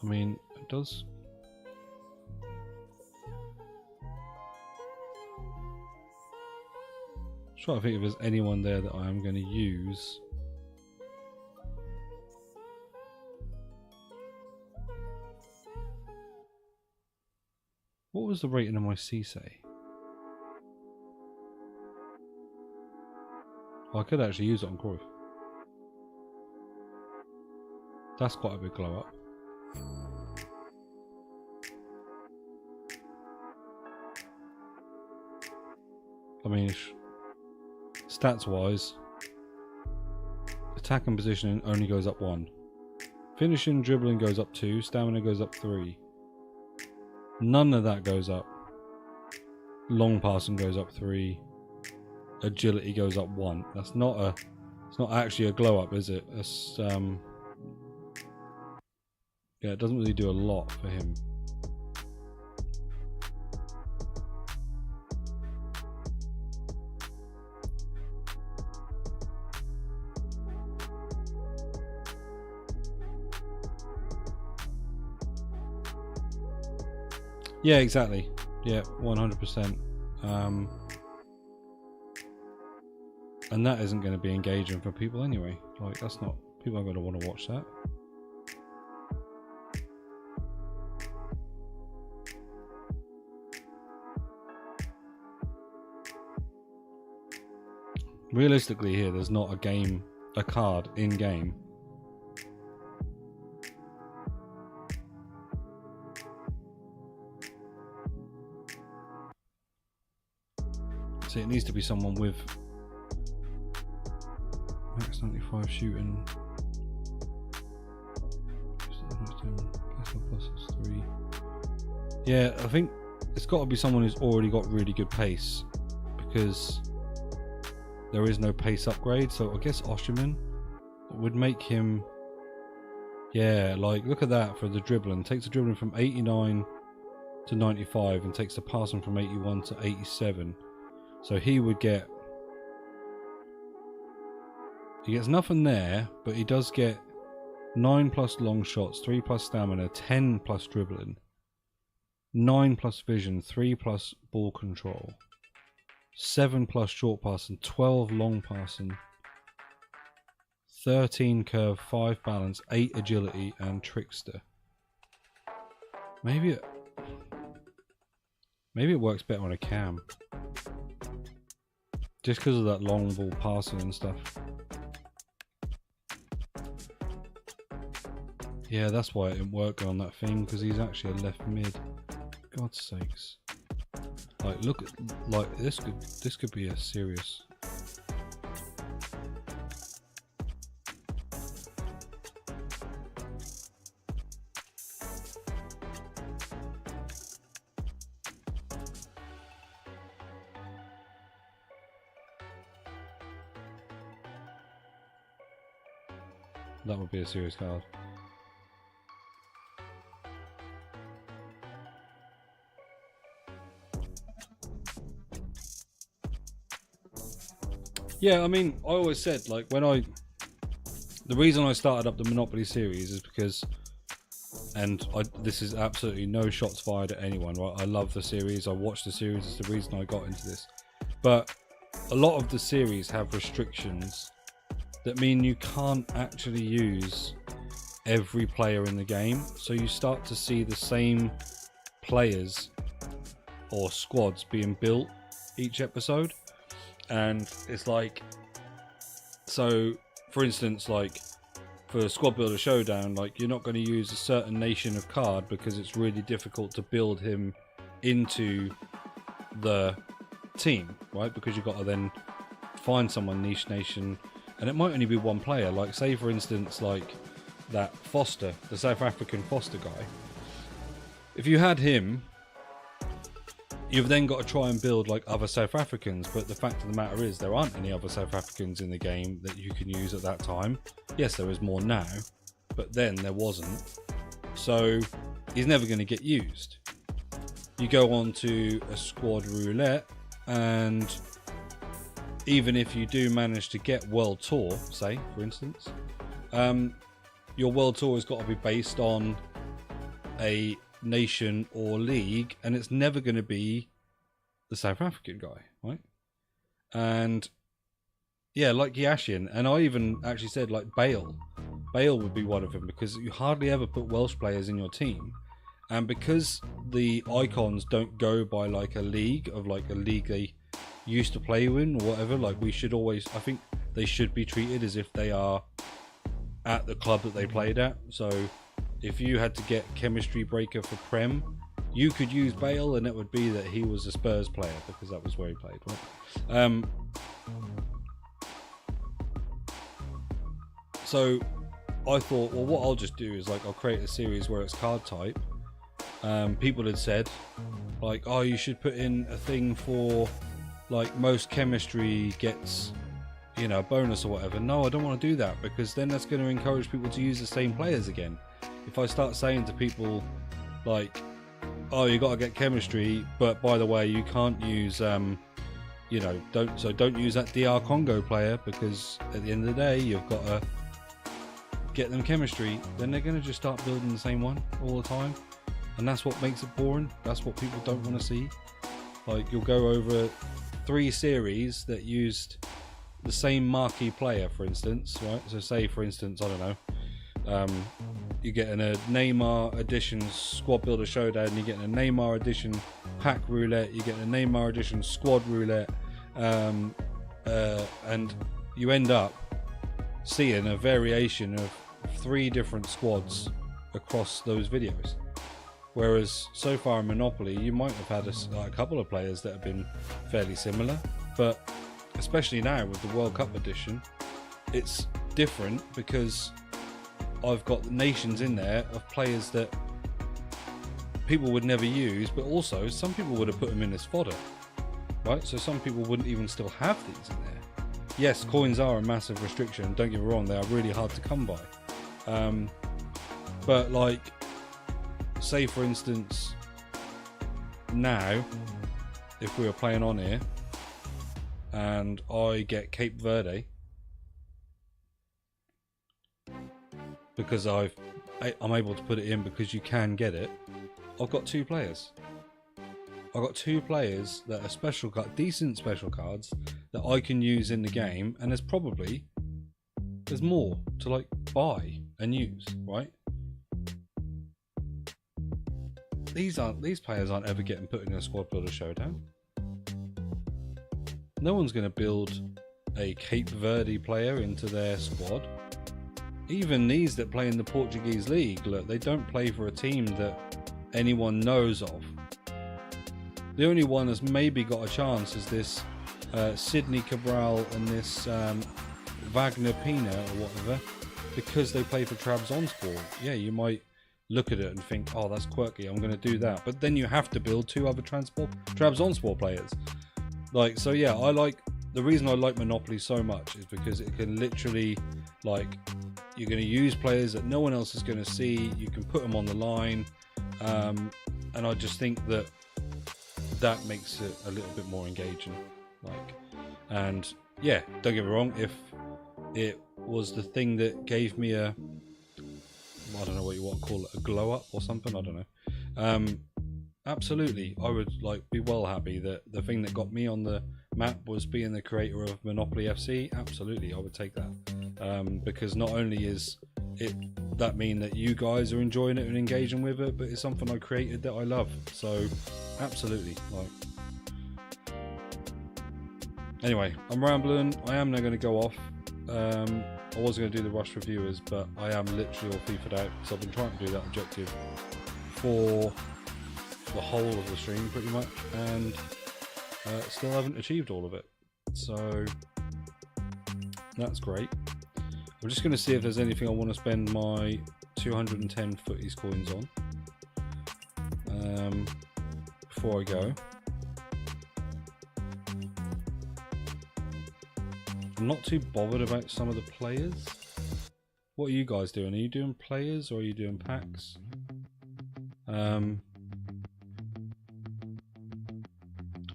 Speaker 1: I mean, it does. I'm trying to think if there's anyone there that I am going to use. What was the rating of my Cisse? I could actually use it on Cruyff. That's quite a big glow up. I mean, stats wise, attack and positioning only goes up 1. Finishing, dribbling goes up 2. Stamina goes up 3. None of that goes up. Long passing goes up 3. Agility goes up 1. That's not a, it's not actually a glow up, is it? It's yeah, it doesn't really do a lot for him. Yeah, exactly. Yeah, 100%. And that isn't going to be engaging for people anyway. Like, that's not, people aren't going to want to watch that. Realistically here, there's not a card in game. So it needs to be someone with max 95 shooting, +3. Yeah, I think it's got to be someone who's already got really good pace, because there is no pace upgrade. So I guess Osherman would make him, yeah, like look at that for the dribbling. Takes the dribbling from 89 to 95 and takes the passing from 81 to 87. So he would get, he gets nothing there, but he does get 9 plus long shots, 3 plus stamina, 10 plus dribbling, 9 plus vision, 3 plus ball control, 7 plus short passing, 12 long passing, 13 curve, 5 balance, 8 agility, and trickster. Maybe it works better on a cam, just because of that long ball passing and stuff. Yeah, that's why it didn't work on that thing, because he's actually a left mid. God's sakes! Like, look at, like this could be a serious. That would be a serious card. Yeah, I mean, I always said, like, the reason I started up the Monopoly series is because, and this is absolutely no shots fired at anyone, right? I love the series, I watched the series, it's the reason I got into this. But a lot of the series have restrictions that mean you can't actually use every player in the game. So you start to see the same players or squads being built each episode. And it's like, so for instance, like for Squad Builder Showdown, like you're not going to use a certain nation of card because it's really difficult to build him into the team, right? Because you've got to then find someone niche nation, and it might only be one player. Like say for instance, like that Foster, the South African Foster guy. If you had him, you've then got to try and build like other South Africans, but the fact of the matter is there aren't any other South Africans in the game that you can use at that time. Yes, there is more now, but then there wasn't. So he's never going to get used. You go on to a squad roulette, and even if you do manage to get World Tour, say for instance, your World Tour has got to be based on a nation or league, and it's never going to be the South African guy, right? And yeah, like Yashin, and I even actually said like Bale would be one of them, because you hardly ever put Welsh players in your team, and because the icons don't go by like a league they used to play in or whatever, like we should always, I think they should be treated as if they are at the club that they played at. So if you had to get chemistry breaker for Prem, you could use Bale, and it would be that he was a Spurs player because that was where he played, right? So I thought, well, what I'll just do is like I'll create a series where it's card type. People had said like, oh, you should put in a thing for like most chemistry gets, you know, a bonus or whatever. No, I don't want to do that, because then that's going to encourage people to use the same players again. If I start saying to people like, oh, you got to get chemistry, but by the way, you can't use you know, don't use that DR Congo player, because at the end of the day you've got to get them chemistry, then they're going to just start building the same one all the time, and that's what makes it boring. That's what people don't want to see. Like you'll go over 3 series that used the same marquee player, for instance, right? So say for instance, I don't know, you're getting a Neymar edition Squad Builder Showdown, you're getting a Neymar edition pack roulette, you're getting a Neymar edition squad roulette, and you end up seeing a variation of 3 different squads across those videos. Whereas so far in Monopoly, you might have had a couple of players that have been fairly similar, but especially now with the World Cup edition, it's different because I've got nations in there of players that people would never use, but also some people would have put them in as fodder, right? So some people wouldn't even still have these in there. Yes, coins are a massive restriction, don't get me wrong, they are really hard to come by. But like, say for instance, now, if we were playing on here, and I get Cape Verde, because I'm able to put it in because you can get it, I've got 2 players. I've got 2 players that are special card, decent special cards that I can use in the game, and there's more to like buy and use, right? These players aren't ever getting put in a squad builder showdown. No one's going to build a Cape Verde player into their squad. Even these that play in the Portuguese league, look, they don't play for a team that anyone knows of. The only one that's maybe got a chance is this Sydney Cabral and this Wagner Pina or whatever, because they play for Trabzonspor. Yeah, you might look at it and think, oh, that's quirky, I'm going to do that. But then you have to build 2 other Trabzonspor players. Like, so yeah, the reason I like Monopoly so much is because it can literally, like, you're going to use players that no one else is going to see, you can put them on the line, and I just think that makes it a little bit more engaging. Like, and yeah, don't get me wrong, if it was the thing that gave me a, I don't know what you want to call it, a glow up or something, I don't know, absolutely, I would like be well happy that the thing that got me on the map was being the creator of Monopoly FC. Absolutely, I would take that, because not only is it that mean that you guys are enjoying it and engaging with it, but it's something I created that I love. So absolutely, like, anyway, I'm rambling. I am now going to go off. I was going to do the rush reviewers, but I am literally all FIFA'd out because I've been trying to do that objective for the whole of the stream pretty much, and still haven't achieved all of it, so that's great. I'm just going to see if there's anything I want to spend my 210 footies coins on before I go. I'm not too bothered about some of the players. What are you guys doing? Are you doing players or are you doing packs? I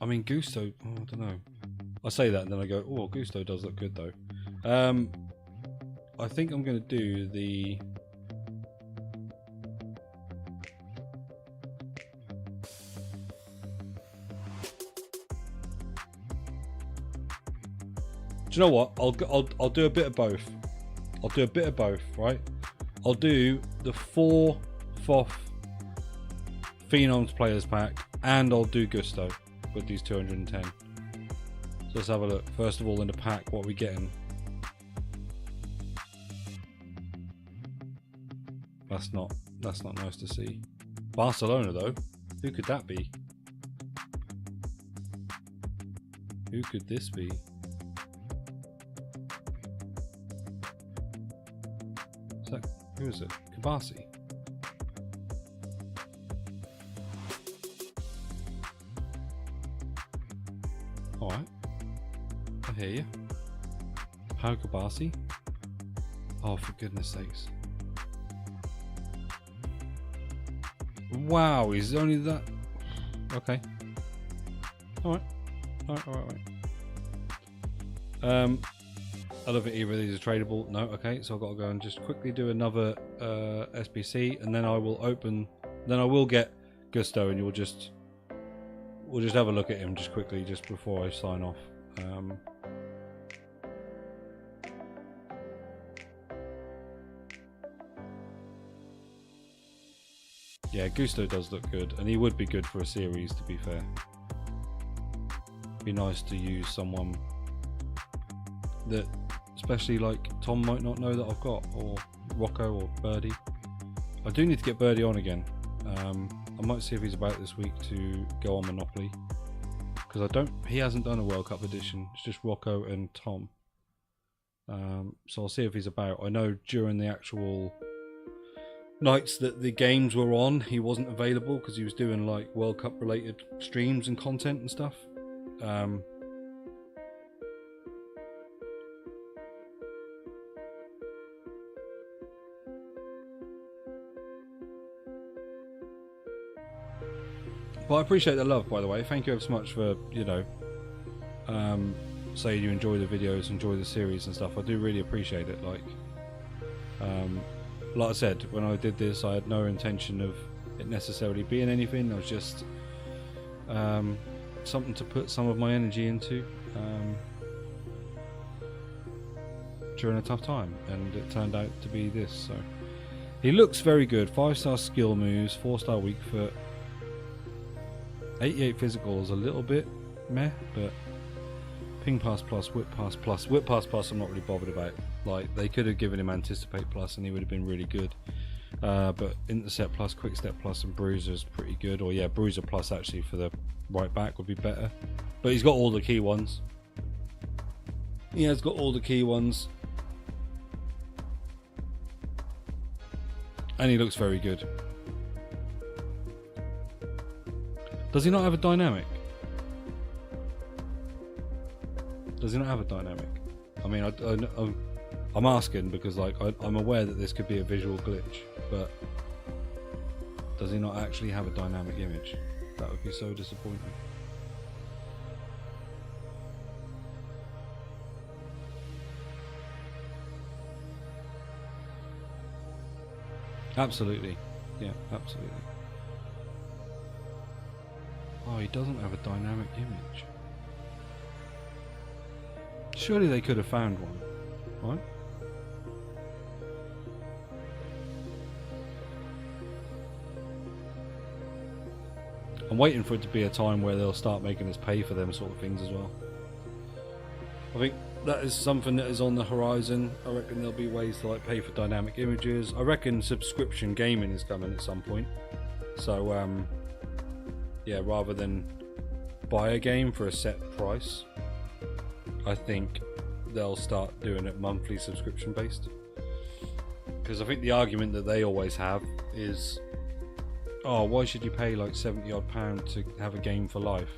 Speaker 1: mean, Gusto, oh, I don't know. I say that and then I go, oh, Gusto does look good though. I think I'm going to do the... Do you know what? I'll do a bit of both. I'll do a bit of both, right? I'll do the 4 FOF Phenoms Players Pack, and I'll do Gusto with these 210. So let's have a look. First of all, in the pack, what are we getting? That's not nice to see. Barcelona though. Who could that be? Who could this be? Who is it? Kabasi. Alright. I hear you. Pau Kabasi? Oh, for goodness sakes. Wow, he's only that... Okay. Alright. Alright. I don't think either of these are tradable. No, okay, so I've got to go and just quickly do another SBC, and then I will open, then I will get Gusto, and we'll just have a look at him just quickly, just before I sign off. Yeah, Gusto does look good, and he would be good for a series, to be fair. Be nice to use someone that, especially like Tom might not know that I've got, or Rocco or Birdie. I do need to get Birdie on again. I might see if he's about this week to go on Monopoly, because he hasn't done a World Cup edition. It's just Rocco and Tom. So I'll see if he's about. I know during the actual nights that the games were on, he wasn't available because he was doing like World Cup related streams and content and stuff. But I appreciate the love, by the way. Thank you ever so much for, you know, saying you enjoy the videos, enjoy the series and stuff. I do really appreciate it. Like I said, when I did this, I had no intention of it necessarily being anything. It was just something to put some of my energy into during a tough time, and it turned out to be this. So he looks very good. 5-star skill moves, 4-star weak foot. 88 physical is a little bit meh, but ping pass plus, whip pass plus. Whip pass plus I'm not really bothered about. Like, they could have given him anticipate plus and he would have been really good. But intercept plus, quick step plus and bruiser is pretty good. Or yeah, bruiser plus actually for the right back would be better. But he's got all the key ones. He has got all the key ones. And he looks very good. Does he not have a dynamic? Does he not have a dynamic? I mean, I'm asking because like I'm aware that this could be a visual glitch, but does he not actually have a dynamic image? That would be so disappointing. Absolutely. Yeah, absolutely. Oh, he doesn't have a dynamic image. Surely they could have found one, right? I'm waiting for it to be a time where they'll start making us pay for them sort of things as well. I think that is something that is on the horizon. I reckon there'll be ways to like pay for dynamic images. I reckon subscription gaming is coming at some point. So yeah, rather than buy a game for a set price, I think they'll start doing it monthly subscription based. Because I think the argument that they always have is, oh, why should you pay like £70 odd to have a game for life?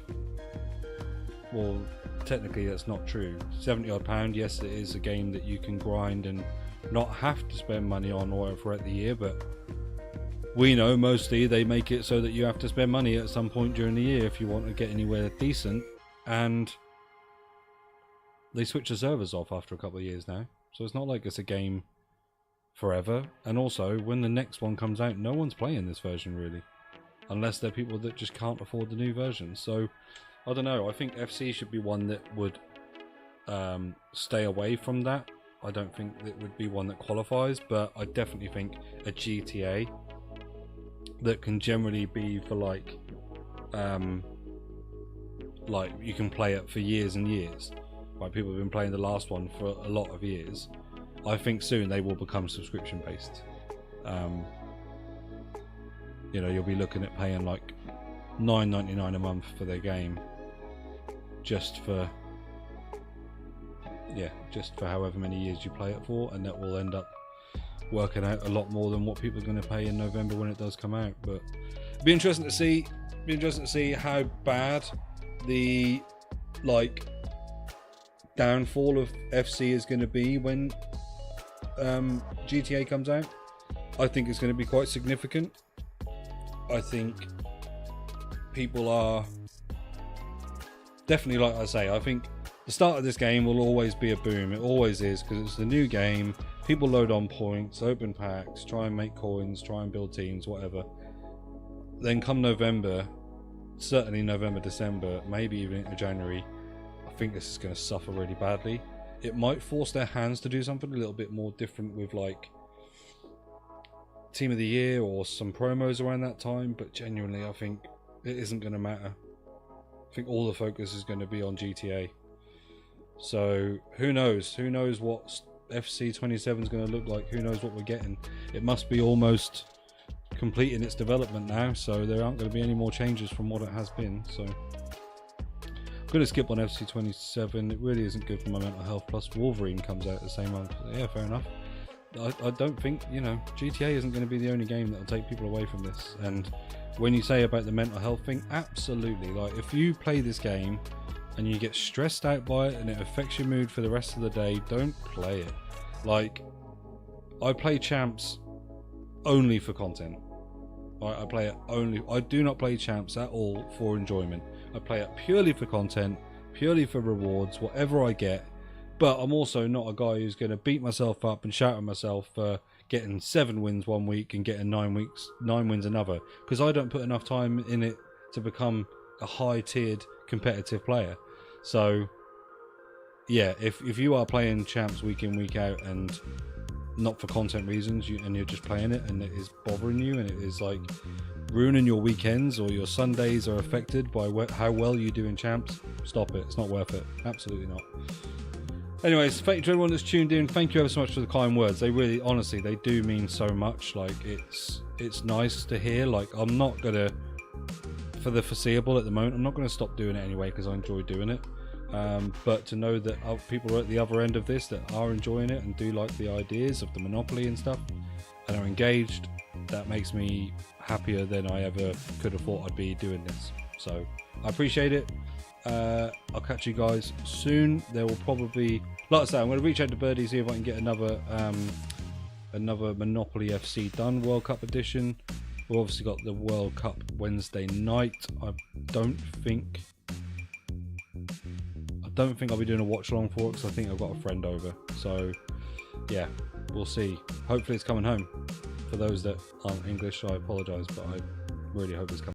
Speaker 1: Well, technically that's not true. £70 odd, yes, it is a game that you can grind and not have to spend money on or throughout the year, but we know mostly they make it so that you have to spend money at some point during the year if you want to get anywhere decent, and they switch the servers off after a couple of years now, so it's not like it's a game forever. And also, when the next one comes out, no one's playing this version really, unless they're people that just can't afford the new version. So I don't know, I think FC should be one that would stay away from that. I don't think it would be one that qualifies, but I definitely think a GTA that can generally be for like you can play it for years and years. Like, people have been playing the last one for a lot of years. I think soon they will become subscription based. You know, you'll be looking at paying like $9.99 a month for their game, just for however many years you play it for, and that will end up working out a lot more than what people are going to pay in November when it does come out. But it'll be interesting to see. Be interesting to see how bad the downfall of FC is going to be when GTA comes out. I think it's going to be quite significant. I think people are definitely, like I say, I think the start of this game will always be a boom. It always is, because it's the new game. People load on points, open packs, try and make coins, try and build teams, whatever. Then come November, certainly November, December, maybe even into January, I think this is going to suffer really badly. It might force their hands to do something a little bit more different with like Team of the Year or some promos around that time, but genuinely I think it isn't going to matter. I think all the focus is going to be on GTA. So who knows? Who knows what FC 27 is going to look like? Who knows what we're getting? It must be almost complete in its development now, so there aren't going to be any more changes from what it has been. So I'm going to skip on FC 27. It really isn't good for my mental health. Plus Wolverine comes out the same month. Yeah, fair enough. I don't think, you know, GTA isn't going to be the only game that'll take people away from this. And when you say about the mental health thing, absolutely. Like, if you play this game and you get stressed out by it and it affects your mood for the rest of the day, don't play it. Like, I play Champs only for content. I play it only. I do not play Champs at all for enjoyment. I play it purely for content, purely for rewards, whatever I get. But I'm also not a guy who's going to beat myself up and shout at myself for getting 7 wins one week and getting 9 wins another, because I don't put enough time in it to become a high-tiered competitive player. So yeah, if you are playing Champs week in, week out, and not for content reasons, and you're just playing it and it is bothering you and it is like ruining your weekends, or your Sundays are affected by how well you do in Champs, stop it. It's not worth it. Absolutely not. Anyways, thank you to everyone that's tuned in. Thank you ever so much for the kind words. They really, honestly, they do mean so much. Like, it's nice to hear. Like, I'm not gonna, for the foreseeable at the moment, I'm not gonna stop doing it anyway because I enjoy doing it. But to know that people are at the other end of this that are enjoying it and do like the ideas of the Monopoly and stuff and are engaged, that makes me happier than I ever could have thought I'd be doing this. So I appreciate it. I'll catch you guys soon. There will probably, like I say, I'm going to reach out to Birdie, see if I can get another Monopoly FC done, World Cup edition. We've obviously got the World Cup Wednesday night. I don't think I'll be doing a watch along for it because I think I've got a friend over. So yeah, we'll see. Hopefully it's coming home. For those that aren't English, I apologise, but I really hope it's coming.